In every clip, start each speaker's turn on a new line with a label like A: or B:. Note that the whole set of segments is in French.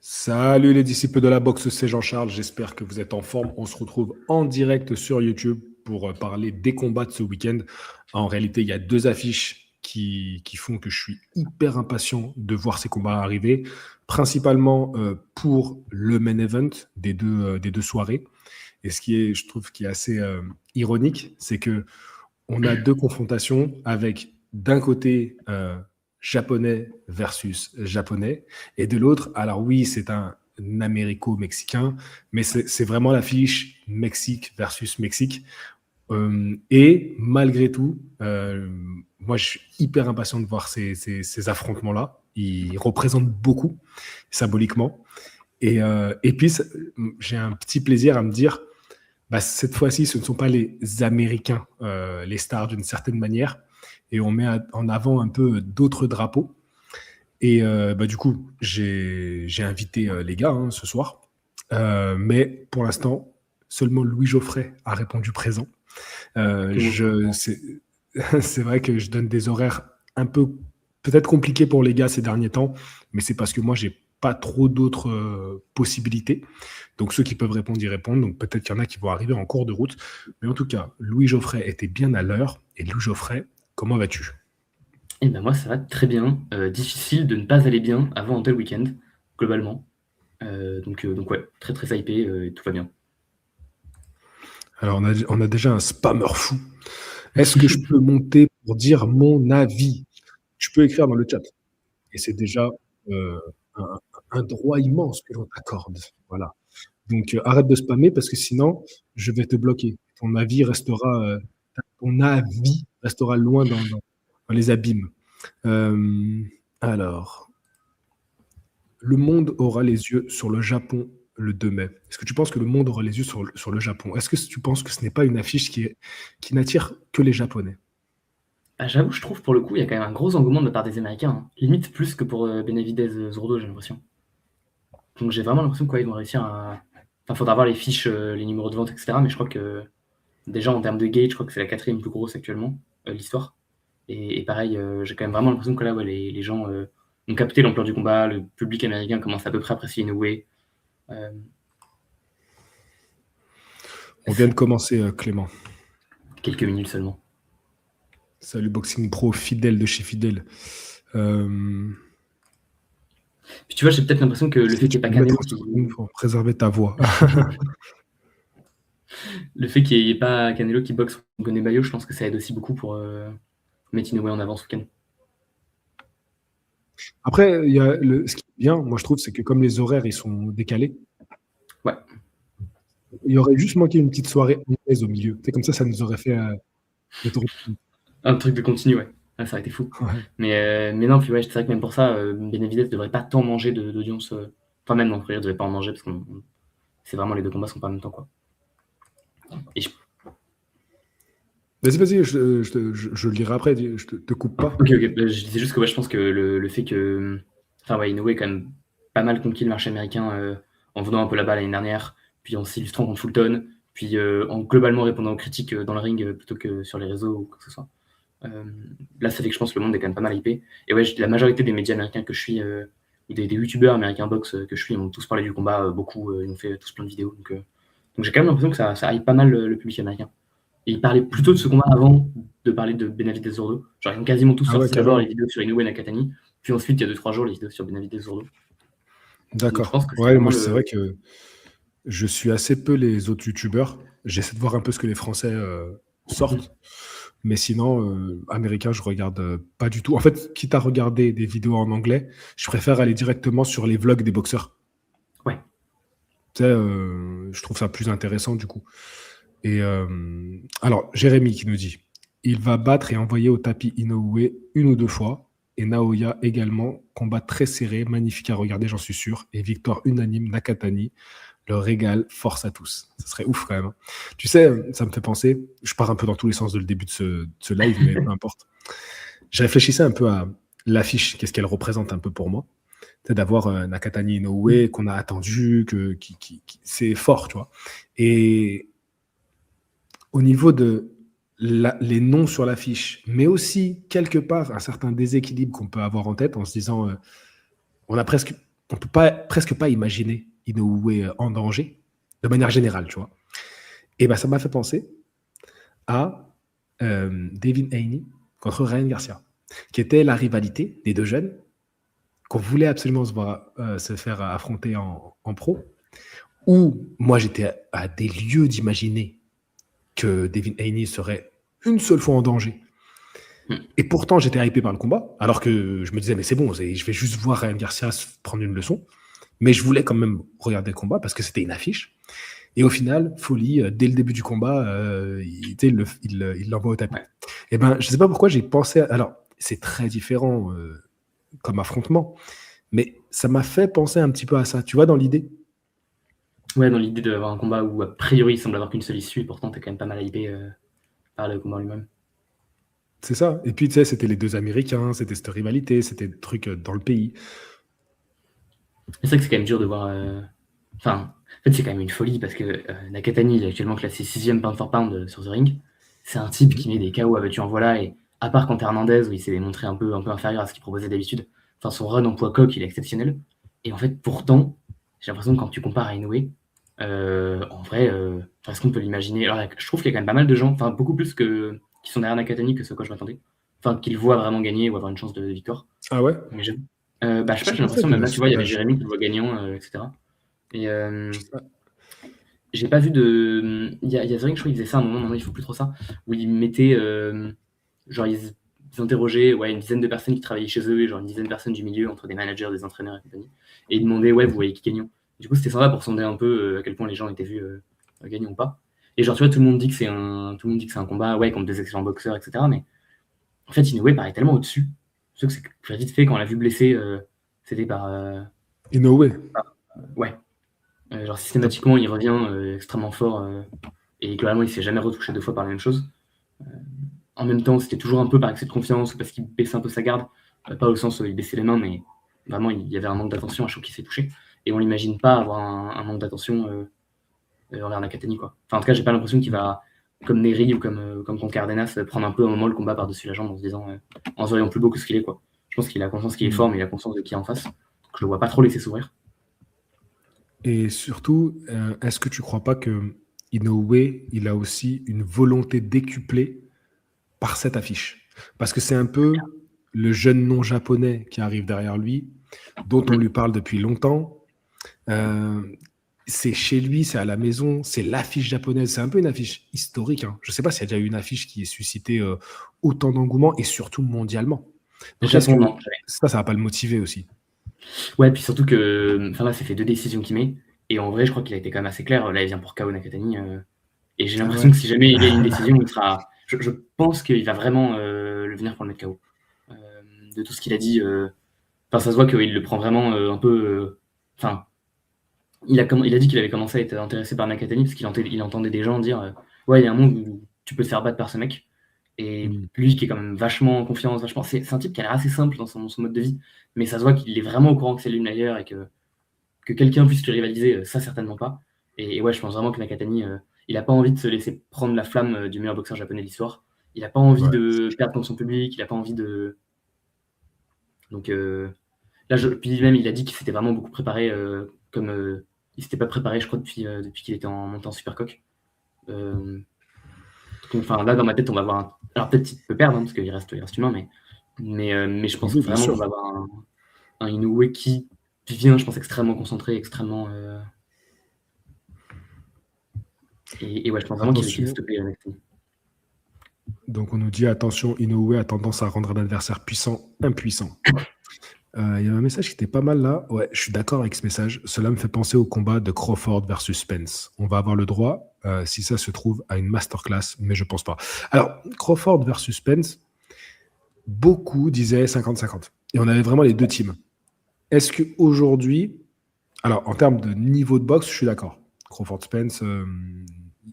A: Salut les disciples de la boxe, c'est Jean-Charles, j'espère que vous êtes en forme. On se retrouve en direct sur YouTube pour parler des combats de ce week-end. En réalité, il y a deux affiches qui font que je suis hyper impatient de voir ces combats arriver, principalement pour le main event des deux soirées. Et ce qui est, je trouve, qui est assez ironique, c'est que on a deux confrontations avec d'un côté japonais versus japonais et de l'autre, alors oui, c'est un américo-mexicain, mais c'est vraiment l'affiche Mexique versus Mexique. Et malgré tout, moi je suis hyper impatient de voir ces affrontements-là. Ils représentent beaucoup symboliquement. Et puis, j'ai un petit plaisir à me dire, bah, cette fois-ci, ce ne sont pas les Américains, les stars d'une certaine manière, et on met en avant un peu d'autres drapeaux. Et bah, du coup, j'ai invité les gars ce soir, mais pour l'instant, seulement Louis Geoffrey a répondu présent. C'est c'est vrai que je donne des horaires un peu peut-être compliqués pour les gars ces derniers temps, mais c'est parce que moi, j'ai pas trop d'autres possibilités. Donc ceux qui peuvent répondre, y répondent. Donc peut-être qu'il y en a qui vont arriver en cours de route. Mais en tout cas, Louis Geoffrey était bien à l'heure. Et Louis Geoffrey, comment vas-tu?
B: Eh ben moi ça va très bien. Difficile de ne pas aller bien avant un tel week-end, globalement. Donc ouais, très très hypé, et tout va bien.
A: Alors on a déjà un spammer fou. Est-ce que je peux monter pour dire mon avis? Tu peux écrire dans le chat. Et c'est déjà euh, un, un droit immense que l'on t'accorde. Voilà. Donc arrête de spammer parce que sinon, je vais te bloquer. Ton avis restera loin dans les abîmes. Euh, alors, le monde aura les yeux sur le Japon le 2 mai. Est-ce que tu penses que le monde aura les yeux sur le Japon? Est-ce que tu penses que ce n'est pas une affiche qui n'attire que les Japonais?
B: Ah, j'avoue, je trouve pour le coup, il y a quand même un gros engouement de la part des Américains, hein. Limite plus que pour Benavidez Zurdo, j'ai l'impression. Donc j'ai vraiment l'impression qu'ils vont réussir à. Enfin, faudra voir les fiches, les numéros de vente, etc. Mais je crois que déjà en termes de gate, je crois que c'est la quatrième plus grosse actuellement, l'histoire. Et pareil, j'ai quand même vraiment l'impression que là, ouais, les gens ont capté l'ampleur du combat, le public américain commence à peu près à apprécier Inoue. Euh,
A: On vient de commencer, Clément.
B: Quelques minutes seulement.
A: Salut Boxing Pro, fidèle de chez Fidèle. Euh,
B: Puis tu vois, j'ai peut-être l'impression que le
A: si
B: fait qu'il
A: tu
B: n'y ait
A: peux
B: pas
A: me mettre
B: Canelo
A: en
B: qui.
A: sourdine pour préserver ta voix.
B: Le fait qu'il n'y ait pas Canelo qui boxe Gonne Bayo, je pense que ça aide aussi beaucoup pour mettre Inoue en avant ce week-end.
A: Après, ce qui est bien, moi je trouve, c'est que comme les horaires ils sont décalés,
B: Ouais,
A: il y aurait juste manqué une petite soirée anglaise au milieu. C'est comme ça nous aurait fait le tour.
B: un truc de continu, ouais. Ah, ça aurait été fou.
A: Ouais.
B: Mais non, puis ouais, c'est vrai que même pour ça, Benavidez ne devrait pas tant manger d'audience. Enfin, même non, il ne devrait pas en manger parce que c'est vraiment les deux combats sont pas en même temps, quoi. Et je...
A: Vas-y, je le lirai après, je te coupe pas.
B: Ok, je disais juste que ouais, je pense que le fait que. Enfin, ouais, Inoue est quand même pas mal conquis le marché américain en venant un peu là-bas l'année dernière, puis en s'illustrant contre Fulton, puis en globalement répondant aux critiques dans le ring plutôt que sur les réseaux ou quoi que ce soit. Euh, Là, ça fait que je pense que le monde est quand même pas mal hypé. Et ouais, la majorité des médias américains que je suis, ou des youtubeurs américains box que je suis, ils ont tous parlé du combat, beaucoup, ils ont fait tous plein de vidéos. Donc j'ai quand même l'impression que ça hype pas mal le public américain. Et ils parlaient plutôt de ce combat avant de parler de Benavidez Zurdo. Genre, ils ont quasiment tous
A: Ah ouais,
B: sorti d'abord les
A: carrément.
B: vidéos sur Inoue Nakatani, puis ensuite, il y a 2-3 jours, les vidéos sur Benavidez Zurdo. Donc je
A: D'accord.
B: pense que c'est
A: Ouais,
B: vraiment
A: moi c'est
B: le.
A: vrai que je suis assez peu les autres youtubeurs. J'essaie de voir un peu ce que les Français sortent. Mais sinon, américain, je regarde pas du tout. En fait, quitte à regarder des vidéos en anglais, je préfère aller directement sur les vlogs des boxeurs.
B: Ouais.
A: Tu sais, je trouve ça plus intéressant du coup. Et alors, Jérémy qui nous dit, il va battre et envoyer au tapis Inoue une ou deux fois. Et Naoya également, combat très serré, magnifique à regarder, j'en suis sûr. Et victoire unanime, Nakatani, le régal, force à tous. Ça serait ouf quand même, hein. Tu sais, ça me fait penser, je pars un peu dans tous les sens de le début de ce live, mais peu importe. Je réfléchissais un peu à l'affiche, qu'est-ce qu'elle représente un peu pour moi. C'est d'avoir Nakatani Inoue qu'on a attendu, c'est fort, tu vois. Et au niveau de les noms sur l'affiche, mais aussi quelque part un certain déséquilibre qu'on peut avoir en tête en se disant, on a presque on peut presque pas imaginer Inoue en danger, de manière générale, tu vois. Et ben, ça m'a fait penser à Devin Haney contre Ryan Garcia, qui était la rivalité des deux jeunes qu'on voulait absolument se faire affronter en pro, où moi j'étais à des lieux d'imaginer que Devin Haney serait une seule fois en danger. Et pourtant, j'étais hypé par le combat, alors que je me disais, mais c'est bon, je vais juste voir Ryan Garcia se prendre une leçon. Mais je voulais quand même regarder le combat parce que c'était une affiche. Et au final, folie, dès le début du combat, il l'envoie au tapis.
B: Ouais.
A: Et ben, je ne sais pas pourquoi j'ai pensé. Alors, c'est très différent comme affrontement, mais ça m'a fait penser un petit peu à ça. Tu vois, dans l'idée.
B: Ouais, dans l'idée d'avoir un combat où a priori il semble avoir qu'une seule issue, et pourtant t'es quand même pas mal hypé par le combat lui-même.
A: C'est ça. Et puis, tu sais, c'était les deux Américains, c'était cette rivalité, c'était des trucs dans le pays.
B: C'est vrai que c'est quand même dur de voir. Enfin, en fait, c'est quand même une folie parce que Nakatani, il est actuellement classé 6ème pound for pound sur The Ring. C'est un type qui met des KO à veux-tu en voilà, et à part contre Hernandez où il s'est montré un peu inférieur à ce qu'il proposait d'habitude, enfin, son run en poids coq, il est exceptionnel. Et en fait, pourtant, j'ai l'impression que quand tu compares à Inoue, en vrai, est-ce qu'on peut l'imaginer? Alors, je trouve qu'il y a quand même pas mal de gens, enfin, beaucoup plus qui sont derrière Nakatani que ce que je m'attendais. Enfin, qu'ils voient vraiment gagner ou avoir une chance de victoire.
A: Ah ouais?
B: Mais j'aime. Je sais pas, j'ai l'impression, même là, tu vois, il y avait Jérémy qui le voit gagnant, etc. Et j'ai pas vu de. Il y a The Ring, je crois qu'il faisait ça à un moment, maintenant il faut plus trop ça, où ils mettaient. Genre, ils interrogeaient une dizaine de personnes qui travaillaient chez eux, genre une dizaine de personnes du milieu, entre des managers, des entraîneurs et compagnie. Et ils demandaient, vous voyez qui gagnant? Du coup, c'était sympa pour sonder un peu à quel point les gens étaient vus gagnants ou pas. Et genre, tu vois, tout le monde dit que c'est un combat, contre des excellents boxeurs, etc. Mais en fait, Inoue paraît tellement au-dessus. Je sais que c'est vite fait, quand on l'a vu blessé, c'était par.
A: Inoue.
B: Ouais. Genre, systématiquement, il revient extrêmement fort et globalement, il s'est jamais retouché 2 fois par la même chose. En même temps, c'était toujours un peu par excès de confiance ou parce qu'il baissait un peu sa garde. Pas au sens où il baissait les mains, mais vraiment, il y avait un manque d'attention à chaque fois qu'il s'est touché. Et on l'imagine pas avoir un manque d'attention envers Nakatani, quoi. Enfin, en tout cas, j'ai pas l'impression qu'il va, comme Neri ou comme contre Cardenas, prendre un peu un moment le combat par-dessus la jambe en se disant en se voyant plus beau que ce qu'il est, quoi. Je pense qu'il a conscience qu'il est fort, mais il a conscience de qui est en face. Donc, je le vois pas trop laisser s'ouvrir.
A: Et surtout, est-ce que tu crois pas que Inoue, il a aussi une volonté décuplée par cette affiche? Parce que c'est un peu le jeune non-japonais qui arrive derrière lui, dont on lui parle depuis longtemps. C'est chez lui, c'est à la maison, c'est l'affiche japonaise. C'est un peu une affiche historique. Hein. Je ne sais pas s'il y a déjà eu une affiche qui ait suscité autant d'engouement et surtout mondialement. Donc, est-ce que ça va pas le motiver aussi?
B: Ouais, puis surtout que là, ça fait 2 décisions qu'il met. Et en vrai, je crois qu'il a été quand même assez clair. Là, il vient pour KO Nakatani. Et j'ai l'impression que si jamais il y a une décision, il sera. Je pense qu'il va vraiment le venir pour le mettre KO. De tout ce qu'il a dit. Ça se voit qu'il le prend vraiment un peu. Il a dit qu'il avait commencé à être intéressé par Nakatani parce qu'il entendait des gens dire il y a un monde où tu peux te faire battre par ce mec. Et lui qui est quand même vachement en confiance, c'est un type qui a l'air assez simple dans son mode de vie, mais ça se voit qu'il est vraiment au courant que c'est lui le meilleur et que quelqu'un puisse lui rivaliser, ça certainement pas. Et ouais, je pense vraiment que Nakatani, il a pas envie de se laisser prendre la flamme du meilleur boxeur japonais de l'histoire. Il a pas envie de perdre contre son public, il a pas envie de. Donc là, puis même il a dit qu'il s'était vraiment beaucoup préparé, comme il s'était pas préparé, je crois, depuis qu'il était monté en Supercoq. Là, dans ma tête, on va avoir alors peut-être qu'il peut perdre, parce qu'il reste humain, mais je pense vraiment qu'on va avoir un Inoue qui vient, je pense, extrêmement concentré, extrêmement. Et ouais, je pense vraiment qu'il va stopper avec lui.
A: Donc, on nous dit attention, Inoue a tendance à rendre un adversaire puissant impuissant. Il y avait un message qui était pas mal là. Ouais, je suis d'accord avec ce message. Cela me fait penser au combat de Crawford versus Spence. On va avoir le droit, si ça se trouve, à une masterclass, mais je pense pas. Alors, Crawford versus Spence, beaucoup disaient 50-50. Et on avait vraiment les deux teams. Est-ce qu'aujourd'hui, alors en termes de niveau de boxe, je suis d'accord. Crawford Spence,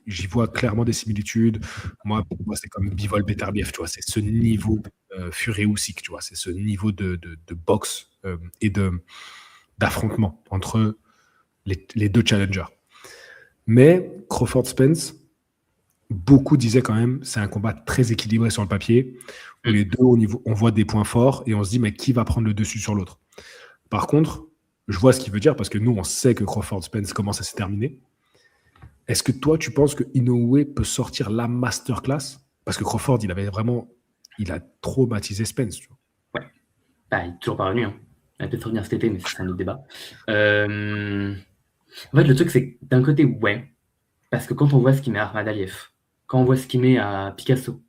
A: j'y vois clairement des similitudes. Moi, pour moi, c'est comme Bivol Beterbiev, tu vois, c'est ce niveau Fury Usyk, tu vois, c'est ce niveau de boxe et d'affrontement entre les deux challengers. Mais Crawford Spence, beaucoup disaient quand même, c'est un combat très équilibré sur le papier, où les deux, on voit des points forts et on se dit, mais qui va prendre le dessus sur l'autre? Par contre, je vois ce qu'il veut dire parce que nous, on sait que Crawford Spence commence à se terminer. Est-ce que toi, tu penses que Inoue peut sortir la masterclass? Parce que Crawford, il a traumatisé Spence. Tu vois.
B: Ouais. Bah, il est toujours pas revenu. Hein. Il va peut-être revenir cet été, mais c'est un autre débat. En fait, le truc, c'est que d'un côté, ouais. Parce que quand on voit ce qu'il met à Ahmad Aliyev, quand on voit ce qu'il met à Picasso,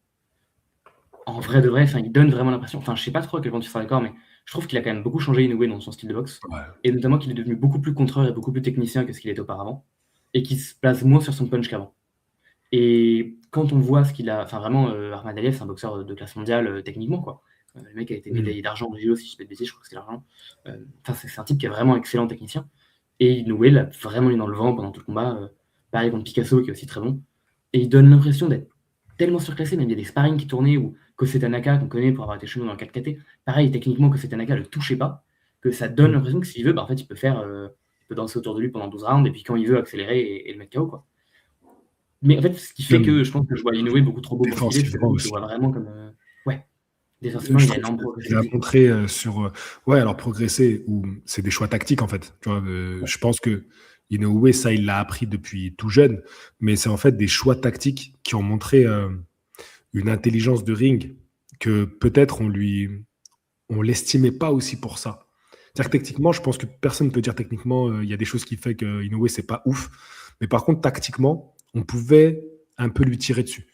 B: en vrai de vrai, il donne vraiment l'impression. Enfin, je sais pas trop à quel point tu seras d'accord, mais je trouve qu'il a quand même beaucoup changé Inoue dans son style de boxe.
A: Ouais.
B: Et notamment qu'il est devenu beaucoup plus contreur et beaucoup plus technicien que ce qu'il était auparavant. Et qu'il se place moins sur son punch qu'avant. Et quand on voit ce qu'il a. Enfin, vraiment, Ahmad Aliyev, c'est un boxeur de classe mondiale techniquement, quoi. Le mec a été médaillé d'argent au JO, si je ne dis pas de bêtises, je crois que c'était l'argent. C'est un type qui est vraiment excellent technicien. Et Inoue l'a vraiment eu dans le vent pendant tout le combat. Pareil contre Picasso, qui est aussi très bon. Et il donne l'impression d'être tellement surclassé. Même il y a des sparring qui tournaient où Kosei Tanaka, qu'on connaît pour avoir été champion dans le 4KT, pareil, techniquement, Kosei Tanaka ne le touchait pas. Que ça donne l'impression que s'il veut, en fait, il peut danser autour de lui pendant 12 rounds. Et puis quand il veut, accélérer et le mettre KO, quoi. Mais en fait, ce qui fait que je pense que je vois Inoue beaucoup trop beau pour ce qu'il est, c'est que je le vois vraiment comme. Défensivement, il a énormément progressé.
A: Il a montré alors progresser, ou c'est des choix tactiques en fait. Tu vois, je pense que Inoue, ça, il l'a appris depuis tout jeune, mais c'est en fait des choix tactiques qui ont montré une intelligence de ring que peut-être on l'estimait pas aussi pour ça. C'est-à-dire que techniquement, je pense que personne ne peut dire techniquement, il y a des choses qui fait que Inoue, c'est pas ouf. Mais par contre, tactiquement, on pouvait un peu lui tirer dessus.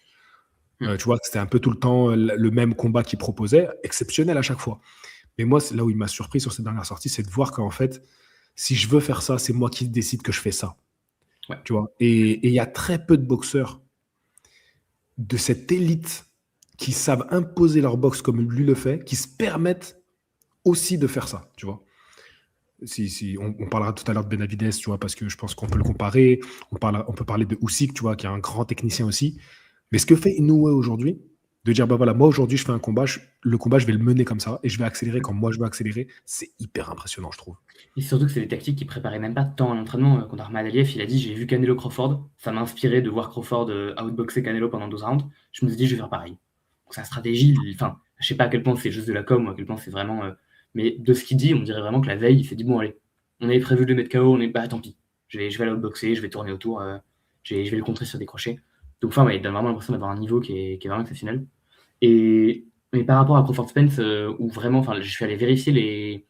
A: Tu vois, c'était un peu tout le temps le même combat qu'il proposait, exceptionnel à chaque fois. Mais moi, c'est là où il m'a surpris sur cette dernière sortie, c'est de voir qu'en fait, si je veux faire ça, c'est moi qui décide que je fais ça.
B: Ouais.
A: Tu vois, et il y a très peu de boxeurs de cette élite qui savent imposer leur boxe comme lui le fait, qui se permettent aussi de faire ça, tu vois. On parlera tout à l'heure de Benavidez, tu vois, parce que je pense qu'on peut le comparer. On peut parler de Usyk, tu vois, qui est un grand technicien aussi. Mais ce que fait Inoue aujourd'hui, de dire, bah voilà, moi aujourd'hui je fais un combat, le combat je vais le mener comme ça, et je vais accélérer quand moi je veux accélérer, c'est hyper impressionnant, je trouve.
B: Et surtout que c'est des tactiques qu'il préparait même pas tant à l'entraînement. Contre Ahmad Aliyev, il a dit, j'ai vu Canelo Crawford, ça m'a inspiré de voir Crawford outboxer Canelo pendant 12 rounds, je me suis dit, je vais faire pareil. Donc sa stratégie, je sais pas à quel point c'est juste de la com, ou à quel point c'est vraiment... mais de ce qu'il dit, on dirait vraiment que la veille, il s'est dit, bon allez, on avait prévu de le mettre KO, tant pis, je vais aller outboxer, je vais tourner autour, je vais le contrer sur des crochets. Donc il donne vraiment l'impression d'avoir un niveau qui est vraiment exceptionnel. Mais par rapport à Crawford Spence, où vraiment, je suis allé vérifier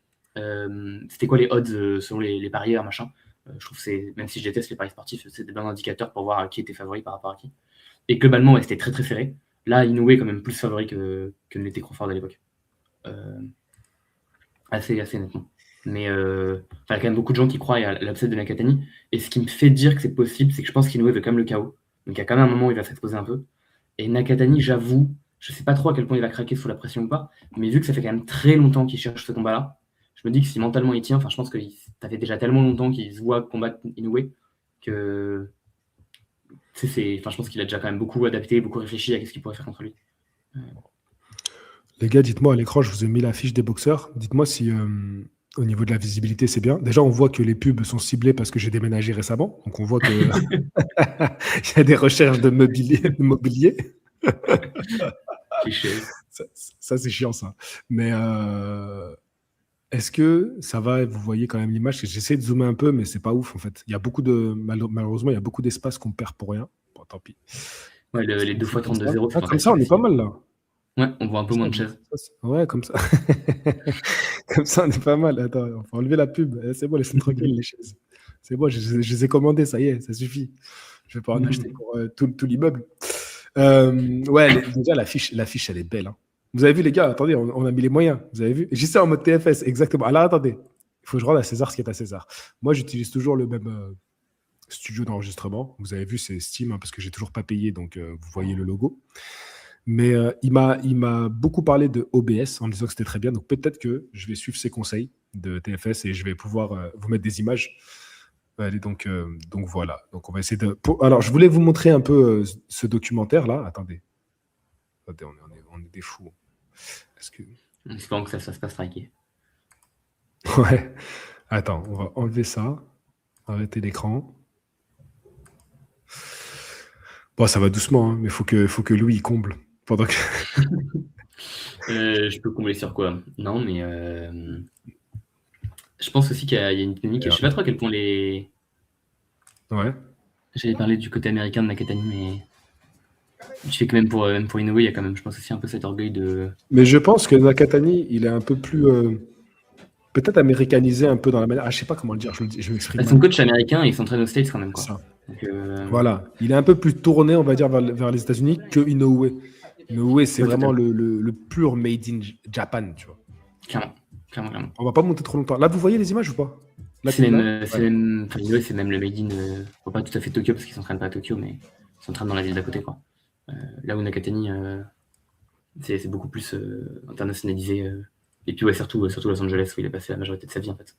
B: c'était quoi les odds selon les parieurs, machin. Je trouve que même si je déteste les paris sportifs, c'est des bons indicateurs pour voir qui était favori par rapport à qui. Et globalement, c'était très très serré. Là, Inoue est quand même plus favori que ne l'était Crawford à l'époque. Assez nettement. Mais il y a quand même beaucoup de gens qui croient à l'upset de Nakatani. Et ce qui me fait dire que c'est possible, c'est que je pense qu'Inoue veut quand même le KO. Donc il y a quand même un moment où il va s'exposer un peu. Et Nakatani, j'avoue, je sais pas trop à quel point il va craquer sous la pression ou pas, mais vu que ça fait quand même très longtemps qu'il cherche ce combat-là, je me dis que si mentalement il tient, je pense que ça fait déjà tellement longtemps qu'il se voit combattre Inoue que je pense qu'il a déjà quand même beaucoup adapté, beaucoup réfléchi à ce qu'il pourrait faire contre lui.
A: Les gars, dites-moi à l'écran, je vous ai mis la fiche des boxeurs. Dites-moi si au niveau de la visibilité, c'est bien. Déjà, on voit que les pubs sont ciblées parce que j'ai déménagé récemment. Donc, on voit qu'il y a des recherches de mobilier. Ça, c'est chiant, ça. Mais est-ce que ça va, vous voyez quand même l'image? J'essaie de zoomer un peu, mais c'est pas ouf, en fait. Il y a malheureusement, il y a beaucoup d'espace qu'on perd pour rien. Bon, tant pis.
B: Ouais, les 2 fois 32-0.
A: Comme ça, on est pas mal, là.
B: Ouais, on voit un peu moins de chaises.
A: Ouais, comme ça. Comme ça, on est pas mal. Attends, on va enlever la pub. C'est bon, laissez-moi tranquille, les chaises. C'est bon, je les ai commandées, ça y est, ça suffit. Je vais pas en acheter pour tout l'immeuble. Déjà, l'affiche, elle est belle. Hein. Vous avez vu, les gars, attendez, on a mis les moyens. Vous avez vu? J'y sais en mode TFS, exactement. Alors, attendez. Il faut que je rende à César ce qui est à César. Moi, j'utilise toujours le même studio d'enregistrement. Vous avez vu, c'est Steam, hein, parce que j'ai toujours pas payé, donc vous voyez le logo. Mais il m'a beaucoup parlé de OBS en me disant que c'était très bien. Donc peut-être que je vais suivre ses conseils de TFS et je vais pouvoir vous mettre des images. Allez, donc voilà. Donc on va essayer de. Alors je voulais vous montrer un peu ce documentaire-là. Attendez, on est des fous. Est-ce que...
B: Espérons que ça se fasse pas striker.
A: Ouais. Attends, on va enlever ça. Arrêter l'écran. Bon, ça va doucement, hein, mais faut que Louis comble. Pendant que...
B: je peux combler sur quoi? Non, mais Je pense aussi qu'il y a une dynamique. Je sais pas trop à quel point les.
A: Ouais.
B: J'avais parlé du côté américain de Nakatani, mais je sais que même pour Inoue, il y a quand même, je pense aussi un peu cet orgueil de.
A: Mais je pense que Nakatani, il est un peu plus peut-être américanisé un peu dans la manière. Ah, je sais pas comment le dire. Je m'exprime
B: Son
A: mal.
B: coach américain, il s'entraîne aux States quand même, quoi.
A: Ça.
B: Donc,
A: Voilà. Il est un peu plus tourné, on va dire, vers les États-Unis que Inoue. Inoue, c'est
B: ouais,
A: vraiment
B: totalement.
A: le pur made in Japan, tu vois.
B: Clairement, clairement, clairement.
A: On va pas monter trop longtemps. Là, vous voyez les images ou pas? Là,
B: C'est
A: là
B: même,
A: ouais.
B: enfin, Inoue, c'est même le made in, bon, pas tout à fait Tokyo parce qu'il s'entraîne pas à Tokyo, mais il s'entraîne dans la ville d'à côté, quoi. Là où Nakatani, c'est beaucoup plus internationalisé. Et puis ouais, surtout Los Angeles où il a passé la majorité de sa vie en fait.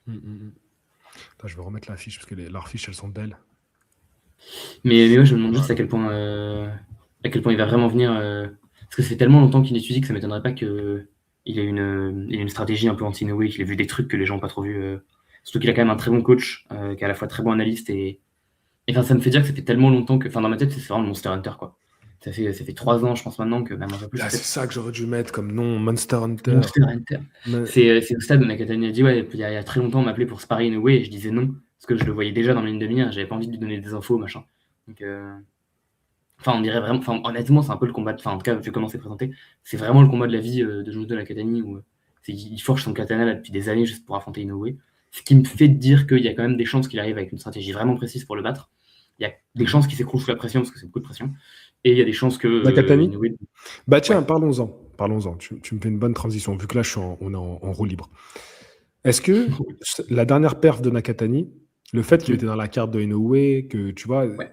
A: Attends, je vais remettre la fiche parce que leurs fiches elles sont belles.
B: Mais ouais, je me demande juste à quel point il va vraiment venir. Parce que ça fait tellement longtemps qu'il étudie que ça m'étonnerait pas qu'il ait une stratégie un peu anti-Inoue, qu'il ait vu des trucs que les gens n'ont pas trop vu. Surtout qu'il a quand même un très bon coach, qui est à la fois très bon analyste et enfin, ça me fait dire que ça fait tellement longtemps que. Enfin, dans ma tête, c'est vraiment Monster Hunter, quoi. Ça fait 3 ans, je pense maintenant, que même un peu plus.
A: Là, c'est ça que j'aurais dû mettre comme nom, Monster Hunter.
B: Monster Hunter.
A: Mais...
B: C'est au stade où Nakatani a dit ouais, il y a très longtemps, on m'appelait pour sparer Inoue et je disais non, parce que je le voyais déjà dans la ligne de mire, j'avais pas envie de lui donner des infos, machin. Donc, enfin, on dirait vraiment. Enfin, honnêtement, c'est un peu le combat. Enfin, en tout cas, vu comment c'est présenté, c'est vraiment le combat de la vie de Jujutsu Nakatani où il forge son katana là, depuis des années juste pour affronter Inoue. Ce qui me fait dire qu'il y a quand même des chances qu'il arrive avec une stratégie vraiment précise pour le battre. Il y a des chances qu'il s'écroule sous la pression parce que c'est beaucoup de pression. Et il y a des chances que
A: Nakatani
B: Inoue.
A: Bah tiens,
B: Ouais.
A: parlons-en. Tu me fais une bonne transition, vu que là, on est en roue libre. Est-ce que la dernière perf de Nakatani, le fait qu'il était dans la carte de Inoue, que tu vois,
B: Ouais.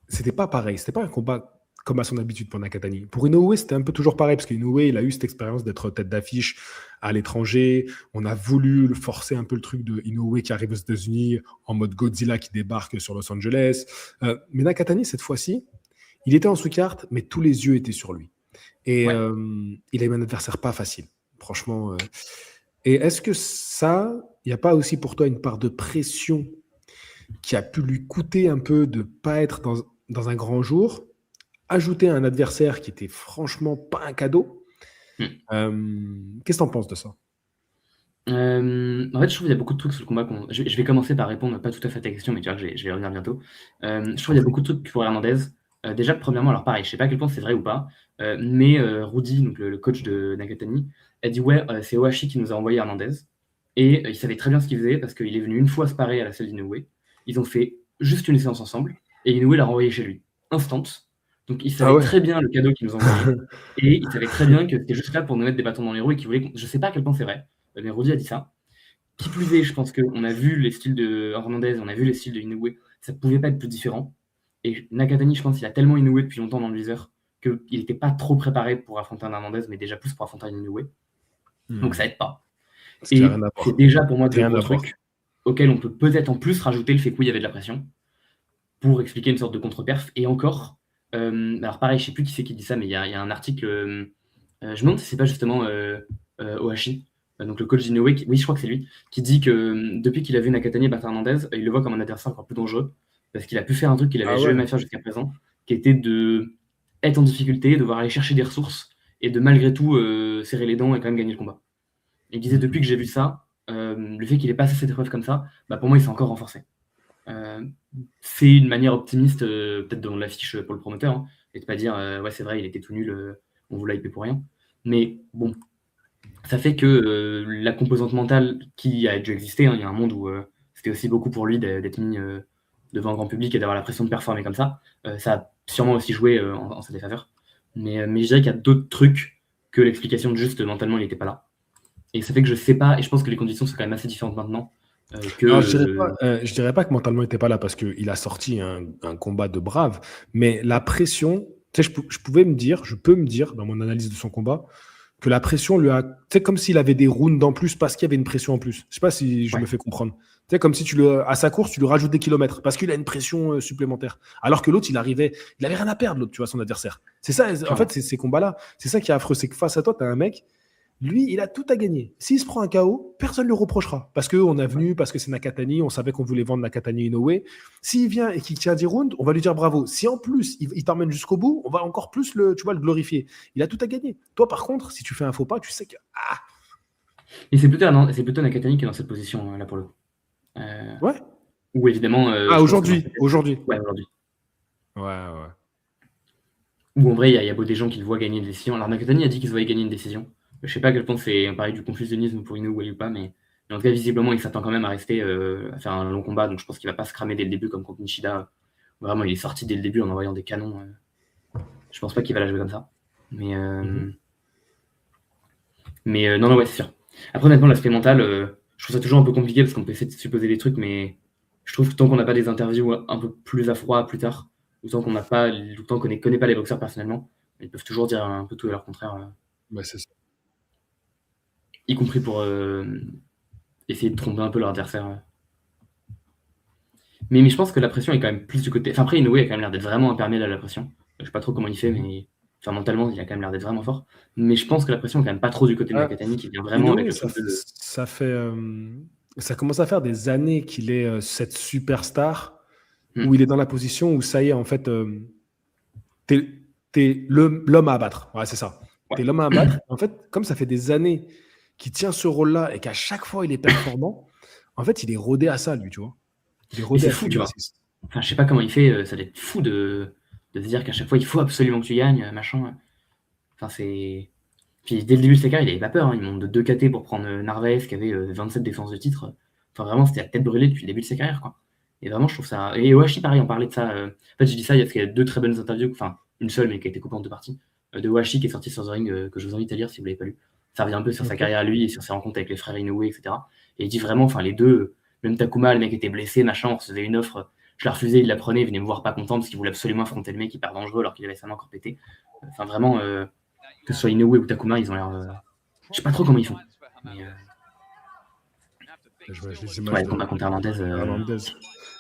A: c'était pas pareil. C'était pas un combat comme à son habitude pour Nakatani. Pour Inoue, c'était un peu toujours pareil, parce qu'Inoue, il a eu cette expérience d'être tête d'affiche à l'étranger. On a voulu le forcer un peu le truc de Inoue qui arrive aux États-Unis en mode Godzilla qui débarque sur Los Angeles. Mais Nakatani, cette fois-ci, il était en sous-carte, mais tous les yeux étaient sur lui. Et
B: Ouais.
A: il a eu un adversaire pas facile, franchement. Et est-ce que ça, il n'y a pas aussi pour toi une part de pression qui a pu lui coûter un peu de ne pas être dans un grand jour, ajouter un adversaire qui était franchement pas un cadeau? Qu'est-ce que tu en penses de ça?
B: En fait, je trouve qu'il y a beaucoup de trucs sur le combat. Je vais commencer par répondre pas tout à fait à ta question, mais tu vois, je vais y revenir bientôt. Je trouve qu'il y a beaucoup de trucs pour Hernandez. Déjà, premièrement, alors pareil, je sais pas à quel point c'est vrai ou pas, mais Rudy, donc le coach de Nakatani, a dit ouais, c'est Ohashi qui nous a envoyé Hernandez. Et il savait très bien ce qu'il faisait parce qu'il est venu une fois se parer à la salle d'Inoue. Ils ont fait juste une séance ensemble et Inoue l'a renvoyé chez lui. Instant. Donc il
A: Ah
B: savait
A: ouais.
B: très bien le cadeau qu'il nous envoyait. Et il savait très bien que c'était juste là pour nous mettre des bâtons dans les roues et qu'il voulait. Je sais pas à quel point c'est vrai, mais Rudy a dit ça. Qui plus est, je pense qu'on a vu les styles de Hernandez, on a vu les styles de Inoue, ça pouvait pas être plus différent. Et Nakatani, je pense qu'il a tellement Inoue depuis longtemps dans le viseur qu'il n'était pas trop préparé pour affronter un Hernandez, mais déjà plus pour affronter un Inoue. Donc ça aide pas.
A: Ce qui n'a rien
B: Et
A: à
B: c'est
A: voir.
B: déjà pour moi deux
A: Rien
B: gros
A: à voir.
B: trucs auxquels on peut peut-être en plus rajouter le fait qu'il y avait de la pression pour expliquer une sorte de contre-perf. Et encore, alors pareil, je sais plus qui c'est qui dit ça, mais il y a un article, je me demande si c'est pas justement Ohashi, donc le coach d'Inoue, oui, je crois que c'est lui, qui dit que depuis qu'il a vu Nakatani battre Hernandez, il le voit comme un adversaire encore plus dangereux, parce qu'il a pu faire un truc qu'il
A: Ah
B: avait
A: ouais.
B: jamais fait jusqu'à présent, qui était de être en difficulté, devoir aller chercher des ressources, et de malgré tout serrer les dents et quand même gagner le combat. Il disait depuis que j'ai vu ça, le fait qu'il ait passé cette épreuve comme ça, bah pour moi il s'est encore renforcé. C'est une manière optimiste, peut-être de l'affiche pour le promoteur, hein, et de pas dire ouais c'est vrai il était tout nul, on vous l'a hypé pour rien. Mais bon, ça fait que la composante mentale qui a dû exister, hein, il y a un monde où c'était aussi beaucoup pour lui d'être mis devant un grand public et d'avoir la pression de performer comme ça, ça a sûrement aussi joué en sa défaveur. Mais je dirais qu'il y a d'autres trucs que l'explication de juste mentalement il n'était pas là. Et ça fait que je sais pas, et je pense que les conditions sont quand même assez différentes maintenant que.
A: Alors, je dirais pas que mentalement il n'était pas là parce qu'il a sorti un combat de brave, mais la pression, tu sais, je peux me dire dans mon analyse de son combat que la pression lui a, tu sais, comme s'il avait des rounds en plus parce qu'il y avait une pression en plus. Je sais pas si je
B: Ouais.
A: me fais comprendre. Tu sais, comme si à sa course, tu lui rajoutes des kilomètres parce qu'il a une pression supplémentaire. Alors que l'autre, il avait rien à perdre, l'autre, tu vois, son adversaire. C'est ça, en fait, c'est ces combats-là. C'est ça qui est affreux, c'est que face à toi, tu as un mec. Lui, il a tout à gagner. S'il se prend un KO, personne ne le reprochera. Parce qu'on a venu, parce que c'est Nakatani, on savait qu'on voulait vendre Nakatani Inoue. S'il vient et qu'il tient 10 rounds, on va lui dire bravo. Si en plus, il t'emmène jusqu'au bout, on va encore plus le glorifier. Il a tout à gagner. Toi, par contre, si tu fais un faux pas, tu sais que. Ah,
B: Et c'est plutôt Nakatani qui est dans cette position, là, pour le coup. Euh,
A: Ouais.
B: Où évidemment,
A: Ah,
B: je pense que dans sa
A: aujourd'hui.
B: tête,
A: Aujourd'hui.
B: ouais, aujourd'hui.
A: Ouais, ouais.
B: Où en vrai, il y a beau des gens qui le voient gagner une décision. Alors Nakatani a dit qu'il se voyait gagner une décision. Je sais pas à quel point c'est pareil du confusionnisme pour Inoue ou pas, mais en tout cas, visiblement, il s'attend quand même à rester, à faire un long combat, donc je pense qu'il va pas se cramer dès le début comme contre Nishida. Vraiment, il est sorti dès le début en envoyant des canons. Je pense pas qu'il va la jouer comme ça. Mais, non, non, ouais, c'est sûr. Après, honnêtement, l'aspect mental, je trouve ça toujours un peu compliqué parce qu'on peut essayer de supposer des trucs, mais je trouve que tant qu'on n'a pas des interviews un peu plus à froid plus tard, ou tant qu'on n'a pas, ou tant qu'on ne connaît pas les boxeurs personnellement, ils peuvent toujours dire un peu tout et leur contraire,
A: Ouais, c'est ça.
B: y compris pour essayer de tromper un peu leur adversaire. Mais je pense que la pression est quand même plus du côté. Enfin, après, Inoue a quand même l'air d'être vraiment imperméable à la pression. Je sais pas trop comment il fait, mais enfin, mentalement, il a quand même l'air d'être vraiment fort. Mais je pense que la pression est quand même pas trop du côté de
A: Ah,
B: Nakatani qui vient vraiment avec
A: Inoue,
B: le truc de.
A: ça commence à faire des années qu'il est cette superstar où
B: Hmm.
A: il est dans la position où ça y est, en fait, t'es l'homme à abattre. Ouais, c'est ça.
B: Ouais.
A: T'es l'homme à abattre. En fait, comme ça fait des années qu'il tient ce rôle-là et qu'à chaque fois il est performant, en fait, il est rodé à ça, lui, tu vois. Il est
B: Et
A: rodé
B: c'est
A: à cet
B: fou, tu vois.
A: exercice.
B: Enfin, je sais pas comment il fait, ça doit être fou de se dire qu'à chaque fois, il faut absolument que tu gagnes, machin. Enfin, c'est. Puis dès le début de sa carrière, il avait pas peur, hein. Il monte de 2 KT pour prendre Narvaez qui avait 27 défenses de titre. Enfin, vraiment, c'était la tête brûlée depuis le début de sa carrière, quoi. Et vraiment, je trouve ça. Et Ohashi, pareil, on parlait de ça. En fait, je dis ça parce qu'il y a 2 très bonnes interviews, enfin, une seule, mais qui a été coupée en 2 parties, de Ohashi qui est sorti sur The Ring, que je vous invite à lire si vous l'avez pas lu. Ça revient un peu sur sa
A: Ok.
B: carrière à lui et sur ses rencontres avec les frères Inoue, etc. Et il dit vraiment, enfin, les deux, même Takuma, le mec était blessé, machin, on recevait une offre, je la refusais, il la prenait, il venait me voir pas content parce qu'il voulait absolument affronter le mec hyper dangereux alors qu'il avait sa main encore pété. Enfin, vraiment, que ce soit Inoue ou Takuma, ils ont l'air. Je sais pas trop comment ils font. Mais,
A: Je vois les
B: ouais,
A: images
B: le combat
A: de
B: contre Hernandez.
A: Hernandez.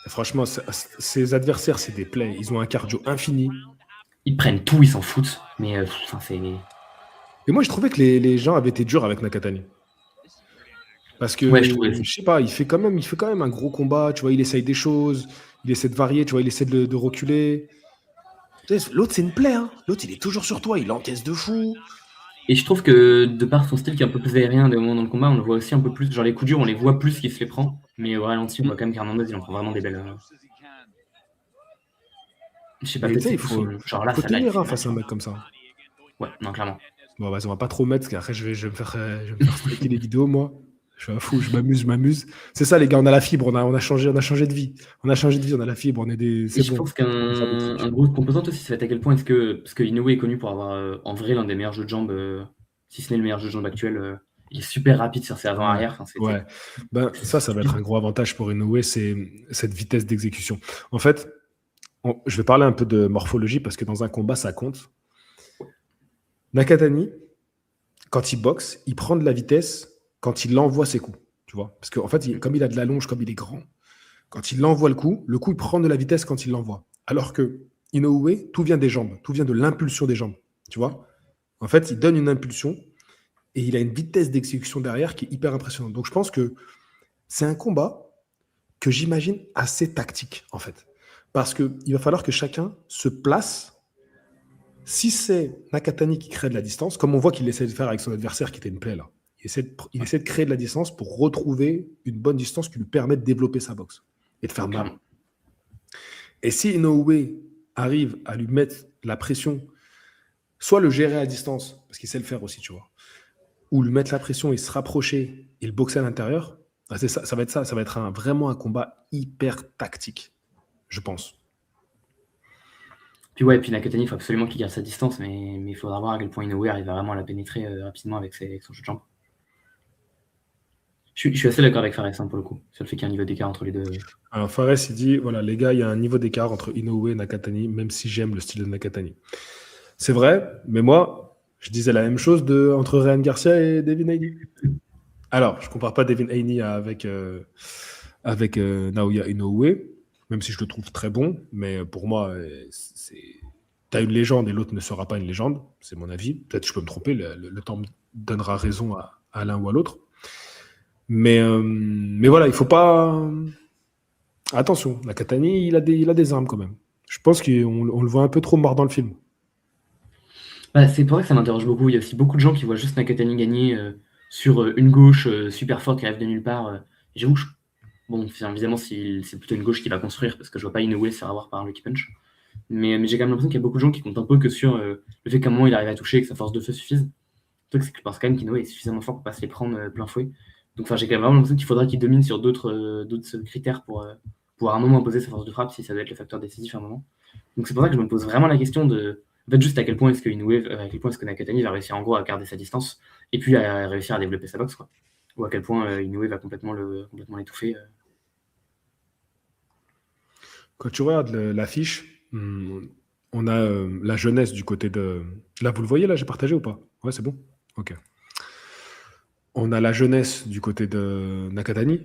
A: Et franchement, ses adversaires, c'est des plays. Ils ont un cardio infini.
B: Ils prennent tout, ils s'en foutent. Mais c'est.
A: Et moi, je trouvais que les gens avaient été durs avec Nakatani. Parce
B: Ouais, je
A: que,
B: trouvais aussi.
A: je sais pas, il fait quand même un gros combat. Tu vois, il essaye des choses. Il essaie de varier. Tu vois, il essaie de reculer. Tu sais, l'autre, c'est une plaie. Hein. L'autre, il est toujours sur toi. Il encaisse de fou.
B: Et je trouve que de par son style qui est un peu plus aérien des moments dans le combat, on le voit aussi un peu plus. Genre les coups durs, on les voit plus qu'il se les prend. Mais au ralenti, on voit quand même qu'Hernandez, il en prend vraiment des belles. Je sais pas,
A: Et tu
B: peut-être
A: sais,
B: c'est plus. Genre là,
A: faut
B: celle-là, il
A: tenir
B: fait
A: hein,
B: une
A: face à un
B: action.
A: mec comme ça.
B: Ouais, non, clairement.
A: Bon, vas-y, on va pas trop mettre, parce qu'après, je vais je vais me faire striker les vidéos, moi. Je suis un fou, je m'amuse, je m'amuse. C'est ça, les gars, on a la fibre, on a changé de vie. On a changé de vie, on a la fibre,
B: Et
A: c'est
B: je
A: bon.
B: pense
A: On peut faire des trucs.
B: qu'un gros composante aussi, c'est à quel point est-ce que. Parce que Inoue est connu pour avoir en vrai l'un des meilleurs jeux de jambes, si ce n'est le meilleur jeu de jambes actuel. Il est super rapide sur ses
A: Ouais,
B: avant-arrière. Enfin,
A: ouais. Ben, ça va être un gros avantage pour Inoue, c'est cette vitesse d'exécution. En fait, je vais parler un peu de morphologie, parce que dans un combat, ça compte. Nakatani, quand il boxe, il prend de la vitesse quand il envoie ses coups. Tu vois? Parce qu'en fait, comme il a de la longe, comme il est grand, quand il envoie le coup, il prend de la vitesse quand il l'envoie. Alors que Inoue, tout vient des jambes, tout vient de l'impulsion des jambes. Tu vois? En fait, il donne une impulsion et il a une vitesse d'exécution derrière qui est hyper impressionnante. Donc, je pense que c'est un combat que j'imagine assez tactique, en fait. Parce qu'il va falloir que chacun se place. Si c'est Nakatani qui crée de la distance, comme on voit qu'il essaie de faire avec son adversaire qui était une plaie là, il essaie de créer de la distance pour retrouver une bonne distance qui lui permet de développer sa boxe et de faire mal.
B: Clairement.
A: Et si Inoue arrive à lui mettre la pression, soit le gérer à distance, parce qu'il sait le faire aussi, tu vois, ou lui mettre la pression et se rapprocher et le boxer à l'intérieur, c'est ça, ça va être vraiment un combat hyper tactique, je pense.
B: Puis ouais, puis Nakatani, il faut absolument qu'il garde sa distance, mais il faudra voir à quel point Inoue arrive vraiment à la pénétrer rapidement avec son jeu de jambes. Je suis assez d'accord avec Fares hein, pour le coup, sur le fait qu'il y a un niveau d'écart entre les deux.
A: Alors Fares, il dit, voilà, les gars, il y a un niveau d'écart entre Inoue et Nakatani, même si j'aime le style de Nakatani. C'est vrai, mais moi, je disais la même chose entre Ryan Garcia et Devin Haney. Alors, je ne compare pas Devin Haney avec Naoya Inoue, même si je le trouve très bon, mais pour moi, tu as une légende et l'autre ne sera pas une légende, c'est mon avis. Peut-être que je peux me tromper, le temps me donnera raison à l'un ou à l'autre. Mais voilà, il ne faut pas... Attention, Nakatani, il a des armes quand même. Je pense qu'on le voit un peu trop mort dans le film.
B: Bah, c'est pour ça que ça m'interroge beaucoup. Il y a aussi beaucoup de gens qui voient juste Nakatani gagner sur une gauche super forte qui arrive de nulle part. J'avoue que bon, évidemment, c'est plutôt une gauche qui va construire parce que je vois pas Inoue se faire avoir par un lucky punch. Mais j'ai quand même l'impression qu'il y a beaucoup de gens qui comptent un peu que sur le fait qu'à un moment il arrive à toucher et que sa force de feu suffise. Le truc, c'est que je pense quand même qu'Inoue est suffisamment fort pour pas se les prendre plein fouet. Donc j'ai quand même vraiment l'impression qu'il faudra qu'il domine sur d'autres critères pour à un moment imposer sa force de frappe si ça doit être le facteur décisif à un moment. Donc c'est pour ça que je me pose vraiment la question de en fait, juste à quel point est-ce que Nakatani va réussir en gros à garder sa distance et puis à réussir à développer sa boxe, quoi. Ou à quel point Inoue va complètement l'étouffer.
A: Quand tu regardes l'affiche, on a la jeunesse du côté de. Là, vous le voyez, là, j'ai partagé ou pas? Ouais, c'est bon. Ok. On a la jeunesse du côté de Nakatani,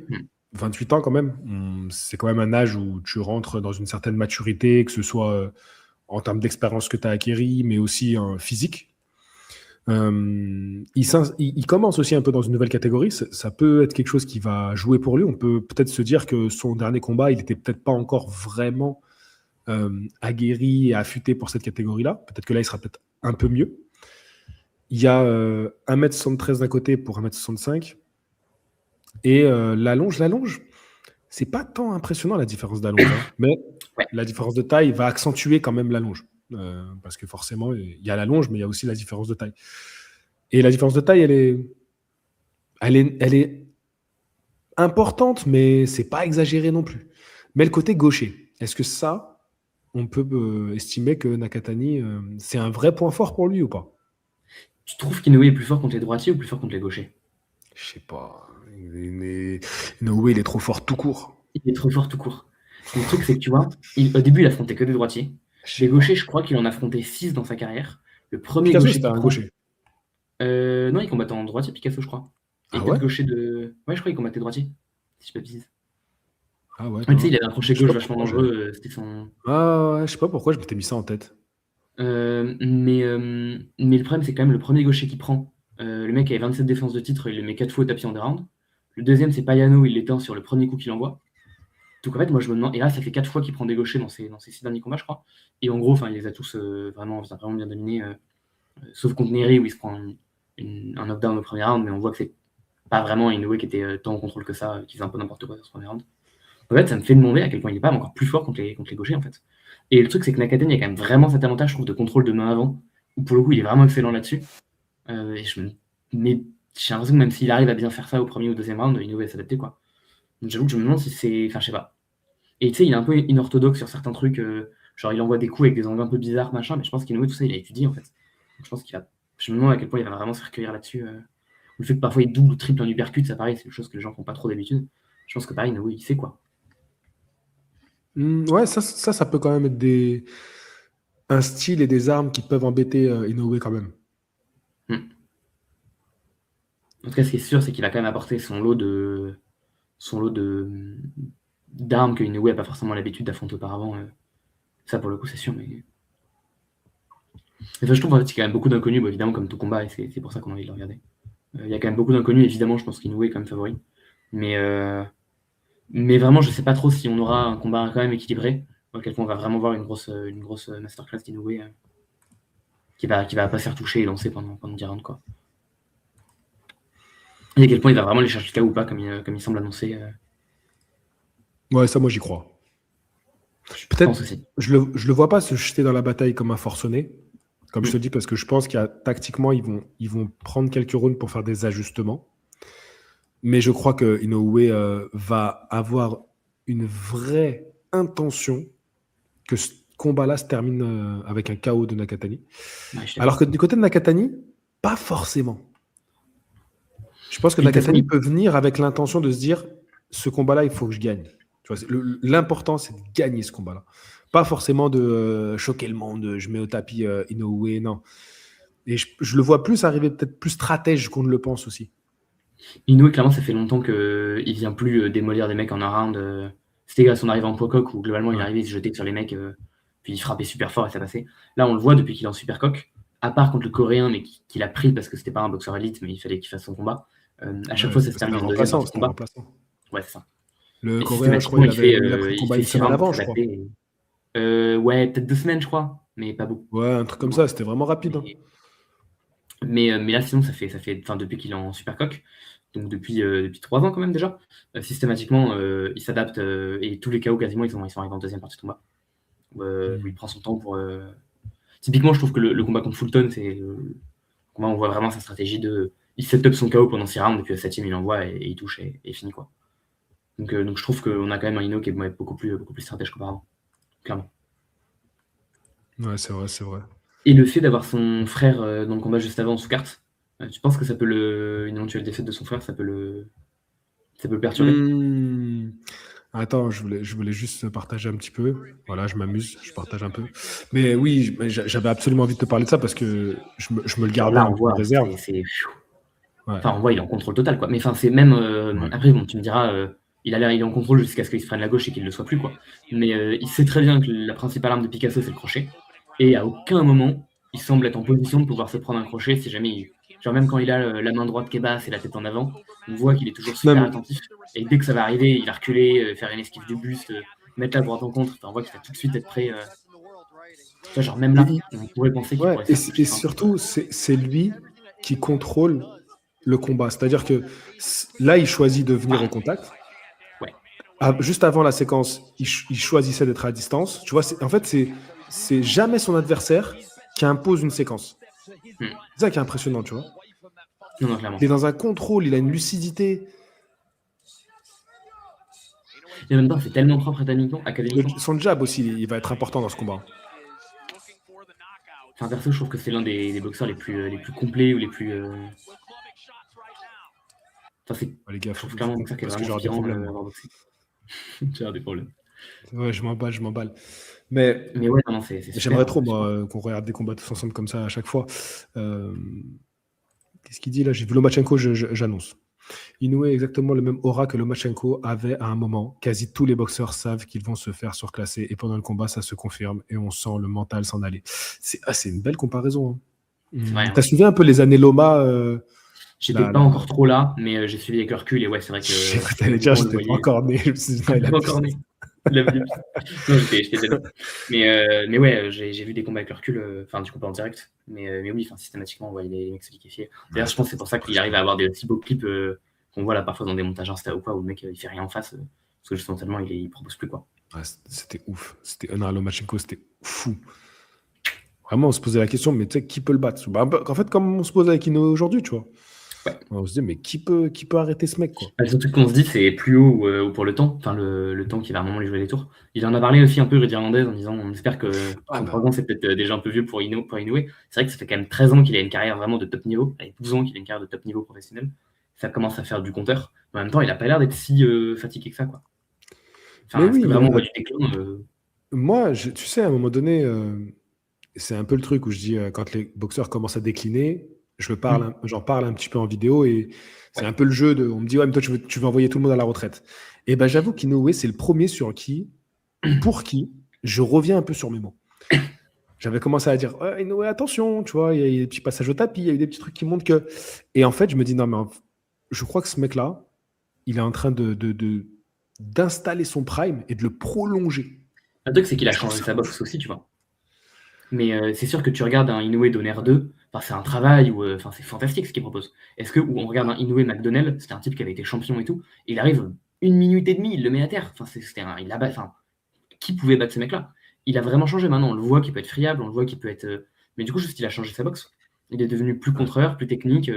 A: 28 ans quand même. C'est quand même un âge où tu rentres dans une certaine maturité, que ce soit en termes d'expérience que tu as acquérie, mais aussi physique. Il commence aussi un peu dans une nouvelle catégorie. Ça peut être quelque chose qui va jouer pour lui. On peut peut-être se dire que son dernier combat, il n'était peut-être pas encore vraiment aguerri et affûté pour cette catégorie-là. Peut-être que là, il sera peut-être un peu mieux. Il y a 1m73 d'un côté pour 1m65. Et l'allonge, c'est pas tant impressionnant la différence d'allonge. Mais la différence de taille va accentuer quand même l'allonge. Parce que forcément, il y a l'allonge, mais il y a aussi la différence de taille. Et la différence de taille, elle est importante, mais c'est pas exagéré non plus. Mais le côté gaucher, est-ce que ça, on peut estimer que Nakatani, c'est un vrai point fort pour lui ou pas?
B: Tu trouves qu'Inoue est plus fort contre les droitiers ou plus fort contre les gauchers?
A: Je sais pas. Inoue, il est trop fort tout court.
B: Il est trop fort tout court. Le truc, c'est que tu vois, au début, il affrontait que des droitiers. Les gauchers, je crois qu'il en a affronté 6 dans sa carrière. Le premier
A: Picasso,
B: gaucher
A: c'était un gaucher.
B: Non, il combattait en droitier, Picasso, je crois. Et
A: Ah
B: peut-être
A: ouais?
B: gaucher de. Ouais, je crois qu'il combattait droitier, si je ne dis pas de bêtises.
A: Ah ouais,
B: Tu sais, il avait un crochet
A: je sais
B: gauche
A: pas
B: vachement
A: pourquoi
B: dangereux. C'était son.
A: Ah ouais, je sais pas pourquoi je m'étais mis ça en tête.
B: Mais le problème, c'est quand même le premier gaucher qu'il prend. Le mec avait 27 défenses de titre, il le met 4 fois au tapis en des rounds. Le deuxième, c'est Payano, il l'éteint sur le premier coup qu'il envoie. Donc en fait, moi je me demande. Et là, ça fait 4 fois qu'il prend des gauchers dans ses 6 derniers combats, je crois. Et en gros, il les a tous vraiment bien dominés. Sauf contre Neri, où il se prend un knockdown au premier round, mais on voit que c'est pas vraiment Inoue qui était tant en contrôle que ça, qui faisait un peu n'importe quoi dans ce premier round. En fait, ça me fait demander à quel point il est pas encore plus fort contre les gauchers, en fait. Et le truc, c'est que Nakatani a quand même vraiment cet avantage, je trouve, de contrôle de main avant, où pour le coup, il est vraiment excellent là-dessus. Mais j'ai l'impression que même s'il arrive à bien faire ça au premier ou deuxième round, Inoue va s'adapter, quoi. Donc j'avoue que je me demande si c'est. Enfin, je sais pas. Et tu sais, il est un peu inorthodoxe sur certains trucs, genre il envoie des coups avec des angles un peu bizarres, machin, mais je pense qu'Inoue, tout ça, il a étudié, en fait. Donc, je pense qu'il va. Je me demande à quel point il va vraiment se recueillir là-dessus. Le fait que parfois il double ou triple un uppercut, ça pareil, c'est une chose que les gens font pas trop d'habitude. Je pense que pareil, Inoue, il sait quoi.
A: Ouais, ça peut quand même être un style et des armes qui peuvent embêter Inoue quand même.
B: En tout cas, ce qui est sûr, c'est qu'il va quand même apporter son lot d'armes que Inoue n'a pas forcément l'habitude d'affronter auparavant. Ça, pour le coup, c'est sûr. Mais enfin, je trouve en fait, qu'il y a quand même beaucoup d'inconnus, évidemment, comme tout combat, et c'est pour ça qu'on a envie de le regarder. Il y a quand même beaucoup d'inconnus, évidemment, je pense qu'Inoue est quand même favori. Mais vraiment, je sais pas trop si on aura un combat quand même équilibré, à quel point on va vraiment voir une grosse masterclass d'Inoue qui va pas se faire toucher et lancer pendant 10 rounds, quoi. Et à quel point il va vraiment les chercher le KO ou pas, comme il semble annoncer.
A: Ouais, ça, moi, j'y crois. Peut-être, je le vois pas se jeter dans la bataille comme un forcené, comme je te dis, parce que je pense qu'il y a tactiquement, ils vont prendre quelques rounds pour faire des ajustements. Mais je crois que Inoue va avoir une vraie intention que ce combat-là se termine avec un KO de Nakatani.
B: Ouais,
A: alors que du côté de Nakatani, pas forcément. Je pense que Nakatani peut venir avec l'intention de se dire ce combat-là, il faut que je gagne. L'important, c'est de gagner ce combat-là. Pas forcément de choquer le monde, je mets au tapis Inoue, non. Et je le vois plus arriver peut-être plus stratège qu'on ne le pense aussi.
B: Inoue, clairement, ça fait longtemps qu'il vient plus démolir des mecs en un round. C'était à son arrivée en poids coq où globalement il arrivait, il se jetait sur les mecs, puis il frappait super fort et ça passait. Là, on le voit depuis qu'il est en super coq, à part contre le coréen, mais qu'il a pris parce que c'était pas un boxeur élite, mais il fallait qu'il fasse son combat. À chaque fois, ça se termine en deuxième partie de combat. Ouais, c'est ça.
A: Le coréen, je crois, il a pris le combat une semaine avant, je crois.
B: Ouais, peut-être 2 semaines, je crois, mais pas beaucoup.
A: Ouais, un truc comme ça, c'était vraiment rapide.
B: Mais là, sinon, ça fait depuis qu'il est en Supercoque, donc depuis 3 ans quand même déjà, systématiquement, il s'adapte et tous les KO quasiment, ils sont arrivés en deuxième partie de combat. Où il prend son temps pour. Typiquement, je trouve que le combat contre Fulton, c'est le combat où on voit vraiment sa stratégie de. Il set up son KO pendant 6 rounds, et puis au 7ème, il envoie et il touche et fini quoi. Donc je trouve qu'on a quand même un Inoue qui est beaucoup plus stratège qu'auparavant, clairement.
A: Ouais, c'est vrai, c'est vrai.
B: Et le fait d'avoir son frère dans le combat juste avant sous carte, tu penses que ça peut une éventuelle défaite de son frère, ça peut le perturber?
A: Attends, je voulais juste partager un petit peu. Voilà, je m'amuse, je partage un peu. Mais oui, j'avais absolument envie de te parler de ça parce que je me le gardais
B: Là,
A: un
B: on
A: peu en
B: voit,
A: réserve.
B: Ouais. Enfin, on voit, il est en contrôle total, quoi. Mais enfin, c'est même. Après, bon, tu me diras, il est en contrôle jusqu'à ce qu'il se prenne la gauche et qu'il ne le soit plus, quoi. Mais il sait très bien que la principale arme de Picasso, c'est le crochet. Et à aucun moment, il semble être en position de pouvoir se prendre un crochet si jamais Genre, même quand il a la main droite qui est basse et la tête en avant, on voit qu'il est toujours super attentif. Et dès que ça va arriver, il va reculer, faire une esquive du buste, mettre la droite en contre. Enfin, on voit qu'il va tout de suite être prêt. Genre, même là, on pourrait penser qu'il pourrait faire
A: et surtout, c'est lui qui contrôle le combat. C'est-à-dire que là, il choisit de venir au contact.
B: Ouais.
A: Juste avant la séquence, il choisissait d'être à distance. Tu vois, en fait, c'est jamais son adversaire qui impose une séquence. C'est ça qui est impressionnant, tu vois.
B: Non, clairement.
A: Il est dans un contrôle, il a une lucidité.
B: Et en même temps, c'est tellement propre académiquement.
A: Son jab aussi, il va être important dans ce combat.
B: Enfin, perso, je trouve que c'est l'un des boxeurs les plus complets ou les plus. Enfin, c'est.
A: Les gars,
B: je trouve clairement un boxeur qui est vraiment inspirant à avoir boxé. Tu as des problèmes.
A: Ouais, je m'emballe. Mais
B: ouais, non, c'est
A: j'aimerais trop, moi, qu'on regarde des combats tous ensemble comme ça à chaque fois. Qu'est-ce qu'il dit là? J'ai vu Lomachenko, j'annonce. Inoue est exactement le même aura que Lomachenko avait à un moment. Quasi tous les boxeurs savent qu'ils vont se faire surclasser et pendant le combat, ça se confirme et on sent le mental s'en aller. C'est une belle comparaison. Hein. T'as suivi un peu les années Loma
B: J'étais pas encore trop là, mais j'ai suivi avec le recul et ouais, c'est vrai que.
A: T'allais dire, j'étais pas encore né.
B: J'étais pas encore né. Non, j'étais déjà. Mais ouais, j'ai vu des combats avec le recul, enfin du combat en direct. Mais oui, systématiquement, on voit les mecs se liquéfier. D'ailleurs, je pense que c'est pour ça qu'il arrive à avoir des si beaux clips qu'on voit là parfois dans des montages Insta ou quoi, où le mec il fait rien en face, parce que justement tellement il propose plus quoi.
A: Ouais, c'était ouf. C'était Lomachenko, c'était fou. Vraiment, on se posait la question, mais tu sais, qui peut le battre? En fait, comme on se pose avec Inoue aujourd'hui, tu vois.
B: Ouais.
A: On se dit, mais qui peut arrêter ce mec, quoi?
B: Le seul truc qu'on se dit, c'est plus haut ou pour le temps. Enfin, le temps qui va à un moment lui jouer des tours. Il en a parlé aussi un peu, Rudy Hernandez, en disant on espère que 33 ans, c'est peut-être déjà un peu vieux pour Inoue. C'est vrai que ça fait quand même 13 ans qu'il a une carrière vraiment de top niveau, avec 12 ans qu'il a une carrière de top niveau professionnel. Ça commence à faire du compteur. Mais en même temps, il n'a pas l'air d'être si fatigué que ça, quoi. Enfin, est-ce que vraiment on voit du déclin
A: Moi, tu sais, à un moment donné, c'est un peu le truc où je dis quand les boxeurs commencent à décliner, j'en parle un petit peu en vidéo et c'est un peu le jeu de. On me dit, ouais, mais toi, tu veux envoyer tout le monde à la retraite. Et ben, j'avoue qu'Inoue, c'est le premier pour qui je reviens un peu sur mes mots. J'avais commencé à dire, Inoue, attention, tu vois, il y a des petits passages au tapis, il y a eu des petits trucs qui montrent que. Et en fait, je me dis, non, mais je crois que ce mec-là, il est en train d'installer son prime et de le prolonger.
B: Le truc, c'est qu'il a changé sa boxe aussi, tu vois. Mais c'est sûr que tu regardes un Inoue Donner 2, c'est un travail où c'est fantastique ce qu'il propose. Est-ce que où on regarde un Inoue McDonnell, c'était un type qui avait été champion et tout, et il arrive 1 minute et demie, il le met à terre. Qui pouvait battre ce mec-là? Il a vraiment changé maintenant. On le voit qu'il peut être friable, on le voit qu'il peut être. Mais du coup, juste il a changé sa boxe. Il est devenu plus contreur, plus technique,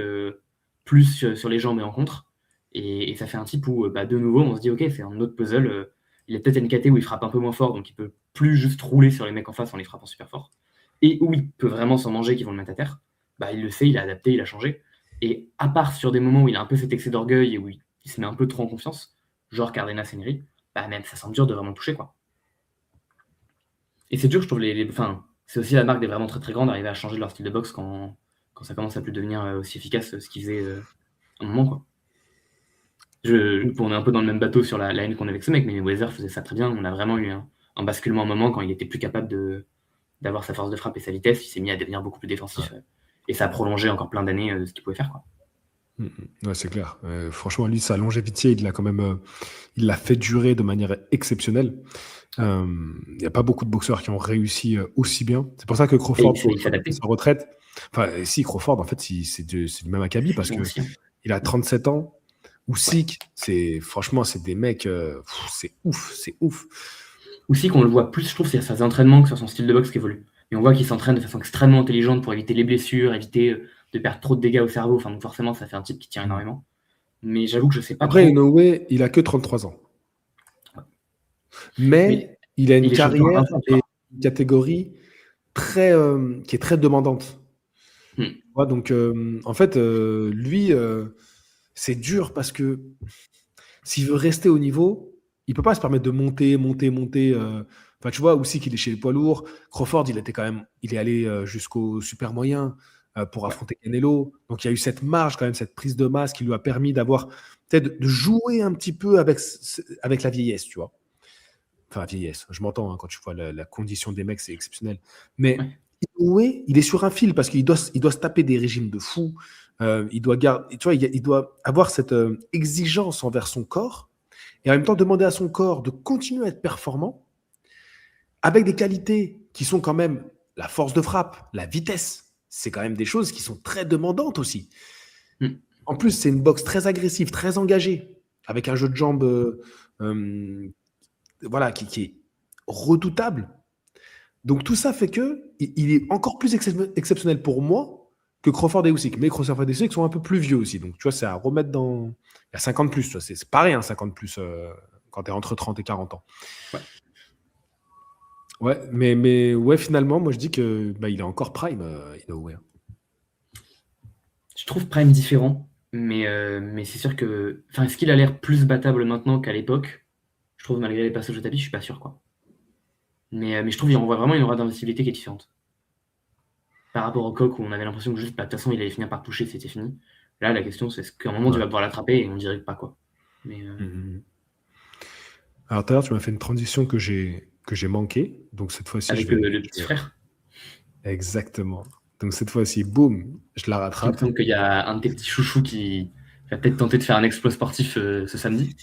B: plus sur les jambes et en contre. Et ça fait un type où, de nouveau, on se dit, ok, c'est un autre puzzle. Il a peut-être une KT où il frappe un peu moins fort, donc il peut plus juste rouler sur les mecs en face en les frappant super fort. Et où il peut vraiment s'en manger qui vont le mettre à terre, il le sait, il a adapté, il a changé. Et à part sur des moments où il a un peu cet excès d'orgueil et où il se met un peu trop en confiance, genre Cardenas et Neri, même ça semble dur de vraiment le toucher, quoi. Et c'est dur, je trouve, c'est aussi la marque des vraiment très très grands d'arriver à changer leur style de boxe quand ça commence à plus devenir aussi efficace ce qu'ils faisaient un moment, quoi. On est un peu dans le même bateau sur la haine qu'on avait avec ce mec, mais Weather faisait ça très bien. On a vraiment eu un basculement à un moment quand il était plus capable d'avoir sa force de frappe et sa vitesse, il s'est mis à devenir beaucoup plus défensif. Et ça a prolongé encore plein d'années ce qu'il pouvait faire, quoi.
A: Ouais, c'est clair. Franchement, lui, sa longévité, il l'a fait durer de manière exceptionnelle. Il n'y a pas beaucoup de boxeurs qui ont réussi aussi bien. C'est pour ça que Crawford, pour sa retraite, Enfin, si Crawford, en fait, c'est du même acabit parce
B: Bon,
A: que
B: aussi, hein.
A: il a 37 ans.
B: Ouais.
A: Usyk, franchement, c'est des mecs, c'est ouf.
B: Aussi, qu'on le voit plus, je trouve, c'est sur ses entraînements que sur son style de boxe qui évolue. Et on voit qu'il s'entraîne de façon extrêmement intelligente pour éviter les blessures, éviter de perdre trop de dégâts au cerveau. Enfin, donc forcément, ça fait un type qui tient énormément. Mais j'avoue que je sais pas
A: Après,
B: trop.
A: Inoue, il a que 33 ans. Mais
B: Mais
A: il a une
B: il est champion à
A: carrière
B: 20 ans, tu
A: et
B: vois.
A: une catégorie qui est très demandante.
B: Hmm.
A: Tu vois, donc, en fait, lui, c'est dur parce que s'il veut rester au niveau, il peut pas se permettre de monter. Enfin, tu vois, aussi qu'il est chez les poids lourds. Crawford, il est allé jusqu'au super moyen pour
B: Ouais.
A: affronter Canelo. Donc, il y a eu cette marge, quand même, cette prise de masse qui lui a permis d'avoir, peut-être, de jouer un petit peu avec la vieillesse, tu vois. Enfin, la vieillesse, je m'entends, hein, quand tu vois la condition des mecs, c'est exceptionnel. Mais
B: Ouais.
A: Inoue, il est sur un fil parce qu'il doit se taper des régimes de fou. Il doit tu vois, il doit avoir cette exigence envers son corps et en même temps demander à son corps de continuer à être performant avec des qualités qui sont quand même la force de frappe, la vitesse. C'est quand même des choses qui sont très demandantes aussi.
B: Hmm.
A: En plus, c'est une boxe très agressive, très engagée, avec un jeu de jambes voilà, qui est redoutable. Donc tout ça fait que il est encore plus exceptionnel pour moi que Crawford et Usyk. Mais Crawford et Usyk sont un peu plus vieux aussi. Donc tu vois, c'est à remettre dans... Il y a 50 plus, tu vois, c'est pareil, hein, 50 plus quand tu es entre 30 et 40 ans.
B: Ouais.
A: Ouais, mais ouais, finalement, moi je dis que il est encore prime, Inoue.
B: Je trouve Prime différent, mais c'est sûr que. Enfin, est-ce qu'il a l'air plus battable maintenant qu'à l'époque? Je trouve, malgré les passages au tapis, je suis pas sûr, quoi. Mais je trouve qu'il renvoie vraiment une aura d'invincibilité qui est différente. Par rapport au coq où on avait l'impression que juste, bah, de toute façon, il allait finir par toucher, c'était fini. Là, la question, c'est est-ce qu'à un moment, tu
A: Ouais.
B: vas pouvoir l'attraper et on dirait que pas, quoi. Mais
A: Mhm. Alors tout à l'heure, tu m'as fait une transition que j'ai manqué. Donc cette fois-ci,
B: avec le petit frère,
A: Exactement. Donc cette fois-ci, boum, je la
B: il me
A: rattrape.
B: semble qu'il y a un de tes petits chouchous qui va peut-être tenter de faire un exploit sportif ce samedi.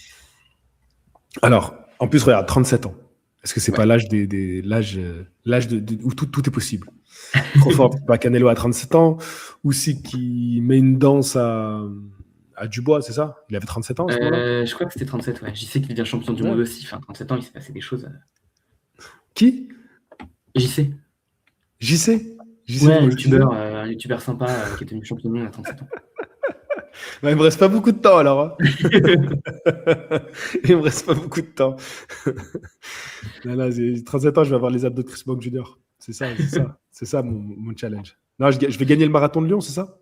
A: Alors, en plus, regarde, 37 ans. Est-ce que c'est pas
B: Ouais.
A: l'âge où tout est possible? Crawford, pas Canelo à 37 ans, aussi qui met une danse à Dubois, c'est ça? Il avait 37 ans à ce moment-là?
B: Je crois que c'était 37, ouais. J'y sais qu'il devient champion du monde
A: Ouais.
B: aussi. Enfin, 37 ans, il s'est passé des choses.
A: Qui?
B: J'y sais.
A: JC? JC
B: Ouais,
A: Dubois.
B: un youtubeur sympa qui est devenu champion du monde à 37 ans.
A: Il me reste pas beaucoup de temps alors, hein. Il me reste pas beaucoup de temps. Là, 37 ans, je vais avoir les abdos de Chris Bock Jr. C'est ça mon challenge. Non, je vais gagner le marathon de Lyon, c'est ça?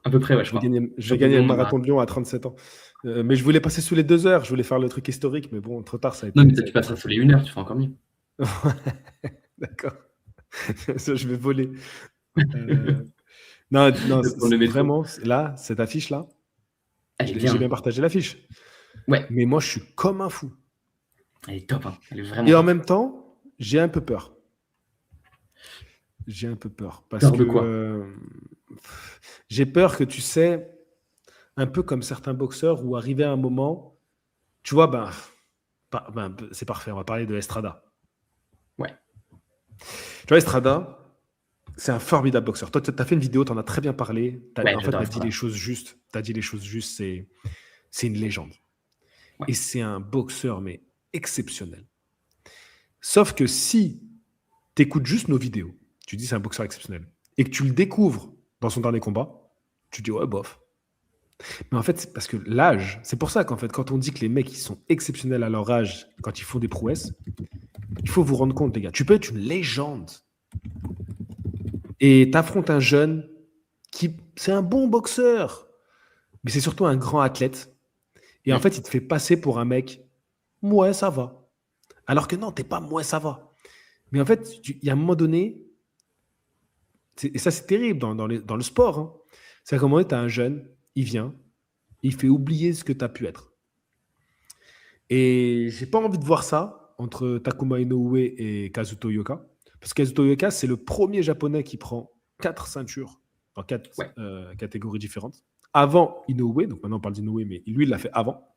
B: À peu près, ouais, je
A: Je vais
B: crois.
A: gagner le marathon de Lyon à 37 ans. Mais je voulais passer sous les 2 heures. Je voulais faire le truc historique, mais bon, trop tard, ça a
B: Non, mais
A: été.
B: toi, tu passeras sous les 1 heure, tu feras encore mieux.
A: D'accord. Ça, je vais voler. Non,
B: Pour le métro.
A: vraiment, là, cette affiche-là,
B: Elle est
A: j'ai
B: bien.
A: bien partagé l'affiche.
B: Ouais,
A: Mais moi, je suis comme un fou.
B: elle est top, hein. Elle est vraiment
A: Et en
B: top.
A: même temps, j'ai un peu peur. Parce
B: Peur
A: que
B: de quoi?
A: j'ai peur que, tu sais, un peu comme certains boxeurs, où arrivé à un moment, tu vois, c'est parfait, on va parler de Estrada.
B: Ouais.
A: Tu vois, Estrada, c'est un formidable boxeur. Toi, tu as fait une vidéo, tu en as très bien parlé.
B: Ouais,
A: En fait, tu
B: j'adore
A: as dit
B: Estrada.
A: les choses justes. C'est une légende.
B: Ouais.
A: Et c'est un boxeur, mais exceptionnel. Sauf que si tu écoutes juste nos vidéos, tu dis c'est un boxeur exceptionnel, et que tu le découvres dans son dernier combat, tu dis ouais, bof. Mais en fait, c'est parce que l'âge, c'est pour ça qu'en fait, quand on dit que les mecs, ils sont exceptionnels à leur âge, quand ils font des prouesses, il faut vous rendre compte, les gars. Tu peux être une légende et t'affrontes un jeune c'est un bon boxeur, mais c'est surtout un grand athlète. Et en fait, il te fait passer pour un mec, ouais, ça va. Alors que non, t'es pas, ouais, ça va. Mais en fait, il y a un moment donné, et ça, c'est terrible dans le sport. Hein. C'est qu'à un moment donné, tu as un jeune, il vient, il fait oublier ce que tu as pu être. Et j'ai pas envie de voir ça entre Takuma Inoue et Kazuto Yoka. Parce que Kazuto Yoka, c'est le premier japonais qui prend 4 ceintures dans 4
B: Ouais.
A: catégories différentes. Avant Inoue, donc maintenant on parle d'Inoue, mais lui, il l'a fait avant.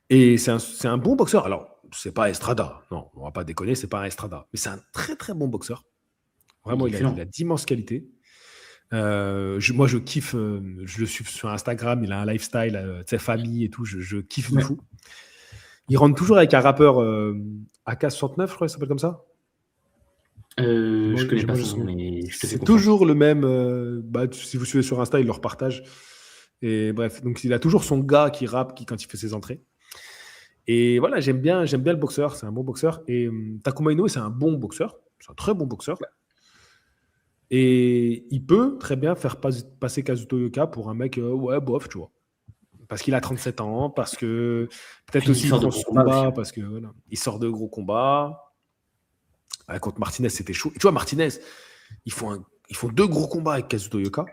A: Et c'est un bon boxeur. Alors, c'est pas Estrada. Non, on va pas déconner, c'est pas un Estrada. Mais c'est un très, très bon boxeur. Vraiment,
B: est
A: il a
B: excellent.
A: d'immenses qualités. Moi, je kiffe. Je le suis sur Instagram. Il a un lifestyle, tu sais, famille et tout. Je kiffe de
B: Ouais.
A: fou. Il rentre toujours avec un rappeur AK69, je crois, il s'appelle comme ça.
B: Je connais
A: J'ai
B: pas
A: mangé
B: son
A: son
B: nom,
A: nom.
B: mais je te fais
A: C'est
B: confiance.
A: toujours le même. Si vous suivez sur Insta, il le repartage. Et bref, donc il a toujours son gars qui rappe quand il fait ses entrées. Et voilà, j'aime bien le boxeur. C'est un bon boxeur. Et Takuma Inoue, c'est un bon boxeur. C'est un très bon boxeur.
B: Ouais.
A: Et il peut très bien faire passer Kazuto Yoka pour un mec, ouais, bof, tu vois. Parce qu'il a 37 ans, parce que peut-être
B: Puis il
A: aussi il
B: sort de
A: prend
B: gros
A: ce
B: combats aussi,
A: combat,
B: hein.
A: parce que voilà, il sort de gros combats. Contre Martinez, c'était chaud. Et tu vois, Martinez, ils font deux gros combats avec Kazuto Yoka.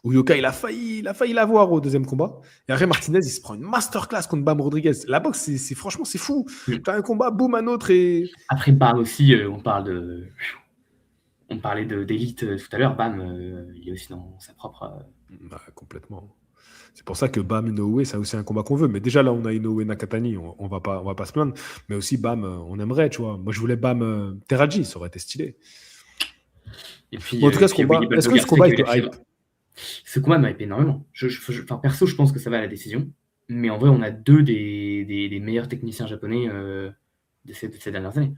A: Où Yoka, il a failli l'avoir au deuxième combat. Et après, Martinez, il se prend une masterclass contre Bam Rodriguez. La boxe, franchement, c'est fou.
B: Mm.
A: Tu as un combat, boum, un autre. Et
B: Après, Bam aussi, on parlait d'élite tout à l'heure. Bam, il est aussi dans sa propre.
A: bah, complètement. C'est pour ça que Bam Inoue, c'est aussi un combat qu'on veut. Mais déjà, là, on a Inoue Nakatani, on va pas se plaindre. Mais aussi, Bam, on aimerait, tu vois. Moi, je voulais Bam Teraji, ça aurait été stylé.
B: Et puis,
A: Bon, en tout cas, ce
B: Willy
A: combat, est-ce
B: Baldo
A: que ce
B: Garcia
A: combat,
B: qui
A: il
B: a eu
A: te
B: la
A: hype?
B: fièvre. Ce combat m'a hypé énormément. Enfin, perso, je pense que ça va à la décision. Mais en vrai, on a deux des meilleurs techniciens japonais de ces dernières années.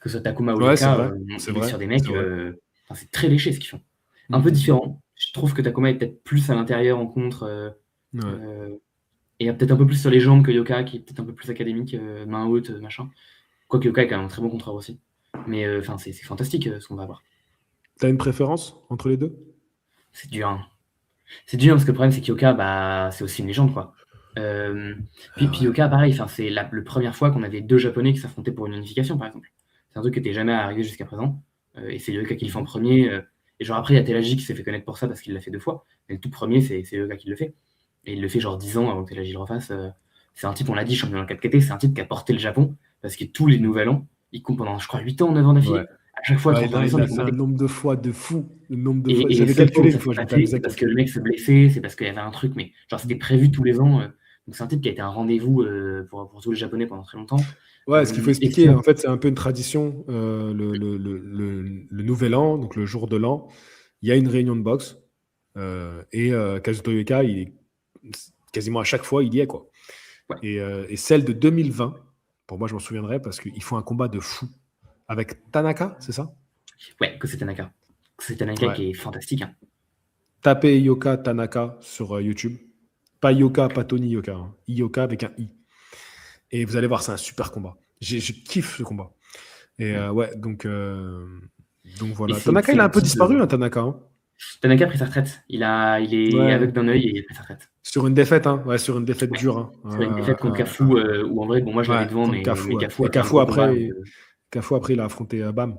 B: Que ce soit Takuma ou
A: Ouais, c'est
B: Yoka,
A: vrai. C'est
B: on est
A: vrai.
B: sur des
A: C'est
B: mecs.
A: vrai.
B: Enfin, c'est très léché ce qu'ils font. Un peu
A: Mm.
B: différent. Je trouve que Takuma est peut-être plus à l'intérieur en contre.
A: Ouais.
B: Et peut-être un peu plus sur les jambes que Yoka, qui est peut-être un peu plus académique, main haute, machin. Quoique Yoka est quand même un très bon contreur aussi. Mais enfin, c'est fantastique ce qu'on va avoir.
A: T'as une préférence entre les deux?
B: C'est dur, hein. C'est dur parce que le problème, c'est que Yoka, bah, c'est aussi une légende, quoi. Puis,
A: Ah
B: puis
A: ouais.
B: Yoka, pareil, c'est la première fois qu'on avait deux Japonais qui s'affrontaient pour une unification, par exemple. C'est un truc qui n'était jamais arrivé jusqu'à présent. Et c'est Yoka qui le fait en premier. Et genre après, il y a Telaji qui s'est fait connaître pour ça parce qu'il l'a fait deux fois. Mais le tout premier, c'est Yoka qui le fait. Et il le fait genre 10 ans avant que Telaji le refasse. C'est un type, on l'a dit, champion en 4KT, c'est un type qui a porté le Japon parce que tous les nouvel an, il compte pendant, je crois, 8 ans, 9 ans
A: Ouais.
B: d'affilée. À chaque fois,
A: Ouais,
B: 30 ans
A: il
B: des
A: a fait un
B: combats.
A: nombre de fois de fou. Le nombre de fois.
B: Et les
A: J'avais
B: seuls fois où
A: calculé
B: ça
A: une
B: s'est
A: fois, je
B: pas
A: m'étais
B: fait,
A: amusé
B: c'est
A: à
B: parce que
A: calculer.
B: le mec se blessait, c'est parce qu'il y avait un truc, mais genre c'était prévu tous les ans. Donc c'est un type qui a été un rendez-vous pour tous les Japonais pendant très longtemps.
A: Ouais, ce qu'il faut expliquer,
B: Excellent.
A: en fait, c'est un peu une tradition. Le nouvel an, donc le jour de l'an, il y a une réunion de boxe. Kazuto Yoka, quasiment à chaque fois, il y est, quoi.
B: Ouais,
A: Et celle de 2020, pour moi, je m'en souviendrai parce qu'ils font un combat de fou avec Tanaka, c'est ça?
B: ouais, que c'est Tanaka. Que c'est Tanaka
A: Ouais.
B: qui est fantastique, hein.
A: Tapez Yoka Tanaka sur YouTube. Pas Yoka, pas Tony Yoka. Hein. Yoka avec un I. Et vous allez voir, c'est un super combat. Je kiffe ce combat. Et
B: Ouais.
A: ouais, donc
B: Et
A: voilà.
B: c'est
A: Tanaka, il a
B: un
A: un peu
B: type.
A: disparu, hein, Tanaka. Hein.
B: Tanaka a pris sa retraite. Il est
A: Ouais.
B: aveugle d'un œil et il a pris sa retraite.
A: Sur une défaite, hein. Ouais, sur une défaite
B: Ouais.
A: dure. Hein.
B: Sur une défaite contre Cafu, où en vrai, bon, moi je l'avais
A: Ouais,
B: devant,
A: contre
B: mais
A: Cafu. Ouais.
B: Cafu
A: Et
B: a fait un gros combat.
A: Cafu, après, il a affronté Bam.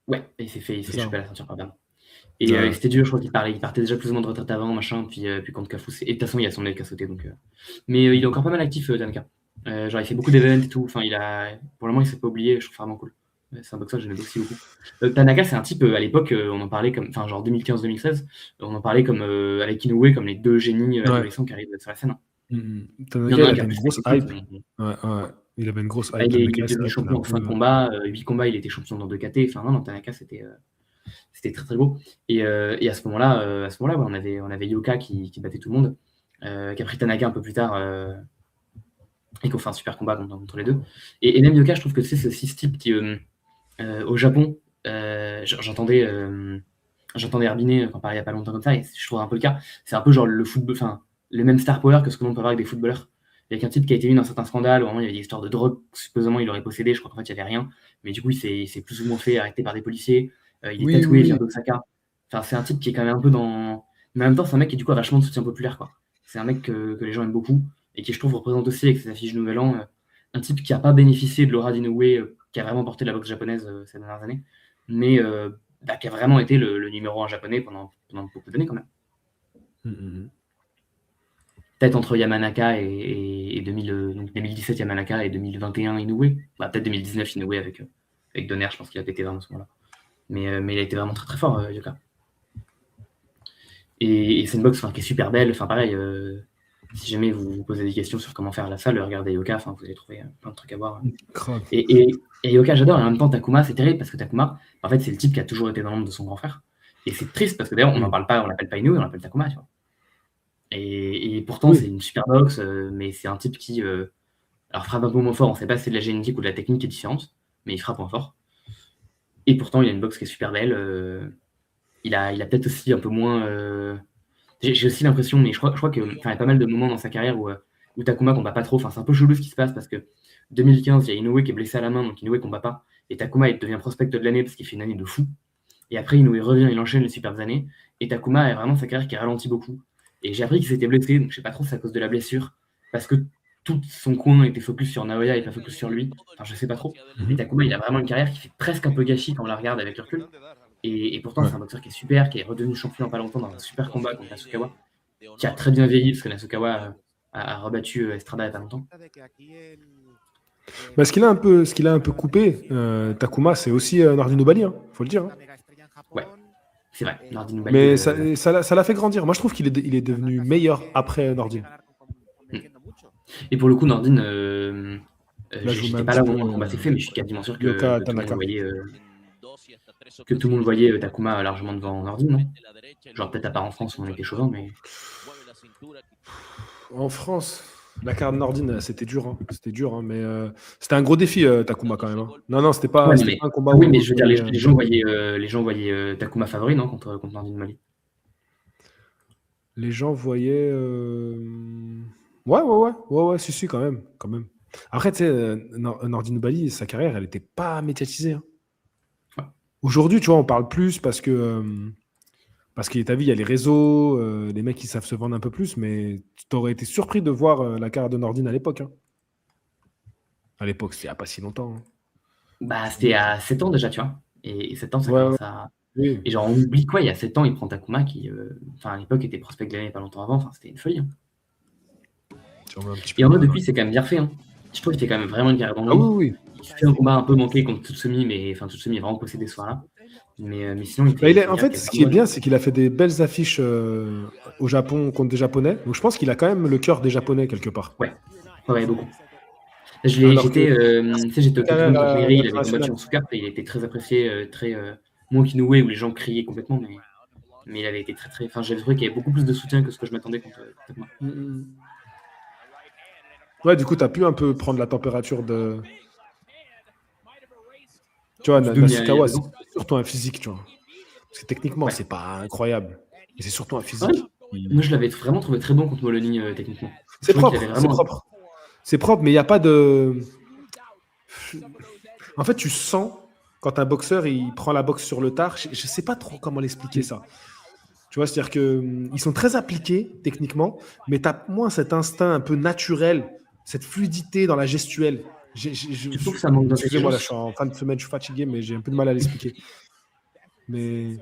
B: Ouais, et il
A: C'est
B: s'est
A: ça.
B: chopé à la ceinture par Bam.
A: Hein.
B: Et
A: Ouais.
B: c'était dur, je crois il partait déjà plus ou moins de retraite avant, machin, puis contre Cafu. Et de toute façon, il y a son œil qui a sauté. Donc, mais il est encore pas mal actif, Tanaka. Genre, il fait beaucoup d'événements et tout. Enfin, pour le moment, il s'est pas oublié. Je trouve vraiment cool. C'est un boxeur que j'aime aussi beaucoup. Tanaka, c'est un type, à l'époque, on en parlait comme. Enfin, genre 2015-2016, on en parlait comme avec Inoue, comme les deux génies
A: Ouais.
B: adolescents qui arrivent sur la scène. Il y
A: Tanaka,
B: en a
A: il
B: un qui
A: avait
B: a
A: une
B: plus
A: grosse
B: fait
A: hype.
B: mais
A: Ouais. Il avait une grosse hype.
B: il
A: Le
B: est
A: mec-là, c'est
B: devenu
A: vrai qu'il a
B: champion
A: un
B: en 5
A: peu.
B: combats. 8 combats, il était champion dans 2 KT. Enfin, non, Tanaka, c'était très très beau. Et à ce moment-là, ouais, on avait Yoka qui battait tout le monde, qui a pris Tanaka un peu plus tard et qui ont fait un super combat contre les deux. Et même Yoka, je trouve que c'est aussi ce type qui, au Japon, j'entendais Herbiné en parler il n'y a pas longtemps comme ça, et je trouve un peu le cas. C'est un peu genre le football, enfin, le même star power que ce que l'on peut avoir avec des footballeurs. Avec un type qui a été mis dans certains scandales, où vraiment il y avait des histoires de drogue, supposément il aurait possédé, je crois qu'en fait il n'y avait rien, mais du coup il s'est plus ou moins fait arrêter par des policiers, il est
A: Oui,
B: tatoué, il vient
A: oui.
B: d'Osaka. Enfin, c'est un type qui est quand même un peu dans. Mais en même temps, c'est un mec qui du coup a vachement de soutien populaire, quoi. C'est un mec que les gens aiment beaucoup, et qui je trouve représente aussi avec ses affiches Nouvel An, un type qui n'a pas bénéficié de l'aura d'Inoue, qui a vraiment porté la boxe japonaise ces dernières années, mais qui a vraiment été le numéro 1 japonais pendant beaucoup d'années quand même.
A: Mm.
B: Peut-être entre Yamanaka et 2017 Yamanaka et 2021 Inoue. Bah, peut-être 2019 Inoue avec Donner, je pense qu'il a pété vraiment à ce moment-là. Mais il a été vraiment très très fort, Yoka. Et c'est une boxe qui est super belle. Enfin, pareil, Si jamais vous vous posez des questions sur comment faire la salle, regardez Yoka, enfin, vous allez trouver plein de trucs à voir.
A: Grave.
B: Et Yoka, j'adore, et en même temps, Takuma, c'est terrible parce que Takuma, en fait, c'est le type qui a toujours été dans l'ombre de son grand frère. Et c'est triste parce que d'ailleurs, on n'en parle pas, on l'appelle pas Inoue, on l'appelle Takuma, tu vois. Et pourtant,
A: Oui.
B: c'est une super boxe, mais c'est un type qui alors frappe un peu moins fort, on ne sait pas si c'est de la génétique ou de la technique qui est différente, mais il frappe moins fort. Et pourtant, il a une boxe qui est super belle. Il a peut-être aussi un peu moins. J'ai aussi l'impression, mais je crois qu'il y a pas mal de moments dans sa carrière où Takuma combat pas trop. Enfin, c'est un peu chelou ce qui se passe parce que 2015, il y a Inoue qui est blessé à la main, donc Inoue combat pas. Et Takuma il devient prospect de l'année parce qu'il fait une année de fou. Et après, Inoue revient, il enchaîne les superbes années. Et Takuma a vraiment sa carrière qui ralentit beaucoup. Et j'ai appris qu'il s'était blessé, donc je sais pas trop si c'est à cause de la blessure, parce que tout son coin était focus sur Naoya et pas focus sur lui. Enfin, je sais pas trop. Mais Takuma, il a vraiment une carrière qui fait presque un peu gâchis quand on la regarde avec le recul. Et pourtant,
A: Ouais.
B: c'est un boxeur qui est super, qui est redevenu champion il n'y a pas longtemps dans un super combat contre Nasukawa, qui a très bien vieilli, parce que Nasukawa a rebattu Estrada il n'y a pas longtemps.
A: Bah, ce qu'il a un peu coupé, Takuma, c'est aussi Nordine Bali, hein, faut le dire. Hein.
B: Ouais, c'est vrai. Nordine Bali,
A: Mais ça l'a fait grandir. Moi, je trouve qu'il il est devenu meilleur après Nordine.
B: Et pour le coup, Nordine,
A: Là, je vous mets
B: j'étais
A: un
B: pas
A: petit
B: là au
A: peu
B: moment où le combat s'est fait, mais je suis quasiment sûr que
A: Yoka
B: tout le monde
A: Tanaka.
B: voyait Takuma largement devant Nordine, non? Genre peut-être à part en France où on était chauvin, mais...
A: En France, la carte Nordine, c'était dur. Hein. C'était dur, hein, mais c'était un gros défi, Takuma, quand même. Hein. Non, c'était pas,
B: Ouais,
A: pas un combat
B: oui,
A: où
B: mais je veux dire, les gens voyaient Takuma favori, non, contre Nordine Bali.
A: les gens voyaient. Ouais, si, quand même. Après, tu sais, Nordine Bali, sa carrière, elle n'était pas médiatisée. Hein.
B: Ouais.
A: Aujourd'hui, tu vois, on parle plus parce que t'as vu, il y a les réseaux, les mecs qui savent se vendre un peu plus, mais tu aurais été surpris de voir la carrière de Nordine à l'époque. Hein. À l'époque, c'était il n'y a pas si longtemps. Hein.
B: Bah, c'était à 7 ans déjà, tu vois. Et 7 ans, ça
A: Ouais,
B: commence à...
A: oui.
B: Et genre, on oublie quoi, il y a 7 ans, il prend Takuma qui, à l'époque, était prospect de l'année pas longtemps avant. Enfin, c'était une folie. Hein. Et en mode, depuis, c'est quand même bien fait. Hein. Je trouve qu'il fait quand même vraiment une carrière dans l'ombre.
A: Oui.
B: Il fait un combat un peu manqué contre Tsutsumi, mais enfin, Tsutsumi est vraiment possédé ce soir-là. Mais sinon, il fait
A: En fait, ce qui est bien, c'est qu'il a fait des belles affiches au Japon contre des Japonais. Donc, je pense qu'il a quand même le cœur des Japonais quelque part.
B: Ouais, beaucoup. J'étais au Tokyo contre Neri, il avait combattu en sous-carte et il était très apprécié, moins qu'Inoue où les gens criaient complètement, mais il avait été très. Enfin, j'avais trouvé qu'il y avait beaucoup plus de soutien que ce que je m'attendais contre Takuma.
A: Ouais, du coup, tu as pu un peu prendre la température de. Tu vois, Nasukawa, c'est surtout un physique, tu vois. Parce que techniquement, c'est pas incroyable. Mais c'est surtout un physique.
B: Ouais. Moi, je l'avais vraiment trouvé très bon contre Molony, techniquement.
A: C'est propre. C'est propre, mais il n'y a pas de. En fait, tu sens quand un boxeur il prend la boxe sur le tard. Je ne sais pas trop comment l'expliquer ça. Tu vois, c'est-à-dire qu'ils sont très appliqués techniquement, mais tu as moins cet instinct un peu naturel, cette fluidité dans la gestuelle.
B: Je trouve que ça manque d'intelligence.
A: Excusez-moi, là, je suis en fin de semaine, je suis fatigué, mais j'ai un peu de mal à l'expliquer. Mais.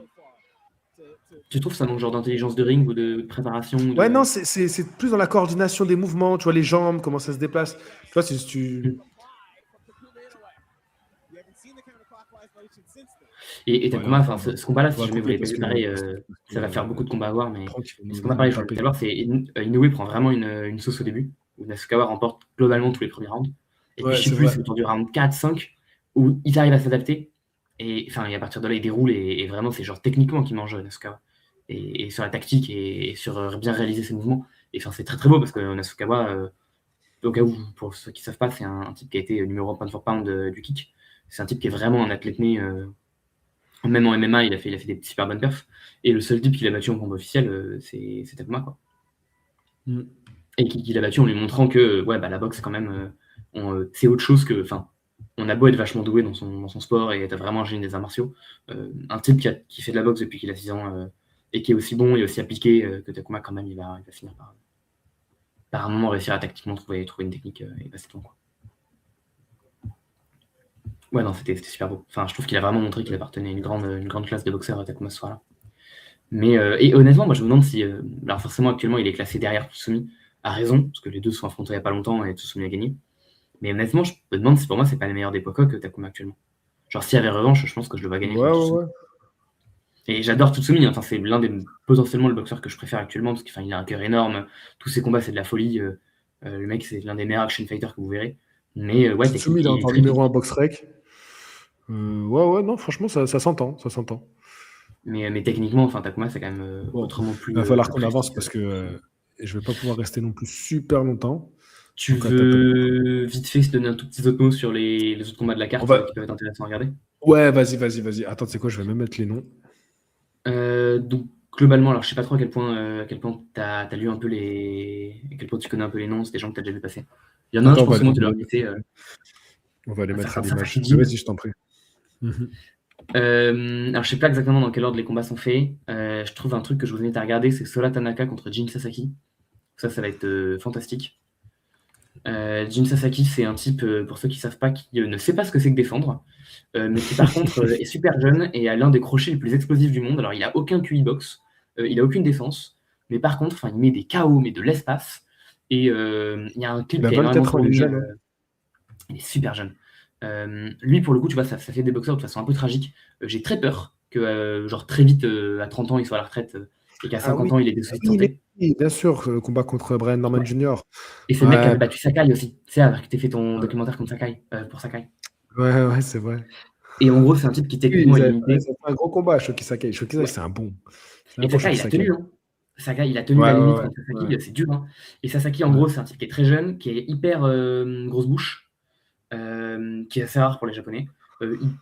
B: Tu trouves que ça manque genre d'intelligence de ring ou de préparation
A: Ouais, non, c'est plus dans la coordination des mouvements, tu vois, les jambes, comment ça se déplace. Tu vois, si tu.
B: Et Takuma, enfin, ce combat-là, si jamais vous l'avez pas vu, pareil, ça va faire beaucoup de combats à voir, mais ce qu'on a parlé, je voulais savoir, c'est Inoue prend vraiment une sauce au début, où Nasukawa remporte globalement tous les premiers rounds. Et puis, je sais plus, c'est autour du round 4, 5, où ils arrivent à s'adapter. Et à partir de là, il déroule, et vraiment, c'est genre techniquement qu'il mange Nasukawa. Et sur la tactique, et sur bien réaliser ses mouvements. Et enfin, c'est très très beau, parce que Nasukawa, au cas où, pour ceux qui ne savent pas, c'est un type qui a été numéro 1 pound for pound du kick. C'est un type qui est vraiment un athlète né. Même en MMA, il a fait des super bonnes perfs. Et le seul type qu'il a battu en combat officiel, c'est Takuma, quoi. Et qu'il a battu en lui montrant que la boxe, quand même, c'est autre chose que. Enfin, on a beau être vachement doué dans son sport et être vraiment un génie des arts martiaux. Un type qui fait de la boxe depuis qu'il a 6 ans et qui est aussi bon et aussi appliqué que Takuma, quand même, il va finir par un moment réussir à tactiquement trouver une technique et passer devant, quoi. Ouais, non, c'était super beau. Enfin, je trouve qu'il a vraiment montré qu'il appartenait à une grande classe de boxeurs à Takuma ce soir-là. Mais et honnêtement, moi je me demande si. Alors forcément, actuellement, il est classé derrière Tsutsumi, à raison, parce que les deux se sont affrontés il n'y a pas longtemps et Tsutsumi a gagné. Mais honnêtement, je me demande si pour moi, c'est pas les meilleurs des poids que Takuma actuellement. Genre, s'il y avait revanche, je pense que je le vois gagner.
A: Ouais.
B: Et j'adore Tsutsumi, enfin, c'est potentiellement le boxeur que je préfère actuellement, parce qu'il a un cœur énorme, tous ses combats, c'est de la folie. Le mec, c'est l'un des meilleurs action fighters que vous verrez. Mais ouais,
A: Tsutsumi, il est
B: il est
A: encore
B: très
A: numéro 1
B: technique.
A: box rec. Ouais, non, franchement, ça s'entend, ça s'entend.
B: Mais techniquement, enfin, Takuma, c'est quand même
A: Bon,
B: autrement
A: il va falloir
B: plus
A: qu'on avance
B: précis.
A: parce que je vais pas pouvoir rester non plus super longtemps.
B: Tu
A: Donc, attends.
B: veux vite fait se donner un tout petit autre mot sur les autres combats de la
A: On
B: carte
A: va...
B: qui peuvent être intéressants à regarder?
A: Ouais, vas-y. Attends, tu sais quoi, je vais même mettre les noms.
B: Donc, globalement, alors je sais pas trop à quel point t'as lu un peu à quel point tu connais un peu les noms, c'est des gens que t'as déjà vu passer. Il y en a un, je
A: Attends,
B: pense au moins tu dois citer,
A: on va les
B: un
A: mettre à
B: certain Sasaki
A: l'image. Mais
B: Jin.
A: vas-y, je t'en prie. Mhm.
B: Alors je sais pas exactement dans quel ordre les combats sont faits. Je trouve un truc que je vous invite à regarder, c'est Sola Tanaka contre Jin Sasaki. Ça va être fantastique. Jin Sasaki, c'est un type, pour ceux qui savent pas, qui ne sait pas ce que c'est que défendre, mais qui par contre est super jeune et a l'un des crochets les plus explosifs du monde. Alors il a aucun QI box, il a aucune défense, mais par contre, il met des KO, mais de l'espace. Et il y a un clip
A: Il a
B: qui a énormément
A: 24 ans, il est
B: tourné.
A: jeune. Hein.
B: Il est super jeune. Lui, pour le coup, tu vois, ça fait des boxeurs de façon un peu tragique. J'ai très peur que, genre, très vite, à 30 ans, il soit à la retraite et qu'à
A: Ah
B: 50
A: oui,
B: ans, il ait des soucis de
A: oui,
B: santé.
A: bien sûr, le combat contre Brian Norman
B: Ouais.
A: Jr.
B: Et c'est le mec qui
A: Ouais,
B: avait battu Sakai aussi. C'est avec que tu fait ton
A: ouais,
B: documentaire contre Sakai, pour Sakai.
A: ouais, c'est vrai.
B: Et en gros, c'est un type qui
A: Oui,
B: techniquement est
A: ça
B: limité.
A: fait un gros combat, Shoki Sakai. Shoki Sakai,
B: Ouais.
A: c'est un bon. C'est un
B: Et
A: bon
B: Sakai,
A: Shoki
B: il a
A: Sakai.
B: tenu, hein. Sakai, il a tenu la limite
A: Ouais.
B: contre Sasaki, c'est dur, hein. Et Sasaki, en
A: Ouais.
B: gros, c'est un type qui est très jeune, qui est hyper grosse bouche, qui est assez rare pour les Japonais.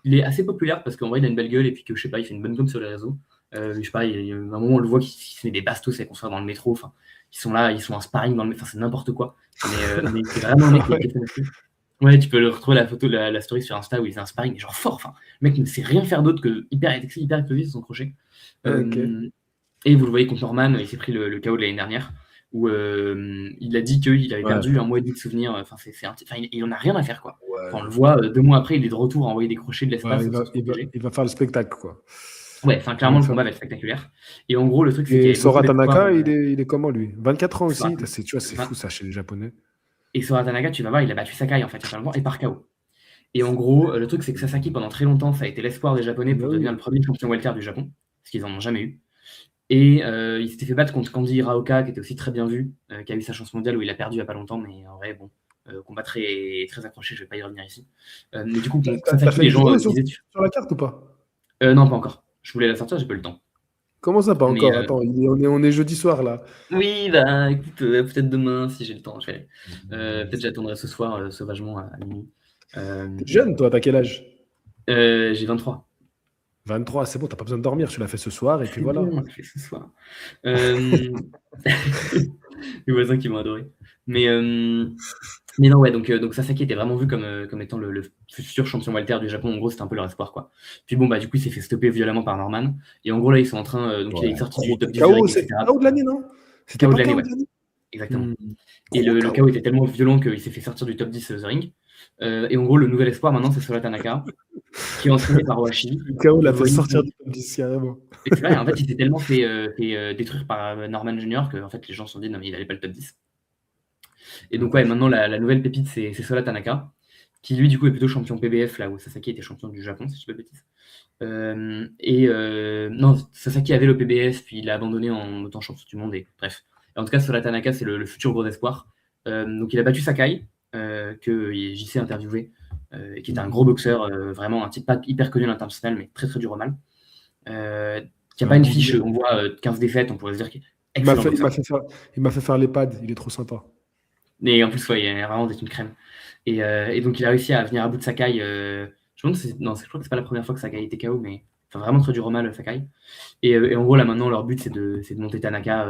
B: Il est assez populaire parce qu'en vrai, il a une belle gueule et puis que je sais pas, il fait une bonne com sur les réseaux. Je sais pas, il y a un moment, on le voit qu'il se met des bastos avec son frère dans le métro. Enfin, ils sont là, ils sont en sparring dans le métro. Enfin, c'est n'importe quoi. Mais c'est vraiment un mec qui est fun. Ouais, tu peux le retrouver la photo, la story sur Insta où il fait un sparring, mais genre fort. Enfin, le mec ne sait rien faire d'autre que hyper explosif sur son crochet.
A: Ok.
B: Et vous le voyez contre Norman, il s'est pris le KO de l'année dernière, où il a dit qu'il avait
A: Ouais.
B: perdu un mois et demi de souvenirs. Enfin, il en a rien à faire, quoi. Enfin, on le
A: Ouais.
B: voit 2 mois après, il est de retour à envoyer des crochets de
A: Ouais,
B: l'espace sans se protéger.
A: il va faire le spectacle, quoi.
B: Ouais, enfin,
A: Il va
B: clairement, le
A: faire...
B: combat va être spectaculaire. Et en gros, le truc, c'est qu'il y
A: Et
B: avait beaucoup
A: Sora
B: d'espoir.
A: Tanaka, il est comment, lui? 24 ans
B: Sora
A: aussi? Tu vois, c'est
B: Enfin,
A: fou, ça, chez les Japonais.
B: et Sora Tanaka, tu vas voir, il a battu Sakai, en fait, il y a pas longtemps, et par KO. Et en gros, le truc, c'est que Sasaki, pendant très longtemps, ça a été l'espoir des Japonais
A: Bah
B: pour devenir
A: oui.
B: le premier champion welter du Japon, parce qu'ils en ont jamais eu. Et il s'était fait battre contre Kanji Hiraoka, qui était aussi très bien vu, qui a eu sa chance mondiale où il a perdu il n'y a pas longtemps, mais en vrai, bon, combat très, très accroché, je ne vais pas y revenir ici. Mais du coup,
A: T'as
B: Sasaki,
A: fait
B: les
A: une
B: gens
A: vidéo
B: disaient.
A: sur la carte ou pas?
B: Non, pas encore. Je voulais la sortir, j'ai pas eu le temps.
A: Comment ça, pas
B: Mais
A: encore? Attends, on est jeudi soir, là.
B: oui, bah écoute, peut-être demain, si j'ai le temps, je vais aller. Peut-être j'attendrai ce soir, sauvagement, à minuit.
A: T'es jeune, toi, t'as quel âge?
B: J'ai 23.
A: 23, c'est bon, t'as pas besoin de dormir, tu l'as fait ce soir, et puis
B: C'est
A: voilà.
B: bon, je fais ce soir. Les voisins qui m'ont adoré. Mais non, ouais, donc Sasaki était vraiment vu comme étant le futur champion welter du Japon. En gros, c'était un peu leur espoir, quoi. Puis bon, bah, du coup, il s'est fait stopper violemment par Norman. Et en gros, là, ils sont en train. Donc, il
A: Ouais,
B: est sorti
A: gros
B: du top 10 de
A: KO,
B: ring,
A: c'est
B: etc.
A: KO de l'année, non? C'était
B: KO de
A: pas
B: l'année,
A: KO
B: ouais,
A: de l'année?
B: exactement. Et
A: Gros
B: le KO
A: KO.
B: était tellement violent qu'il s'est fait sortir du top 10 The Ring. Et en gros, le nouvel espoir maintenant, c'est Sola Tanaka, qui est entraîné par Ohashi.
A: Le KO
B: Vous
A: l'a
B: le
A: fait
B: voyez,
A: sortir du top 10, carrément.
B: et c'est vrai, en fait, il s'est tellement fait détruire par Norman Jr. que en fait, les gens se sont dit non, mais il n'allait pas le top 10. Et donc, ouais, maintenant, la nouvelle pépite, c'est Sola Tanaka, qui lui, du coup, est plutôt champion PBF, là où Sasaki était champion du Japon, si je ne dis pas de bêtises. Non, Sasaki avait le PBF, puis il a abandonné en étant champion du monde, et bref. Et en tout cas, Sola Tanaka, c'est le futur gros espoir. Donc, il a battu Sakai, que JC a interviewé, et qui était un gros boxeur, vraiment un type pas hyper connu à l'international, mais très, très dur au mal. Qui n'a pas
A: Un
B: une
A: bon
B: fiche,
A: vidéo.
B: on voit 15 défaites, on pourrait se dire qu'il est
A: Il m'a
B: excellent
A: fait,
B: boxeur.
A: il m'a fait faire les pads, il est trop sympa.
B: Et en plus, ouais, il a vraiment d'être une crème. Et donc, il a réussi à venir à bout de Sakai. Je me demande non, je crois que c'est pas la première fois que Sakai a été KO, mais enfin, vraiment très dur au mal, Sakai. Et en gros, là, maintenant, leur but, c'est de monter Tanaka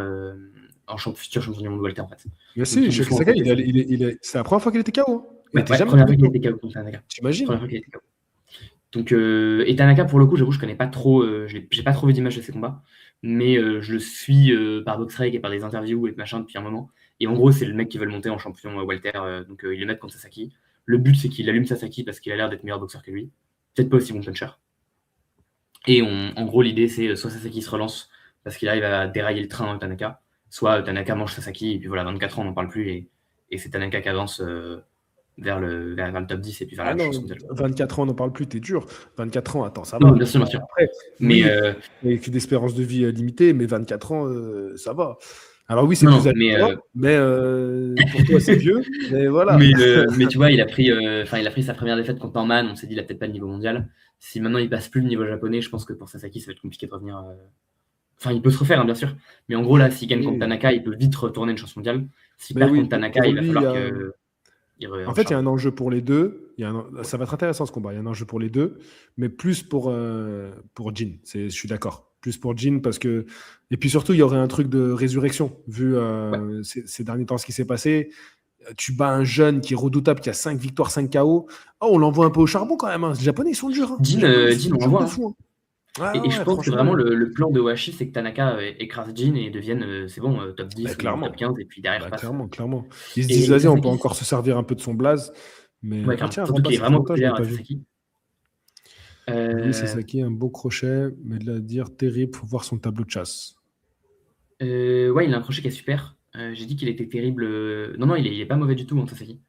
B: en futur champion du monde welter, en fait.
A: Mais
B: Donc,
A: si,
B: tout
A: Shoki
B: doucement, en
A: Sakai,
B: fait,
A: c'est la première fois qu'il était KO. Hein. Il
B: ouais,
A: était jamais
B: première fois
A: tombé
B: qu'il a
A: KO.
B: été KO contre Tanaka.
A: T'imagines?
B: Première fois qu'il a été KO. Donc, et Tanaka, pour le coup, j'avoue, je connais pas trop, j'ai pas trop vu d'images de ses combats, mais je le suis par BoxRec et par des interviews et machin depuis un moment. Et en gros, c'est le mec qui veut le monter en champion welter, donc il le met contre Sasaki. Le but, c'est qu'il allume Sasaki parce qu'il a l'air d'être meilleur boxeur que lui. Peut-être pas aussi bon puncher. Et en gros, l'idée, c'est soit Sasaki se relance parce qu'il arrive à dérailler le train Tanaka, soit Tanaka mange Sasaki, et puis voilà, 24 ans, on n'en parle plus, et c'est Tanaka qui avance vers le top 10 et puis vers
A: Ah
B: la chance
A: non,
B: mondiale.
A: 24 ans, on n'en parle plus, t'es dur. 24 ans, attends, ça
B: Non,
A: va.
B: bien sûr, bien sûr.
A: Après,
B: Mais
A: oui, avec d'espérance de vie limitée, mais 24 ans, ça va. Alors oui, c'est
B: non,
A: plus
B: non,
A: âgé que toi, mais pour toi, c'est vieux. Mais voilà.
B: mais tu vois, il a pris sa première défaite contre Norman. On s'est dit, il a peut-être pas le niveau mondial. Si maintenant il passe plus le niveau japonais, je pense que pour Sasaki, ça va être compliqué de revenir. Enfin, il peut se refaire, hein, bien sûr. Mais en gros, là, s'il gagne contre
A: Oui.
B: Tanaka, il peut vite retourner une chance mondiale. S'il
A: Mais
B: perd
A: oui,
B: contre Tanaka,
A: pour
B: il va
A: lui,
B: falloir qu'il
A: en fait, il y a
B: recharge.
A: un enjeu pour les deux. Ça va être intéressant ce combat. Il y a un enjeu pour les deux, mais plus pour Jin. Je suis d'accord. Plus pour Jin parce que. Et puis surtout, il y aurait un truc de résurrection. Vu
B: Ouais.
A: ces derniers temps ce qui s'est passé, tu bats un jeune qui est redoutable, qui a 5 victoires, 5 KO. Oh, on l'envoie un peu au charbon quand même. Les Japonais, ils sont durs. Les Japonais, ils
B: Jin,
A: sont
B: on
A: durs
B: l'envoie.
A: de
B: Hein.
A: fou.
B: Et
A: Ouais,
B: je
A: ouais,
B: pense que
A: franchement.
B: vraiment, le plan de Washi, c'est que Tanaka écrase Jin et devienne, c'est bon, top 10 ou top
A: Clairement.
B: 15, et puis derrière passe.
A: Clairement, clairement. Ils se disent,
B: Et
A: vas-y, on peut
B: Sasaki,
A: encore se servir un peu de son blaze. Mais,
B: ouais,
A: ah
B: carrément.
A: tiens,
B: Surtout
A: Rabat,
B: qu'il est
A: ça fait
B: vraiment
A: longtemps que je ne
B: populaire,
A: l'ai pas vu.
B: Sasaki.
A: Louis
B: Euh,
A: Sasaki, un beau crochet, mais de la dire terrible, faut voir son tableau de chasse.
B: ouais, il a un crochet qui est super. J'ai dit qu'il était terrible. Non, non, il est pas mauvais du tout, hein, Sasaki.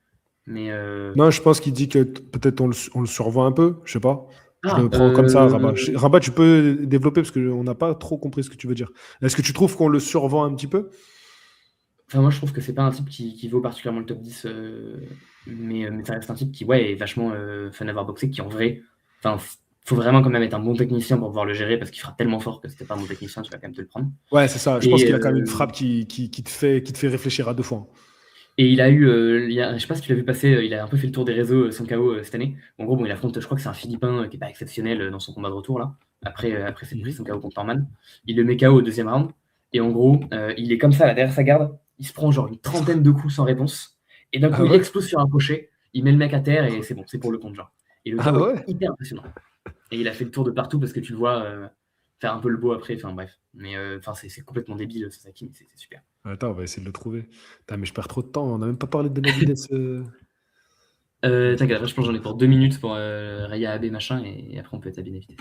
B: Mais
A: Non, je pense qu'il dit que peut-être on le survoit un peu, je sais pas. Je
B: ah,
A: le prends comme ça, Rabat. Rabat, tu peux développer parce qu'on n'a pas trop compris ce que tu veux dire. Est-ce que tu trouves qu'on le survend un petit peu?
B: enfin, moi, je trouve que c'est pas un type qui vaut particulièrement le top 10, mais ça reste un type qui, ouais, est vachement fun d'avoir boxé, qui en vrai, enfin, faut vraiment quand même être un bon technicien pour pouvoir le gérer parce qu'il frappe tellement fort que si t'es pas un bon technicien, tu vas quand même te le prendre.
A: Ouais, c'est ça. Je pense
B: Et,
A: qu'il a quand même une frappe qui te fait réfléchir à deux fois.
B: et il a eu, je sais pas si tu l'as vu passer, il a un peu fait le tour des réseaux son KO cette année. En gros, bon, il affronte, je crois que c'est un Philippin qui est pas exceptionnel dans son combat de retour là. Après s'être pris son KO contre Norman, il le met KO au deuxième round. Et en gros, il est comme ça là, derrière sa garde, il se prend genre une trentaine de coups sans réponse. Et d'un coup,
A: Ah
B: il
A: ouais?
B: explose sur un crochet, il met le mec à terre et c'est bon, c'est pour le compte genre. Et le
A: Ah
B: KO est
A: ouais?
B: hyper impressionnant. Et il a fait le tour de partout parce que tu le vois faire un peu le beau après. Enfin bref, mais enfin c'est complètement débile, Sasaki, mais c'est super.
A: Attends, on va essayer de le trouver. Putain, mais je perds trop de temps. On n'a même pas parlé de Benavidez.
B: T'inquiète, après je pense que j'en ai pour 2 minutes pour Raya Abe machin et après on peut être à bien éviter.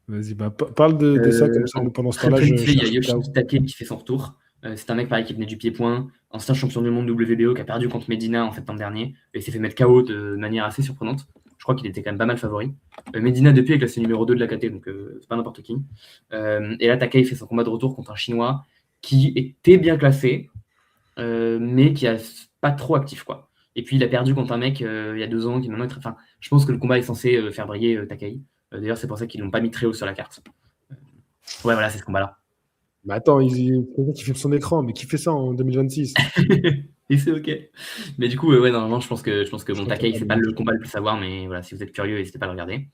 A: Vas-y, bah, parle de ça comme ça. Pendant ce
B: Très
A: temps-là,
B: très
A: je
B: vite fait, il y a
A: cherche le
B: Yoshiki
A: KO.
B: Take qui fait son retour. C'est un mec pareil qui venait du pied-point, ancien champion du monde WBO qui a perdu contre Medina en septembre dernier et s'est fait mettre KO de manière assez surprenante. Je crois qu'il était quand même pas mal favori. Medina depuis est classé numéro 2 de la KT, donc c'est pas n'importe qui. Et là, Takei fait son combat de retour contre un Chinois qui était bien classé, mais qui a pas trop actif quoi. Et puis il a perdu contre un mec il y a 2 ans qui maintenant est enfin, je pense que le combat est censé faire briller Takei. D'ailleurs, c'est pour ça qu'ils l'ont pas mis très haut sur la carte. Ouais, voilà, c'est ce combat-là.
A: Mais attends, quelqu'un qui filme son écran, mais qui fait ça en 2026?
B: Et c'est ok. Mais du coup, ouais, normalement, je pense que
A: Je
B: bon,
A: crois qu'il n'y
B: Takei,
A: a pas
B: c'est
A: de
B: pas
A: link.
B: le combat le plus à voir, mais voilà, si vous êtes curieux, n'hésitez pas à le regarder.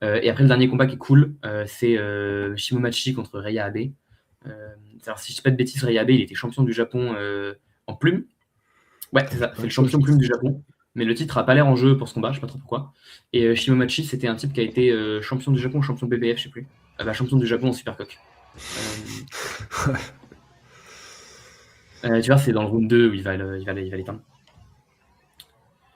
B: Et après, le dernier combat qui est cool, c'est Shimomachi contre Reya Abe. Alors, si je dis pas de bêtises, Reya Abe, il était champion du Japon en plume. Ouais, c'est ça, c'est le champion plume du Japon. Mais le titre a pas l'air en jeu pour ce combat, je sais pas trop pourquoi. Et Shimomachi, c'était un type qui a été champion du Japon ou champion BBF, je sais plus. Champion du Japon en Supercock. Tu vois, c'est dans le round 2 où il va l'éteindre.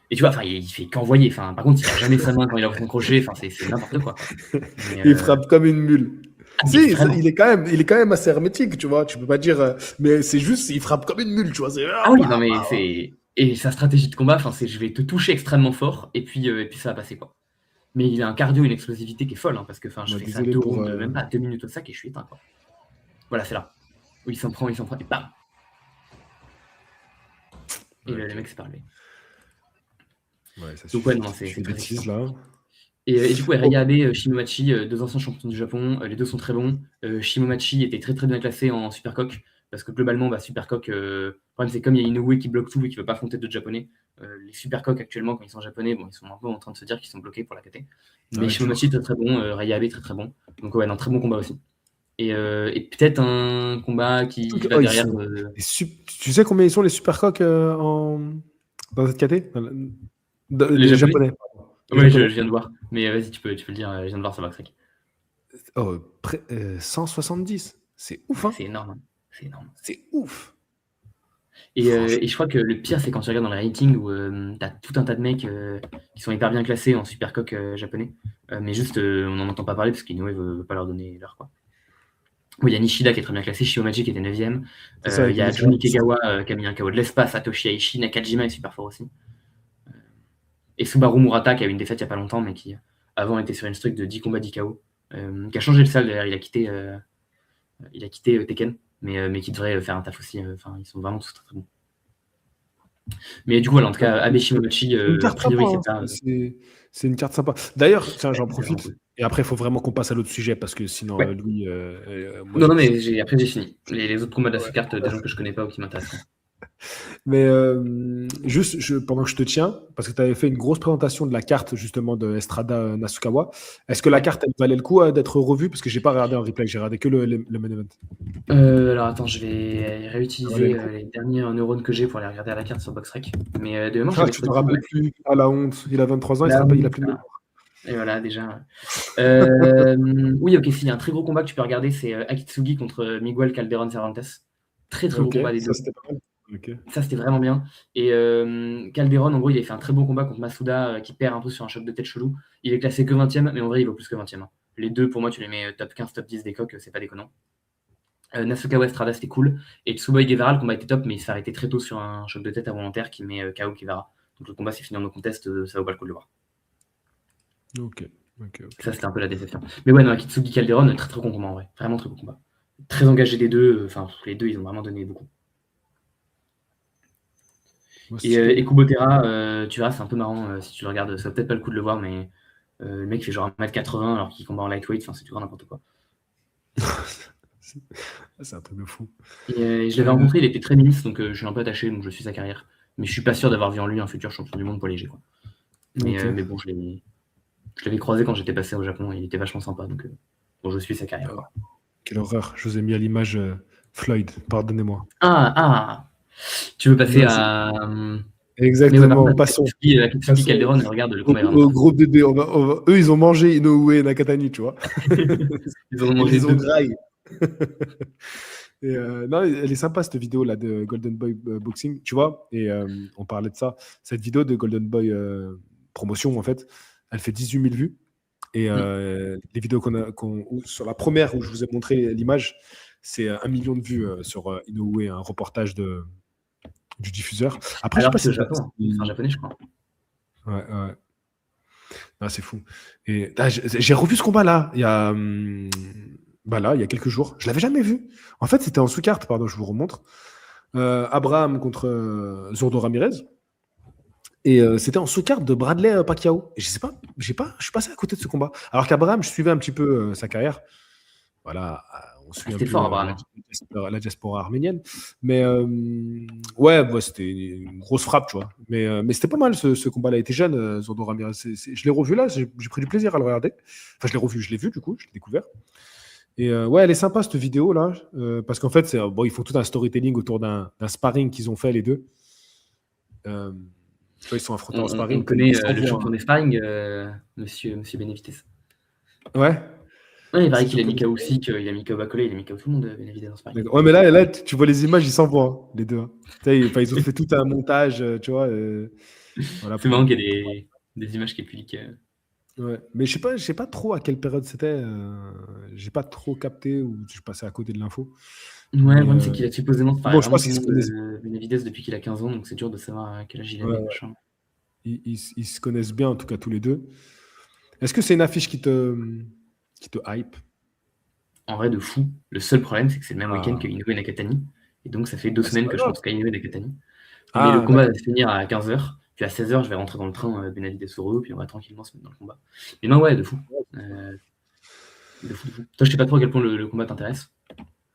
B: Et tu vois, il fait qu'envoyer. Par contre, il a jamais sa main quand il a son crochet. C'est n'importe quoi. Mais,
A: Il frappe comme une mule. Si,
B: vraiment.
A: il est quand même assez hermétique, tu vois. Tu peux pas dire. Mais c'est juste, il frappe comme une mule, tu vois.
B: Ah oui, non, mais c'est. Et sa stratégie de combat, c'est je vais te toucher extrêmement fort et puis ça va passer, quoi. Mais il a un cardio, une explosivité qui est folle, hein, parce que je fais ça
A: désolé
B: 2
A: pour.
B: rounds, même pas 2 minutes au sac et je suis éteint, quoi. Voilà, c'est là. Où il s'en prend, et bam. Et le mec s'est parlé.
A: Ouais, ça
B: Donc, ouais, non, c'est
A: des
B: très
A: bêtises, là.
B: Et du coup, Reya Abe, Shimomachi, 2 anciens champions du Japon, les deux sont très bons. Shimomachi était très très bien classé en Supercock, parce que globalement, Supercock, le problème c'est comme il y a Inoue qui bloque tout et qui ne veut pas affronter d'autres japonais, les Supercock actuellement, quand ils sont japonais, bon, ils sont un peu en train de se dire qu'ils sont bloqués pour la KT. Mais Shimomachi très très bon, Reya Abe très très bon. Donc ouais, un très bon combat aussi. Et peut-être un combat qui va derrière.
A: Tu sais combien ils sont les Supercock dans cette KT?
B: Les Japonais. Oui, je viens de voir. Mais vas-y, tu peux le dire, je viens de voir sur Boxrec.
A: 170. C'est ouf, hein?
B: C'est énorme. Hein. C'est énorme.
A: C'est ouf.
B: Et je crois que le pire, c'est quand tu regardes dans les ratings où tu as tout un tas de mecs qui sont hyper bien classés en Supercock japonais. Mais juste, on n'en entend pas parler parce qu'Inoue ne veut pas leur donner l'heure, quoi. Oui, il y a Nishida qui est très bien classé, Shiomaji qui était 9ème. Il y a Jun Ikegawa qui a mis un KO de l'espace, Satoshi Aishi, Nakajima est super fort aussi. Et Subaru Murata, qui a eu une défaite il n'y a pas longtemps, mais qui avant était sur une streak de 10 combats 10 KO, qui a changé le sale d'ailleurs, il a quitté Tekken, mais qui devrait faire un taf aussi. Enfin, ils sont vraiment tous très, très bons. Mais du coup, voilà, en tout cas, Abe Shimomachi,
A: Une
B: a
A: carte sympa,
B: priori,
A: hein.
B: c'est pas.
A: C'est une carte sympa. D'ailleurs, tiens, j'en
B: C'est vraiment
A: profite.
B: cool.
A: Et après, il faut vraiment qu'on passe à l'autre sujet parce que sinon,
B: Ouais.
A: Louis, moi,
B: Non, non, mais après, j'ai fini. Les autres combats de
A: Ouais.
B: cette carte, des gens que je connais pas ou qui m'intéressent.
A: Mais juste, pendant que je te tiens, parce que tu avais fait une grosse présentation de la carte justement de Estrada Nasukawa, est-ce que la
B: Ouais.
A: carte, elle valait le coup d'être revue? Parce que j'ai pas regardé en replay, j'ai regardé que le main event.
B: Alors attends, je vais
A: Ça valait
B: réutiliser
A: le coup.
B: les derniers neurones que j'ai pour aller regarder à la carte sur BoxRec. Mais de mémoire,
A: Ah,
B: j'avais
A: tu
B: trouvé
A: te
B: ça.
A: rappelles plus? À la honte. Il a 23 ans, il se
B: Là,
A: rappelle, il a plus de mémoire.
B: et voilà, déjà. Oui, ok, s'il y a un très gros combat que tu peux regarder, c'est Akitsugi contre Miguel Calderon Cervantes. Très très gros
A: Ok,
B: combat des
A: ça
B: deux.
A: c'était pas mal. Ok.
B: Ça, c'était vraiment bien. Et Calderon, en gros, il a fait un très bon combat contre Masuda, qui perd un peu sur un choc de tête chelou. Il est classé que 20ème, mais en vrai, il vaut plus que 20ème. Les deux, pour moi, tu les mets top 15, top 10 des coques, c'est pas déconnant. Nasukawa Estrada, c'était cool. Et Tsuboi Guevara, le combat était top, mais il s'est arrêté très tôt sur un choc de tête involontaire qui met KO Guevara. Donc le combat s'est fini en no contest, ça vaut pas le coup de le voir.
A: Ok.
B: Ça, c'était un peu la déception. Mais ouais, non, Akitsugi Calderon, très très bon combat en vrai. Vraiment très bon combat. Très engagé des deux. Enfin, les deux, ils ont vraiment donné beaucoup.
A: Moi,
B: Et Kubotera, tu verras, c'est un peu marrant si tu le regardes. Ça vaut peut-être pas le coup de le voir, mais le mec fait genre 1m80 alors qu'il combat en lightweight. Enfin, c'est du grand n'importe quoi.
A: c'est un truc de fou.
B: Et je l'avais rencontré, il était très mince, donc je suis un peu attaché, donc je suis sa carrière. Mais je suis pas sûr d'avoir vu en lui un futur champion du monde poids léger, quoi. Mais,
A: Ok.
B: mais bon, je l'avais croisé quand j'étais passé au Japon et il était vachement sympa, donc bon, je suis sa carrière, quoi.
A: Quelle horreur. Je vous ai mis à l'image Floyd. Pardonnez-moi.
B: Tu veux passer
A: Non,
B: à.
A: exactement.
B: Mais ouais,
A: Passons.
B: Akitsugi Calderon, regarde le combat est vraiment
A: Au
B: top.
A: gros bébé. Eux, ils ont mangé Inoue et Nakatani, tu vois.
B: Ils en ont
A: Ils
B: mangé
A: les ont
B: deux.
A: graillés. Et non, elle est sympa cette vidéo là de Golden Boy Boxing, tu vois. Et on parlait de ça. Cette vidéo de Golden Boy promotion, en fait, elle fait 18 000 vues. Et les vidéos sur la première où je vous ai montré l'image, c'est 1 million de vues sur Inoue, un reportage du diffuseur. Après,
B: Alors
A: je
B: que c'est
A: sais
B: au
A: pas si
B: Japon, c'est un japonais, je crois.
A: Ouais. Ah, c'est fou. Et j'ai revu ce combat là, il y a il y a quelques jours. Je l'avais jamais vu. En fait, c'était en sous-carte, pardon, je vous remontre. Abraham contre Zurdo Ramirez. Et c'était en sous-carte de Bradley Pacquiao. Et je sais pas, je suis passé à côté de ce combat. Alors qu'Abraham, je suivais un petit peu sa carrière. Voilà, on suit un
B: C'était
A: peu
B: fort, Abraham.
A: la diaspora arménienne. Mais ouais, c'était une grosse frappe, tu vois. Mais c'était pas mal ce combat-là. Il était jeune, Zurdo Ramirez. Je l'ai revu là, j'ai pris du plaisir à le regarder. Enfin, je l'ai vu du coup, je l'ai découvert. Et ouais, elle est sympa cette vidéo là, parce qu'en fait, ils font tout un storytelling autour d'un sparring qu'ils ont fait les deux. Tu vois, ils sont affrontés en
B: On
A: sparring.
B: connaît
A: Ils
B: le
A: s'envoient,
B: champion des sparring, monsieur Benavides.
A: Ouais.
B: Ouais, il paraît
A: C'est
B: qu'il a
A: champion
B: mis
A: de
B: KO
A: sparring.
B: Sik, il a mis KO Bacolé, il a mis KO tout le monde, Benavides en sparring.
A: D'accord. Ouais, mais là, tu vois les images, ils s'envoient, hein, les deux. Hein. Tu sais, ils ont fait tout un montage, tu vois. Voilà,
B: C'est marrant qu'il y ait des images qui publient.
A: Ouais. Mais je sais pas trop à quelle période c'était. J'ai pas trop capté ou je passais à côté de l'info.
B: Ouais, le
A: Mais
B: problème, c'est qu'il a supposément
A: bon,
B: sparé
A: je
B: vraiment
A: pense
B: tout
A: qu'ils
B: le
A: se
B: monde,
A: connaissent.
B: Benavides, depuis qu'il a 15 ans, donc c'est dur de savoir à quel âge il
A: Ouais,
B: avait,
A: ouais.
B: machin.
A: Ils se connaissent bien, en tout cas tous les deux. Est-ce que c'est une affiche qui te hype?
B: En vrai, de fou. Le seul problème, c'est que c'est le même week-end
A: Ah,
B: que Inoue et Nakatani. Et donc, ça fait 2
A: c'est
B: semaines
A: pas
B: que je
A: grave.
B: pense qu'à Inoue et Nakatani. Mais le
A: Ah,
B: combat va
A: d'accord.
B: se finir à 15h. Puis à 16h, je vais rentrer dans le train Benavides Soro, puis on va tranquillement se mettre dans le combat. Mais non, ouais, de fou. De fou. Toi, je sais pas trop à quel point le combat t'intéresse.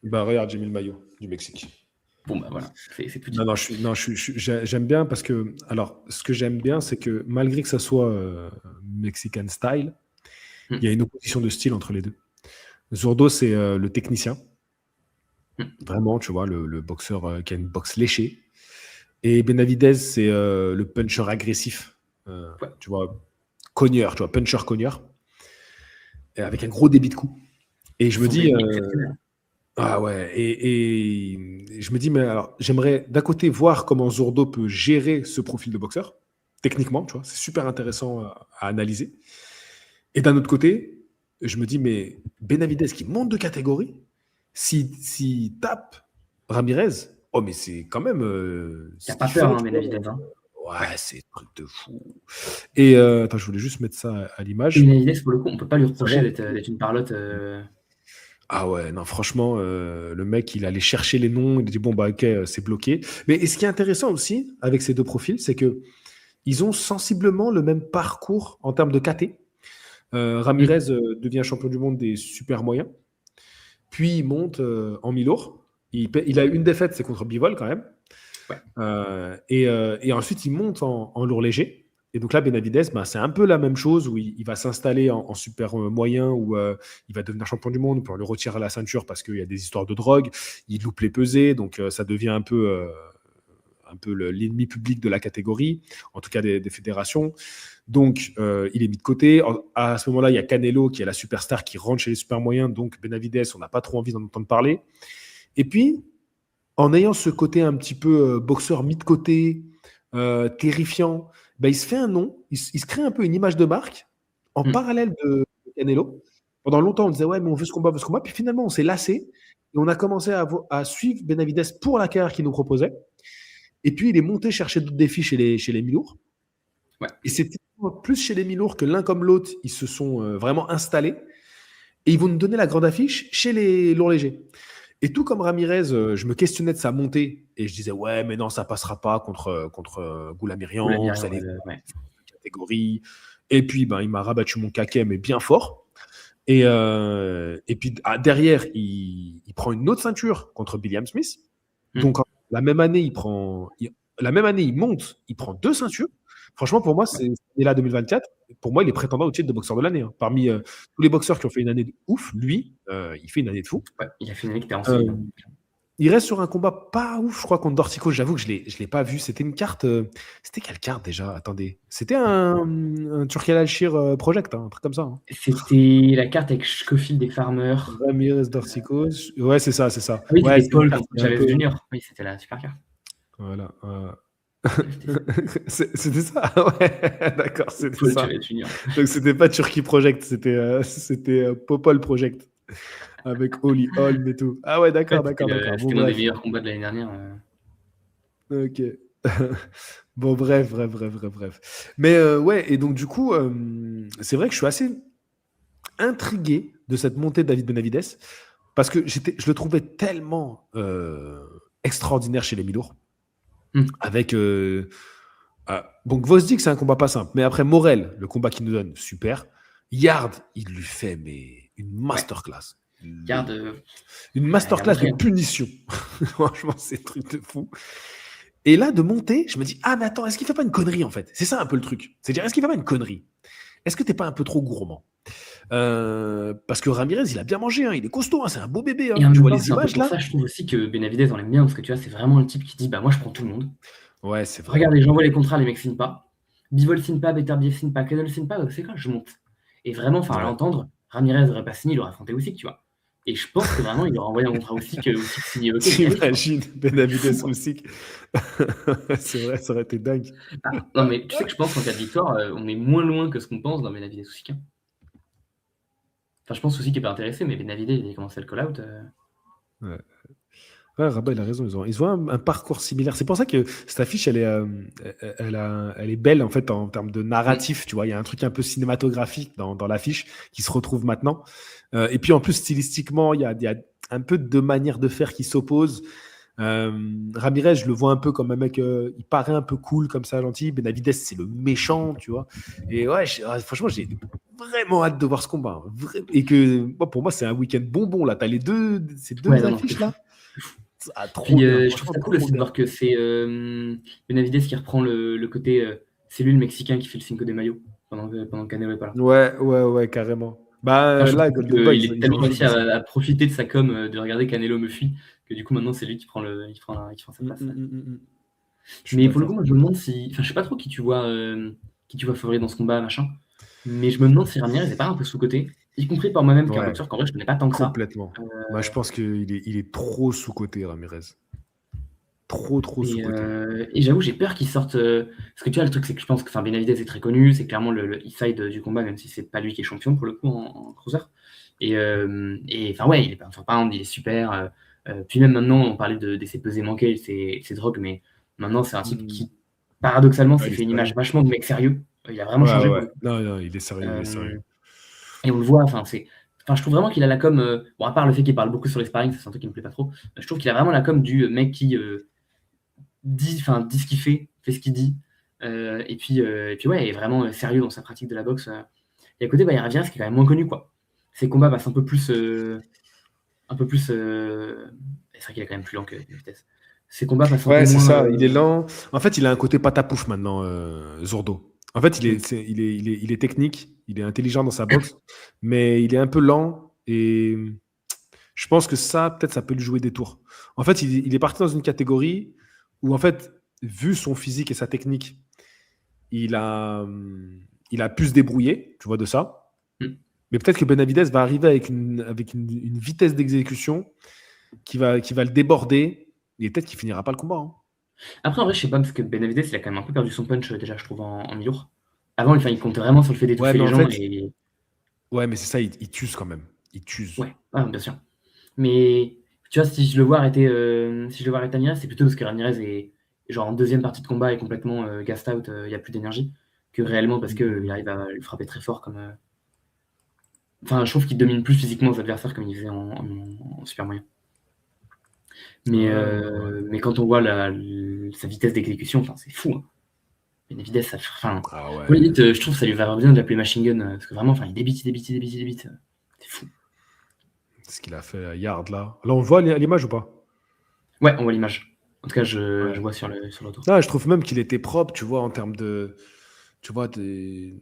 A: Bah, regarde, j'ai mis le maillot du Mexique.
B: Bon, bah voilà, c'est tout dit.
A: Non, j'aime bien parce que, alors, ce que j'aime bien, c'est que malgré que ça soit Mexican style, il y a une opposition de style entre les deux. Zurdo, c'est le technicien, vraiment, tu vois, le boxeur qui a une boxe léchée. Et Benavidez, c'est le puncher agressif,
B: Ouais.
A: tu vois, cogneur, tu vois, puncher cogneur, avec un gros débit de coups. Et je me
B: Son
A: dis,
B: timing exceptionnel.
A: ah ouais, et je me dis, mais alors, j'aimerais d'un côté voir comment Zurdo peut gérer ce profil de boxeur, techniquement, tu vois, c'est super intéressant à analyser. Et d'un autre côté, je me dis, mais Benavidez qui monte de catégorie, s'il tape Ramirez, oh, mais c'est quand même.
B: Il
A: C'est
B: a
A: ce
B: pas
A: qu'il
B: peur,
A: fait.
B: hein,
A: Tu vois.
B: Benavidez. Hein.
A: Ouais,
B: Ouais.
A: c'est un truc de fou. Et attends, je voulais juste mettre ça à
B: Et
A: l'image.
B: Benavidez, pour le coup, on peut pas lui
A: Ça
B: reprocher
A: va?
B: d'être une parlotte.
A: Ah ouais, non, franchement, le mec, il allait chercher les noms, il a dit bon, bah ok, c'est bloqué. Mais et ce qui est intéressant aussi avec ces deux profils, c'est que ils ont sensiblement le même parcours en termes de KT.
B: Mm.
A: Ramirez devient champion du monde des super moyens, puis il monte en mi-lourd. Il a une défaite, c'est contre Bivol quand même.
B: Ouais.
A: Et ensuite, il monte en lourd léger. Et donc là, Benavidez, bah, c'est un peu la même chose où il va s'installer en super moyen, où il va devenir champion du monde, puis on lui retire la ceinture parce qu'il y a des histoires de drogue, il loupe les pesées, donc ça devient un peu l'ennemi public de la catégorie, en tout cas des fédérations. Donc il est mis de côté. À ce moment-là, il y a Canelo qui est la superstar qui rentre chez les super moyens, donc Benavidez, on n'a pas trop envie d'en entendre parler. Et puis, en ayant ce côté un petit peu boxeur mis de côté, terrifiant, bah, il se fait un nom, il se crée un peu une image de marque en
B: Mm.
A: parallèle de Canelo. Pendant longtemps, on disait ouais, mais on veut ce combat, on veut ce combat. Puis finalement, on s'est lassé et on a commencé à suivre Benavidez pour la carrière qu'il nous proposait. Et puis, il est monté chercher d'autres défis chez les mi-lourds.
B: Ouais.
A: Et c'est plus chez les mi-lourds que l'un comme l'autre, ils se sont vraiment installés. Et ils vont nous donner la grande affiche chez les lourds légers. Et tout comme Ramirez, je me questionnais de sa montée et je disais ouais, mais non, ça passera pas contre
B: Ou la
A: Goulamirian, vous
B: Myriam,
A: allez
B: ouais.
A: voir
B: Ouais.
A: une catégorie. Et puis ben, il m'a rabattu mon caquet, mais bien fort. Et puis derrière, il prend une autre ceinture contre Billiam Smith.
B: Mm.
A: Donc la même année, la même année, il monte, il prend deux ceintures. Franchement, pour moi,
B: Ouais.
A: c'est là 2024. Pour moi, il est prétendant au titre de boxeur de l'année, hein. Parmi tous les boxeurs qui ont fait une année de ouf, lui, il fait une année de fou.
B: Ouais. Il a fait une année qui était en
A: Euh,
B: solide, hein.
A: il reste sur un combat pas ouf, je crois, contre Dortico. J'avoue que je l'ai pas vu. C'était une carte. C'était quelle carte déjà? Attendez. C'était un Turkel Alshir Project, hein, un truc comme ça, hein.
B: C'était la carte avec Schofield et Farmer.
A: Ramirez Dortico. Ouais, c'est ça, c'est ça.
B: Ah oui,
A: Ouais,
B: c'était
A: c'est une
B: Paul
A: carte
B: contre
A: qui est un
B: Chavez
A: peu.
B: Junior. Oui, c'était la super carte.
A: Voilà.
B: Ouais, c'était ça.
A: C'était ça? Ouais, d'accord, c'était
B: Paul
A: ça.
B: Chavez Junior.
A: Donc, c'était pas Turkey Project, c'était Popol Project avec Oli Holm et tout. Ah ouais,
B: Ouais,
A: d'accord, d'accord, d'accord. Bon,
B: c'était l'un des
A: bref.
B: meilleurs combats de l'année dernière.
A: Ok. Bon, bref, bref, bref, bref, bref. Mais ouais, et donc du coup, c'est vrai que je suis assez intrigué de cette montée de David Benavides parce que je le trouvais tellement extraordinaire chez les Milours.
B: Hmm.
A: Avec. Bon, Gvozdyk, c'est un combat pas simple. Mais après, Morel, le combat qu'il nous donne, super. Yard, il lui fait mais une
B: Ouais.
A: masterclass.
B: Garde,
A: Une
B: il a
A: masterclass de
B: montré, hein.
A: punition. Franchement, c'est un truc de fou. Et là, de monter, je me dis, ah, mais attends, est-ce qu'il fait pas une connerie, en fait? C'est ça un peu le truc. C'est-à-dire, est-ce qu'il fait pas une connerie? Est-ce que t'es pas un peu trop gourmand? Parce que Ramirez, il a bien mangé, hein, il est costaud, hein, c'est un beau bébé,
B: Et
A: hein.
B: en
A: Tu
B: même
A: vois
B: temps,
A: les
B: c'est un peu
A: images,
B: pour
A: là?
B: ça, je trouve aussi que Benavidez, on l'aime bien, parce que tu vois, c'est vraiment le type qui dit, bah moi, je prends tout le monde.
A: Ouais, c'est vrai.
B: Regardez, j'envoie les contrats, les mecs signent pas. Bivol signe pas, Beterbiev signe pas, Canelo signe pas, c'est quoi, je monte. Et vraiment, enfin, à
A: Ouais.
B: l'entendre, Ramirez aurait pas signé, il aurait affronté Usyk, tu vois. Et je pense que vraiment, il aurait envoyé un contrat Usyk signé, ok, et allez, tu vois.
A: T'imagines
B: C'est fou,
A: Benavides
B: quoi.
A: Usyk. C'est vrai, ça aurait été dingue.
B: Ah, non, mais tu sais que je pense qu'en cas de victoire, on est moins loin que ce qu'on pense dans Benavidez Usyk, hein. Enfin, je pense Usyk est pas intéressé, mais Benavidez, il a commencé le call-out.
A: Ouais. Ouais, Rabat, il a raison. Ils ont un parcours similaire. C'est pour ça que cette affiche, elle est belle en fait en termes de
B: Mm.
A: narratif. Tu vois, il y a un truc un peu cinématographique dans l'affiche qui se retrouve maintenant. Et puis en plus, stylistiquement, il y a un peu de manières de faire qui s'opposent. Ramirez, je le vois un peu comme un mec, il paraît un peu cool comme ça, gentil. Benavidez, c'est le méchant, tu vois. Et ouais, franchement, j'ai vraiment hâte de voir ce combat, hein. Et que pour moi, c'est un week-end bonbon là. T'as ces
B: Ouais,
A: deux
B: non, non, c'est
A: affiches
B: fou.
A: là. Ah, trop
B: Puis
A: bien,
B: je trouve
A: franchement,
B: ça cool
A: trop
B: aussi de
A: bien.
B: voir que c'est Benavidez qui reprend le côté. C'est lui le Mexicain qui fait le Cinco de Mayo pendant que Canelo est pas là.
A: Ouais, ouais, ouais, carrément.
B: Enfin,
A: Bah
B: je trouve
A: là,
B: ça cool
A: Golden Boy,
B: qu'il ait
A: ils
B: tellement
A: en jouent
B: réussi
A: de ça.
B: à profiter de sa com de regarder Canelo me fuit que du coup maintenant c'est lui qui prend sa place.
A: Je suis
B: Mais pour le coup,
A: d'accord.
B: moi je me demande si. Enfin, je sais pas trop qui tu vois favori dans ce combat, machin. Mais je me demande si Ramirez n'est pas un peu sous-côté, y compris par moi-même, qui est un
A: Ouais,
B: boxeur qu'en vrai je connais pas tant que ça.
A: complètement. Moi, je pense il est trop sous-coté, Ramirez. Trop, trop sous-coté.
B: Et j'avoue, j'ai peur qu'il sorte. Parce que tu vois, le truc, c'est que je pense que Benavidez est très connu, c'est clairement le inside du combat, même si c'est pas lui qui est champion pour le coup en cruiser. Et enfin, ouais, il est pas sur pound, il est super. Puis même maintenant, on parlait de ses pesées manquées, ses drogues, mais maintenant, c'est un type
A: Hmm.
B: qui paradoxalement,
A: Ouais,
B: c'est
A: il est
B: fait une image
A: sérieux.
B: vachement de mec sérieux. Il a vraiment
A: Ouais,
B: changé pour
A: ouais.
B: le coup.
A: Non, non, il est sérieux, il est
B: Euh,
A: sérieux.
B: et on le voit, je trouve vraiment qu'il a la com. Bon, à part le fait qu'il parle beaucoup sur les sparring, ça, c'est un truc qui me plaît pas trop. Je trouve qu'il a vraiment la com du mec qui dit ce qu'il fait ce qu'il dit. Et puis ouais, il est vraiment sérieux dans sa pratique de la boxe. Et à côté, il y a Ramirez qui est quand même moins connu, quoi. Ses combats passent un peu plus. C'est vrai qu'il est quand même plus lent que Vitesse. Ses combats passent un peu
A: Ouais, c'est
B: moins.
A: ça. Il est lent. En fait, il a un côté patapouf maintenant, Zordo. En fait, il est technique, il est intelligent dans sa boxe, mais il est un peu lent et je pense que ça, peut-être, ça peut lui jouer des tours. En fait, il est parti dans une catégorie où, en fait, vu son physique et sa technique, il a, il a pu se débrouiller, tu vois, de ça.
B: Mm.
A: Mais peut-être que Benavidez va arriver avec une vitesse d'exécution qui va le déborder et peut-être qu'il finira pas le combat, hein.
B: Après, en vrai, je sais pas, parce que Benavidez, il a quand même un peu perdu son punch déjà, je trouve, en mi-lourd. Avant, il comptait vraiment sur le fait
A: Ouais,
B: d'étouffer
A: mais
B: les
A: en
B: gens.
A: fait,
B: Et
A: ouais, mais c'est ça, il tue quand même. Il tue.
B: ouais, bien sûr. Mais tu vois, si je le vois arrêter, Ramirez, c'est plutôt parce que Ramirez est genre en deuxième partie de combat est complètement gassed out, il n'y a plus d'énergie, que réellement parce qu'il arrive à le frapper très fort comme. Enfin, je trouve qu'il domine plus physiquement ses adversaires comme il faisait en super moyen.
A: Ouais,
B: Mais,
A: ouais, ouais.
B: mais quand on voit sa vitesse d'exécution, c'est fou, hein. Benavidez,
A: Ah ouais.
B: moi, limite, je trouve que ça lui va bien de l'appeler Machine Gun, parce que vraiment, il débite, il débite, il débite, il débite. C'est fou.
A: Ce qu'il a fait à Yard là. Là, on le voit à l'image ou pas?
B: Ouais, on voit l'image. En tout cas, je
A: Ouais.
B: vois sur le retour.
A: Ah, je trouve même qu'il était propre, tu vois, en termes de. Tu vois, des.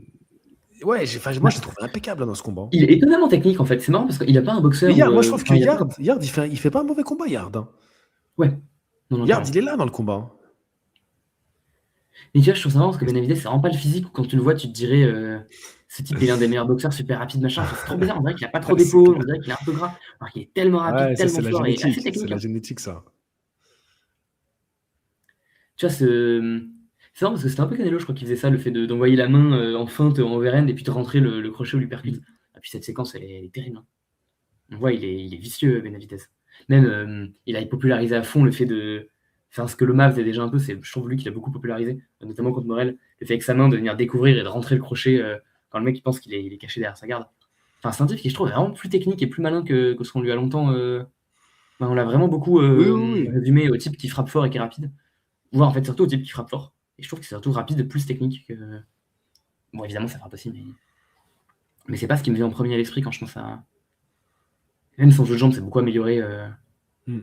A: Ouais, moi, je l'ai trouvé impeccable là, dans ce combat, hein.
B: Il est étonnamment technique, en fait. C'est marrant parce qu'il n'a pas un
A: Mais
B: boxeur où.
A: Yard, moi, je trouve que
B: Il a pas.
A: Yard, il fait pas un mauvais combat, Yard, hein.
B: Ouais, non, non,
A: Yard,
B: carrément.
A: il est là dans le combat, hein.
B: Mais tu vois, je trouve ça marrant parce que Benavidez, c'est vraiment pas le physique où quand tu le vois, tu te dirais ce type est l'un des meilleurs boxeurs super rapides, machin. C'est trop bizarre. On dirait qu'il a pas trop
A: C'est
B: d'épaule, on
A: clair.
B: dirait qu'il est un peu gras. Alors qu'il est tellement rapide,
A: Ouais, ça,
B: tellement
A: c'est la
B: fort et assez
A: génétique. C'est
B: technique,
A: la
B: hein.
A: génétique, ça.
B: Tu vois, c'est marrant parce que c'était un peu Canelo, je crois, qui faisait ça, le fait d'envoyer la main en feinte en overhand et puis de rentrer le crochet ou l'uppercut.
A: Mm.
B: Et puis cette séquence, elle est terrible, hein. On voit, il est vicieux, Benavidez. Même, il a popularisé à fond le fait de. Enfin, ce que Loma faisait déjà un peu, je trouve lui qu'il a beaucoup popularisé, notamment contre Morel, le fait avec sa main de venir découvrir et de rentrer le crochet quand le mec il pense qu'il est caché derrière sa garde. Enfin, c'est un type qui je trouve vraiment plus technique et plus malin que ce qu'on lui a longtemps. On l'a vraiment beaucoup
A: Oui, oui, oui.
B: résumé au type qui frappe fort et qui est rapide. Voire en fait surtout au type qui frappe fort. Et je trouve que c'est surtout rapide, plus technique que. Bon, évidemment, ça frappe aussi, mais c'est pas ce qui me vient en premier à l'esprit quand je pense à. Même son jeu de jambes s'est beaucoup amélioré.
A: Mm.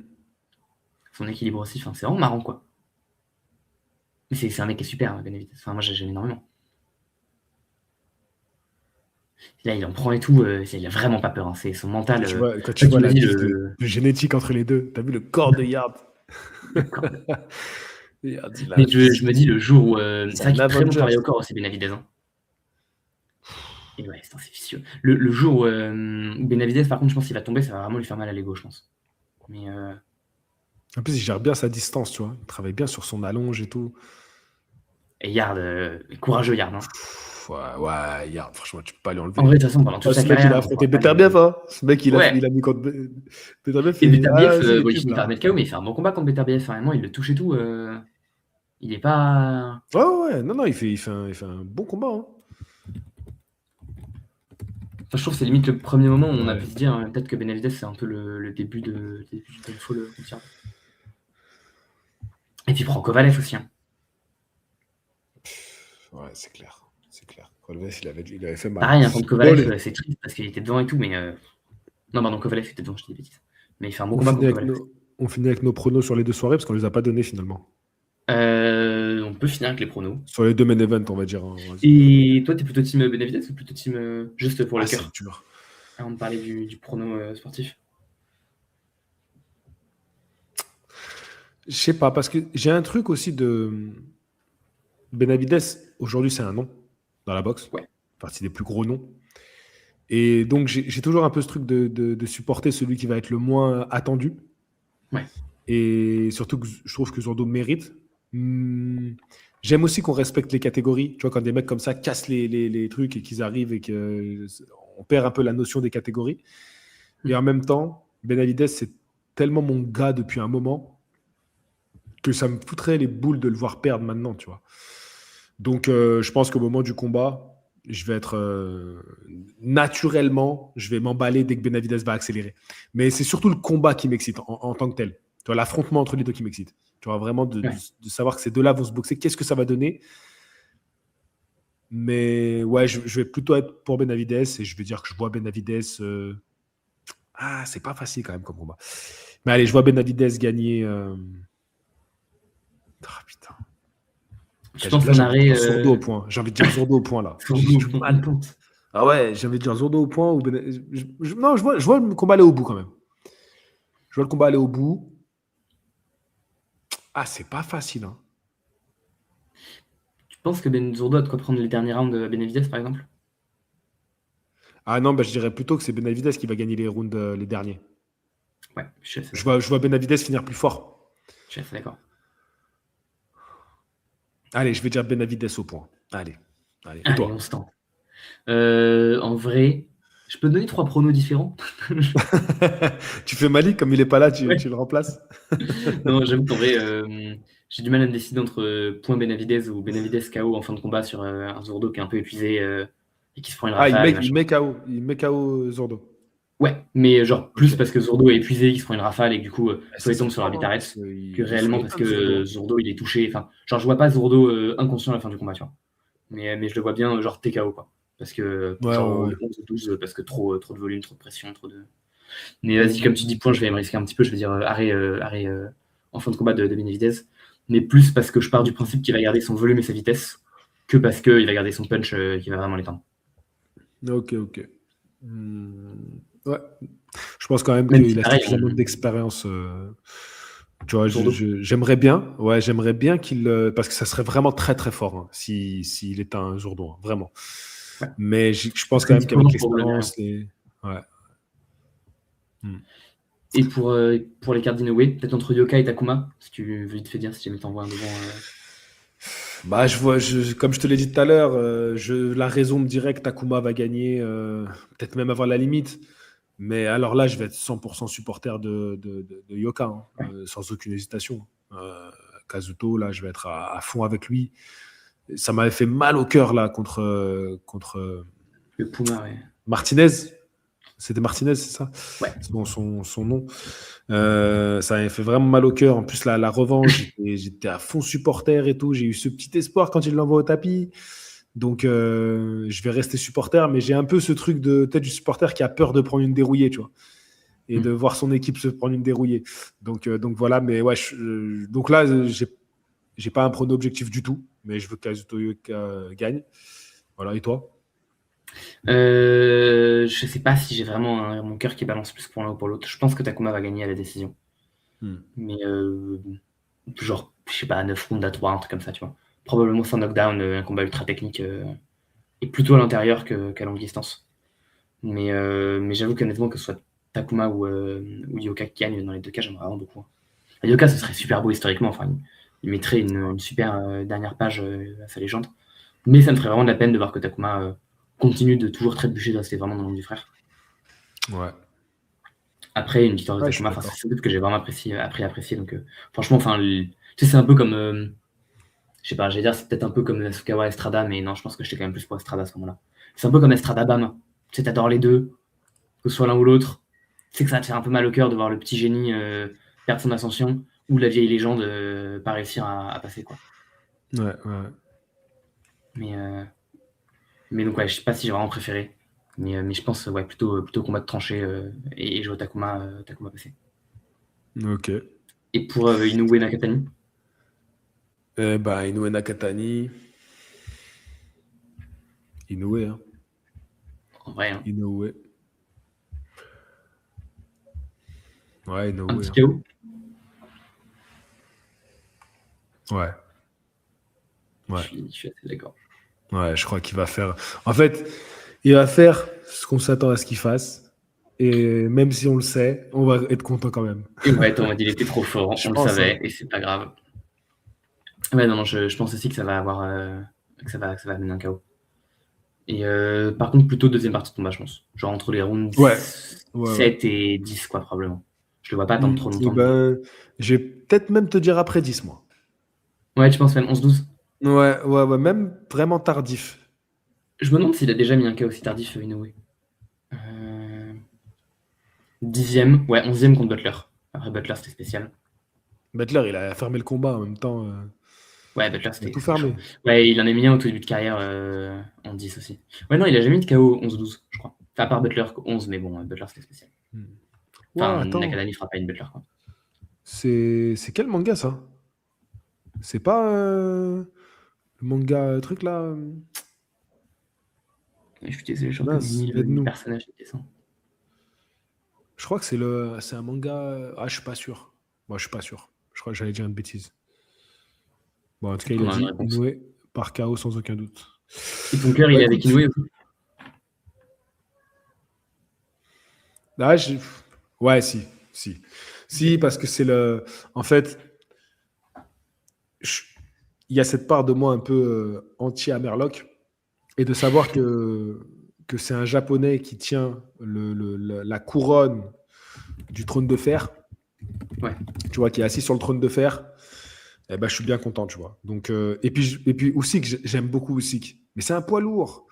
B: Son équilibre aussi, c'est vraiment marrant, quoi. Mais c'est un mec qui est super, Benavidez. Enfin, moi, j'aime énormément. Et là, il en prend et tout. Il a vraiment pas peur, hein. C'est son mental.
A: Quand tu vois la
B: dit
A: diff de génétique entre les deux, t'as vu le corps de Yard. Yard, il a
B: Mais
A: un
B: je me dis,
A: physique.
B: le jour où.
A: C'est
B: C'est vrai
A: un
B: qu'il est très bon
A: Avenger.
B: travail au corps aussi, Benavidez, hein. Et ouais, c'est vicieux. Le jour où Benavidez, par contre, je pense qu'il va tomber, ça va vraiment lui faire mal à l'ego, je pense. Mais.
A: En plus, il gère bien sa distance, tu vois. Il travaille bien sur son allonge et tout.
B: Et Yard, courageux Yard, hein.
A: Ouais, Yard, franchement, tu peux pas lui enlever.
B: En vrai, de toute façon, pendant toute sa
A: Ce mec, il
B: carrière,
A: a
B: on
A: affronté
B: pourra pas lui.
A: Beterbiev, hein. Ce mec,
B: Ouais.
A: il a mis contre Beterbiev.
B: Et Beterbiev,
A: Vas-y, les
B: il
A: cubes,
B: finit par
A: là.
B: mettre KO, mais il fait un bon combat contre Beterbiev. Vraiment, il le touche et tout. Il est pas.
A: Ouais. Non, il fait un bon combat, hein.
B: Enfin, je trouve que c'est limite le premier moment où on a
A: Ouais.
B: pu se dire peut-être que Benavidez, c'est un peu le début de folle concert. Et puis il prend Kovalev aussi, hein.
A: Ouais, c'est clair. C'est clair. Kovalev, il avait fait mal.
B: Pareil, hein, contre
A: Bon,
B: Kovalev, c'est triste parce qu'il était devant et tout, mais. Non, pardon, Kovalev était devant, je dis des bêtises. Mais il fait un bon combat contre Kovalev.
A: on finit avec nos pronos sur les deux soirées parce qu'on les a pas donnés finalement.
B: On peut finir avec les pronos.
A: Sur les deux main events, on va dire, hein.
B: Et toi, t'es plutôt team Benavidez ou plutôt team juste pour le
A: c'est
B: cœur
A: dur.
B: avant de parler du prono sportif?
A: Je sais pas, parce que j'ai un truc aussi de. Benavidez, aujourd'hui, c'est un nom dans la boxe.
B: Ouais.
A: Partie des plus gros noms. Et donc, j'ai toujours un peu ce truc de supporter celui qui va être le moins attendu.
B: Ouais.
A: Et surtout que je trouve que Zordo mérite. J'aime aussi qu'on respecte les catégories. Tu vois, quand des mecs comme ça cassent les trucs et qu'ils arrivent et qu'on perd un peu la notion des catégories. Et en même temps, Benavidez, c'est tellement mon gars depuis un moment que ça me foutrait les boules de le voir perdre maintenant, tu vois. Donc, je pense qu'au moment du combat, je vais être naturellement, je vais m'emballer dès que Benavidez va accélérer. Mais c'est surtout le combat qui m'excite en tant que tel. Tu vois, l'affrontement entre les deux qui m'excite. Tu vois, vraiment
B: Ouais.
A: de savoir que ces deux-là vont se boxer, qu'est-ce que ça va donner. Mais ouais, je vais plutôt être pour Benavidez et je vais dire que je vois Benavidez. Ah, c'est pas facile quand même comme combat. Mais allez, je vois Benavidez gagner. Ah, putain.
B: Je pense
A: Là,
B: un
A: j'ai envie de
B: arrêt.
A: dire Zordo au point. J'ai envie de dire Zordo au point là. J'ai du
B: Il
A: mal.
B: tente.
A: Ah ouais, j'ai envie de dire Zordo au point. Non, je vois le combat aller au bout quand même. Je vois le combat aller au bout. Ah, c'est pas facile. Hein.
B: Tu penses que Ben Zourdo a de quoi prendre les derniers rounds de Benavidez, par exemple?
A: Ah non, bah, je dirais plutôt que c'est Benavidez qui va gagner les rounds, les derniers.
B: Ouais, je suis assez
A: Je
B: d'accord.
A: vois Benavidez finir plus fort.
B: Je suis assez d'accord.
A: Allez, je vais dire Benavidez au point. Allez. Et
B: Allez, on
A: toi?
B: se tente. En vrai, je peux te donner 3 pronos différents?
A: Tu fais Malik, comme il est pas là,
B: Ouais.
A: tu le remplaces?
B: Non, j'avoue qu'en vrai, j'ai du mal à me décider entre point Benavidez ou Benavidez KO en fin de combat sur un Zourdo qui est un peu épuisé et qui se prend une
A: Ah,
B: rafale et machin.
A: il met KO Zordo.
B: Ouais, mais genre plus
A: Ok.
B: parce que Zourdo est épuisé, il se prend une rafale et que du coup,
A: Ça
B: soit il tombe
A: serait
B: sur
A: fort, hein,
B: l'arbitre
A: parce
B: que
A: qu'il faut
B: réellement parce
A: l'éteindre, Zordo.
B: que Zourdo il est touché. Enfin, genre je vois pas Zourdo inconscient à la fin du combat, tu vois. Mais je le vois bien genre TKO quoi. Parce que
A: Ouais,
B: genre
A: ouais,
B: au
A: ouais.
B: 11 ou 12 parce que trop de volume, trop de pression, trop de. Mais vas-y, comme tu dis point, je vais me risquer un petit peu, je vais dire arrêt en fin de combat de Benavidez. Mais plus parce que je pars du principe qu'il va garder son volume et sa vitesse que parce qu'il va garder son punch qui va vraiment l'éteindre.
A: Ok. Ouais. Je pense quand même
B: Même si
A: qu'il a
B: pareil,
A: suffisamment d'expérience. Tu vois,
B: Zourdo.
A: j'aimerais bien. Ouais, j'aimerais bien qu'il. Parce que ça serait vraiment très très fort hein, s'il était un Jourdain, hein, vraiment.
B: Ouais.
A: Mais je
B: Ça
A: pense
B: serait
A: quand
B: une
A: même
B: petite
A: qu'avec
B: revanche pour Bologna.
A: l'expérience, ouais. Hmm.
B: Et pour les cartes d'Inoue, peut-être entre Yoka et Takuma, si tu veux te faire dire, si jamais t'envoies un devant.
A: Bah, comme je te l'ai dit tout à l'heure, la raison me dirait que Takuma va gagner, peut-être même avant la limite. Mais alors là, je vais être 100% supporter de Yoka, hein,
B: Ouais,
A: sans aucune hésitation. Kazuto, là, je vais être à fond avec lui. Ça m'avait fait mal au cœur, là, contre
B: le Puma, ouais.
A: Martinez. C'était Martinez, c'est ça?
B: Ouais.
A: C'est bon, son nom. Ça m'avait fait vraiment mal au cœur. En plus, la revanche, j'étais à fond supporter et tout. J'ai eu ce petit espoir quand il l'envoie au tapis. Donc, je vais rester supporter, mais j'ai un peu ce truc de peut-être du supporter qui a peur de prendre une dérouillée, tu vois, et de voir son équipe se prendre une dérouillée. Donc voilà, mais ouais, donc là, j'ai pas un prono objectif du tout, mais je veux que Kazuto gagne. Voilà, et toi?
B: Je sais pas si j'ai vraiment mon cœur qui balance plus pour l'un ou pour l'autre. Je pense que Takuma va gagner à la décision. Mais genre, je sais pas, 9 rounds à 3, un truc comme ça, tu vois. Probablement sans knockdown, un combat ultra technique et plutôt à l'intérieur qu'à longue distance. Mais j'avoue qu'honnêtement, que ce soit Takuma ou Yoka qui gagne, dans les deux cas, j'aimerais vraiment beaucoup. Yoka, ce serait super beau historiquement. Enfin, il mettrait une super dernière page à sa légende. Mais ça me ferait vraiment de la peine de voir que Takuma continue de toujours trébucher, de rester vraiment dans le nom du frère.
A: Ouais.
B: Après, une victoire de
A: Ouais, je suis
B: Takuma,
A: d'accord.
B: c'est un truc que j'ai vraiment apprécié. Donc, franchement, tu sais, c'est un peu comme. Je sais pas, j'allais dire, c'est peut-être un peu comme Nasukawa Estrada, mais non, je pense que j'étais quand même plus pour Estrada à ce moment-là. C'est un peu comme Estrada Bam. Tu sais, t'adores les deux, que ce soit l'un ou l'autre. Tu sais que ça va te faire un peu mal au cœur de voir le petit génie perdre son ascension ou la vieille légende pas réussir à passer, quoi.
A: Ouais.
B: Mais, mais donc, ouais, je sais pas si j'ai vraiment préféré. Mais je pense, ouais, plutôt combat de tranchée et je vois Takuma passer.
A: Ok.
B: Et pour Inoue Nakatani,
A: Inoue Nakatani. Inoue, hein.
B: en vrai, hein,
A: Inoue. Ouais,
B: un
A: Inoue.
B: petit
A: Hein.
B: KO.
A: Ouais.
B: Je
A: Ouais.
B: suis assez d'accord.
A: Ouais, je crois qu'il va faire. En fait, il va faire ce qu'on s'attend à ce qu'il fasse. Et même si on le sait, on va être content quand même.
B: Et ouais, on m'a dit il était trop fort,
A: Je
B: on le
A: pense, hein.
B: savait, et c'est pas grave. Ouais, non, je pense aussi que ça va avoir. Que ça va amener un KO. Et par contre, plutôt deuxième partie de combat, je pense. Genre entre les rounds
A: Ouais.
B: 7 et 10, quoi, probablement. Je le vois pas attendre trop
A: Et
B: longtemps.
A: ben, je vais peut-être même te dire après 10, moi.
B: Ouais, tu penses même 11-12?
A: Ouais, même vraiment tardif.
B: Je me demande s'il a déjà mis un cas aussi tardif, Inoue. Euh... 10e, ouais, 11e contre Butler. Après Butler, c'était spécial.
A: Butler, il a fermé le combat en même temps.
B: Ouais, Butler,
A: Il a tout
B: c'était chaud.
A: fermé.
B: Ouais, il en a mis un au tout début de carrière en 10 aussi. Ouais, non, il a jamais mis de KO 11-12, je crois. Enfin, à part Butler, 11, mais bon, Butler, c'était spécial.
A: Ouah,
B: Enfin,
A: attends.
B: Nakadani fera pas une Butler, quoi.
A: C'est quel manga ça? C'est pas le manga truc là
B: Et je suis désolé, je retrouve
A: mince,
B: ni
A: aide-nous.
B: personnage ni dessin.
A: Je crois que c'est un manga. Ah, je suis pas sûr. Moi, je suis pas sûr. Je crois que j'allais dire une bêtise. Bon, en tout cas, il a
B: On a une
A: dit
B: réponse.
A: Inoue par KO sans aucun doute.
B: Et ton cœur,
A: Bah
B: il est avec
A: écoute,
B: Inoue aussi?
A: là, ouais, si, parce que c'est le. En fait, je- il y a cette part de moi un peu anti-Amerloc et de savoir que c'est un Japonais qui tient la couronne du trône de fer,
B: Ouais.
A: tu vois, qui est assis sur le trône de fer. Eh ben, je suis bien content, tu vois. Donc, et puis Usyk, j'aime beaucoup Usyk. Mais c'est un poids lourd.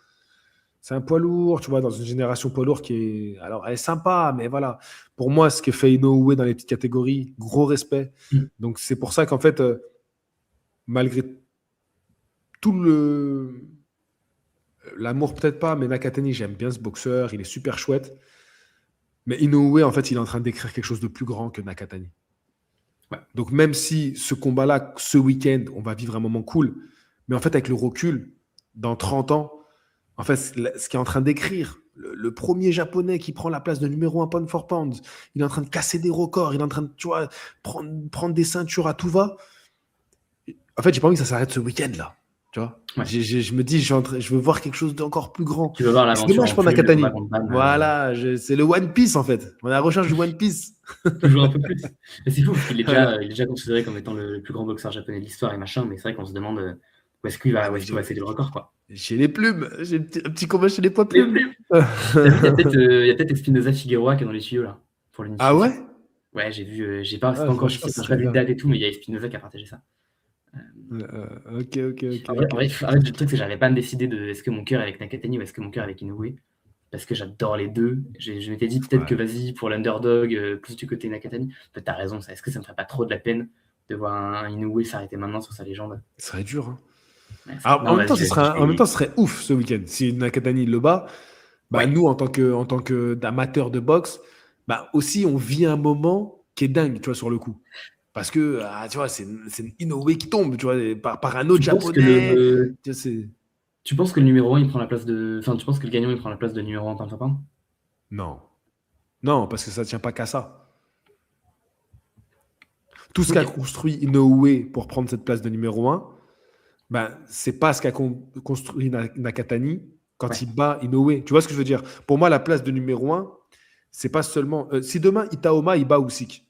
A: C'est un poids lourd, tu vois, dans une génération poids lourd qui est. Alors, elle est sympa, mais voilà. Pour moi, ce que fait Inoue dans les petites catégories, gros respect.
B: Mm.
A: Donc, c'est pour ça qu'en fait, malgré tout l'amour, peut-être pas, mais Nakatani, j'aime bien ce boxeur, il est super chouette. Mais Inoue, en fait, il est en train d'écrire quelque chose de plus grand que Nakatani.
B: Ouais.
A: Donc, même si ce combat-là, ce week-end, on va vivre un moment cool, mais en fait, avec le recul, dans 30 ans, en fait, ce qu'il est en train d'écrire, le premier japonais qui prend la place de numéro 1 pound for pound, il est en train de casser des records, il est en train de, tu vois, prendre des ceintures à tout va. En fait, j'ai pas envie que ça s'arrête ce week-end-là. Tu vois,
B: Ouais.
A: je me dis, je veux voir quelque chose d'encore plus grand.
B: Tu veux voir
A: Et c'est
B: l'aventure
A: dommage
B: en
A: pour
B: plus, le combat
A: Nakatani.
B: contre Ban.
A: Voilà, c'est le One Piece en fait. On est à la recherche du One Piece.
B: Toujours un peu plus. Mais c'est fou parce qu'il est
A: Voilà.
B: déjà considéré comme étant le plus grand boxeur japonais de l'histoire et machin, mais c'est vrai qu'on se demande où est-ce
A: Ah, mais
B: qu'il va céder le record, quoi.
A: J'ai les plumes. J'ai un petit combat chez les poids
B: Mais
A: plumes.
B: plus. T'as vu, il y a peut-être Espinoza Figueroa qui est dans les tuyaux là, pour
A: Ah ouais?
B: l'unification. Ouais, j'ai vu, c'est
A: Ah,
B: pas encore
A: franchement,
B: officiel,
A: ça
B: j'ai pas
A: serait
B: vu de
A: bien.
B: date et tout, mais il y a Espinoza qui a partagé ça.
A: Ok,
B: En vrai,
A: ok.
B: le truc, c'est que j'arrivais pas à me décider de est-ce que mon cœur est avec Nakatani ou est-ce que mon cœur est avec Inoue. Parce que j'adore les deux. Je m'étais dit peut-être que
A: Ouais.
B: vas-y, pour l'underdog, plus du côté Nakatani. Peut-être t'as raison, est-ce que ça me ferait pas trop de la peine de voir un Inoue s'arrêter maintenant sur sa légende?
A: Ce serait dur, hein.
B: Ouais,
A: Alors,
B: non, vas-y,
A: en même temps, ce serait ouf ce week-end. Si Nakatani le bat, bah,
B: ouais.
A: nous, en tant que d'amateurs de boxe, bah, aussi, on vit un moment qui est dingue, tu vois, sur le coup. Parce que, tu vois, c'est une Inoue qui tombe, tu vois, par un autre
B: Tu penses que
A: japonais.
B: le,
A: Tu sais,
B: tu penses que le numéro 1, il prend la place de. Enfin, tu penses que le gagnant, il prend la place de numéro 1 pound for pound?
A: non. Non, parce que ça ne tient pas qu'à ça. Tout ce qu'a
B: Ok.
A: construit Inoue pour prendre cette place de numéro 1, ben, c'est pas ce qu'a construit Nakatani quand
B: Ouais.
A: il bat Inoue. Tu vois ce que je veux dire? Pour moi, la place de numéro 1, c'est pas seulement. Si demain Itaoma il bat Usyk,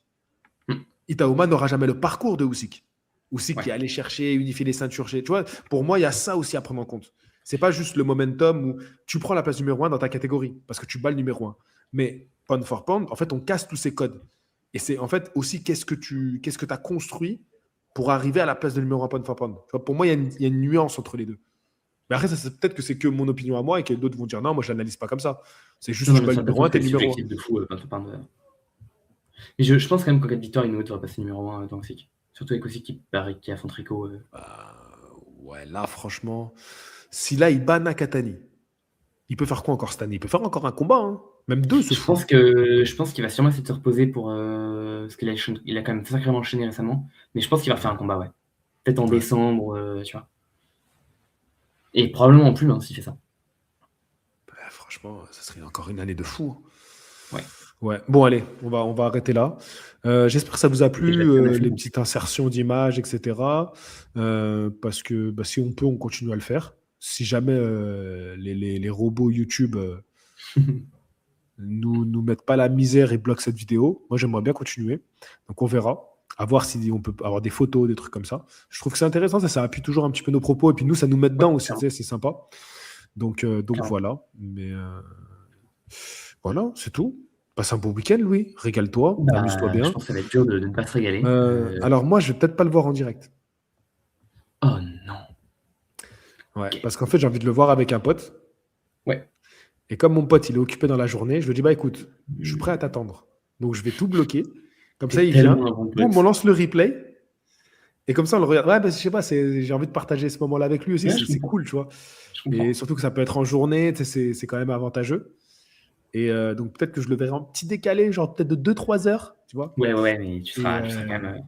B: Hmm.
A: Itaoma n'aura jamais le parcours de Usyk. Usyk
B: Ouais.
A: qui est allé chercher, unifier les ceintures. Tu vois, pour moi, il y a ça aussi à prendre en compte. C'est pas juste le momentum où tu prends la place numéro 1 dans ta catégorie parce que tu bats le numéro 1. Mais pound for pound, en fait, on casse tous ces codes. Et c'est en fait aussi qu'est-ce que tu as construit pour arriver à la place de numéro 1 pound for pound. Tu vois, pour moi, il y a une nuance entre les deux. Mais après, ça, peut-être que c'est que mon opinion à moi et que d'autres vont dire non, moi je l'analyse pas comme ça. C'est juste
B: Non, non,
A: tu
B: bien
A: bats le
B: sûr, de toute
A: numéro
B: façon,
A: 1, t'es
B: c'est
A: le numéro 1.
B: subjectif de fou, pound for pound. Mais je pense quand même qu'en cas de victoire, Inoue devrait passer numéro 1 dans Usyk. Surtout avec Usyk qui affronte Rico.
A: Ouais, là, franchement, si là il bat Nakatani, il peut faire quoi encore cette année? Il peut faire encore un combat, hein. Même deux, ce fou.
B: Je pense qu'il va sûrement essayer de se reposer pour. Parce il a quand même sacrément enchaîné récemment. Mais je pense qu'il va refaire un combat, ouais. Peut-être en
A: Ouais.
B: décembre, tu vois. Et probablement en plus, hein, s'il fait ça.
A: Franchement, ça serait encore une année de fou, hein.
B: Ouais.
A: Ouais. Bon, allez, on va arrêter là. J'espère que ça vous a
B: Déjà
A: plu,
B: bien à
A: les
B: fond.
A: petites insertions d'images, etc. Parce que bah, si on peut, on continue à le faire. Si jamais les robots YouTube nous mettent pas la misère et bloquent cette vidéo, moi j'aimerais bien continuer. Donc on verra. À voir si on peut avoir des photos, des trucs comme ça. Je trouve que c'est intéressant, ça appuie toujours un petit peu nos propos. Et puis nous, ça nous met
B: Ouais,
A: dedans aussi, tu
B: clairement.
A: sais, c'est sympa. Donc
B: Clairement.
A: voilà. Mais voilà, c'est tout. Passe un bon week-end, Louis. Régale-toi, amuse-toi
B: Bah, je
A: bien.
B: pense que ça va être dur de ne pas se régaler.
A: Alors moi, je vais peut-être pas le voir en direct.
B: Oh non.
A: Ouais,
B: Ok.
A: parce qu'en fait, j'ai envie de le voir avec un pote.
B: Ouais.
A: Et comme mon pote, il est occupé dans la journée, je lui dis, bah écoute, je suis prêt à t'attendre. Donc, je vais tout bloquer. Comme ça,
B: T'es
A: il vient.
B: tellement un bon
A: Boum, on
B: pote.
A: lance le replay. Et comme ça, on le regarde. Ouais, bah, je sais pas, j'ai envie de partager ce moment-là avec lui aussi.
B: Ouais, je
A: C'est
B: comprends.
A: cool, tu vois.
B: Je
A: Et
B: comprends.
A: surtout que ça peut être en journée, tu sais, c'est quand même avantageux. Et donc, peut-être que je le verrai en petit décalé, genre peut-être de 2-3 heures, tu vois.
B: Ouais, mais
A: Et
B: tu seras quand même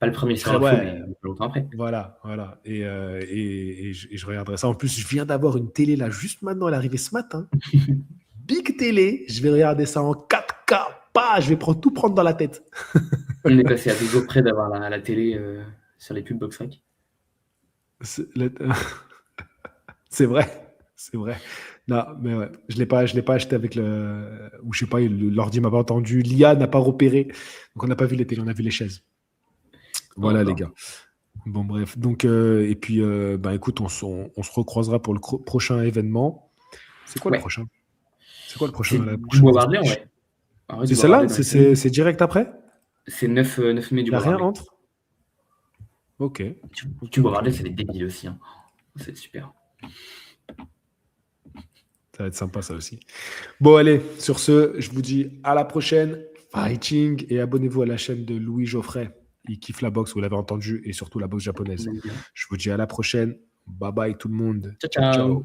B: pas le premier
A: je
B: sur
A: serai,
B: l'info,
A: ouais,
B: mais pas longtemps après.
A: voilà. Et je regarderai ça. En plus, je viens d'avoir une télé là, juste maintenant, elle est arrivée ce matin. Big télé, je vais regarder ça en 4K. Pas, je vais tout prendre dans la tête.
B: On est passé à 2 jours près d'avoir la télé sur les pubs Boxrec.
A: C'est c'est vrai, c'est vrai. Non, mais ouais, je l'ai pas acheté avec le, ou je sais pas, l'ordi m'a pas entendu, l'IA n'a pas repéré, donc on n'a pas vu les télés, on a vu les chaises.
B: Oh,
A: Voilà les
B: non.
A: gars. Bon bref, donc et puis bah écoute, on se recroisera pour le prochain événement. C'est quoi le
B: Ouais.
A: prochain? C'est quoi le
B: C'est
A: prochain, la
B: du
A: prochaine
B: Bois
A: grosse
B: Bardet en
A: match?
B: vrai. En vrai,
A: C'est
B: du Bois Bardet
A: celle-là?
B: dans les semaines.
A: C'est direct après?
B: C'est 9 mai du
A: Il n'y a
B: Bois
A: rien
B: Bardet.
A: entre? Ok,
B: Du Bois
A: ok.
B: Bardet, c'est des débiles aussi. Hein. C'est super.
A: Ça va être sympa ça aussi. Bon allez, sur ce, je vous dis à la prochaine. Fighting et abonnez-vous à la chaîne de Louis Geoffrey. Il kiffe la boxe, vous l'avez entendu, et surtout la boxe
B: On
A: japonaise.
B: aime bien.
A: Je vous dis à la prochaine. Bye bye tout le monde.
B: Ciao,
A: Ciao,
B: ciao.
A: ciao.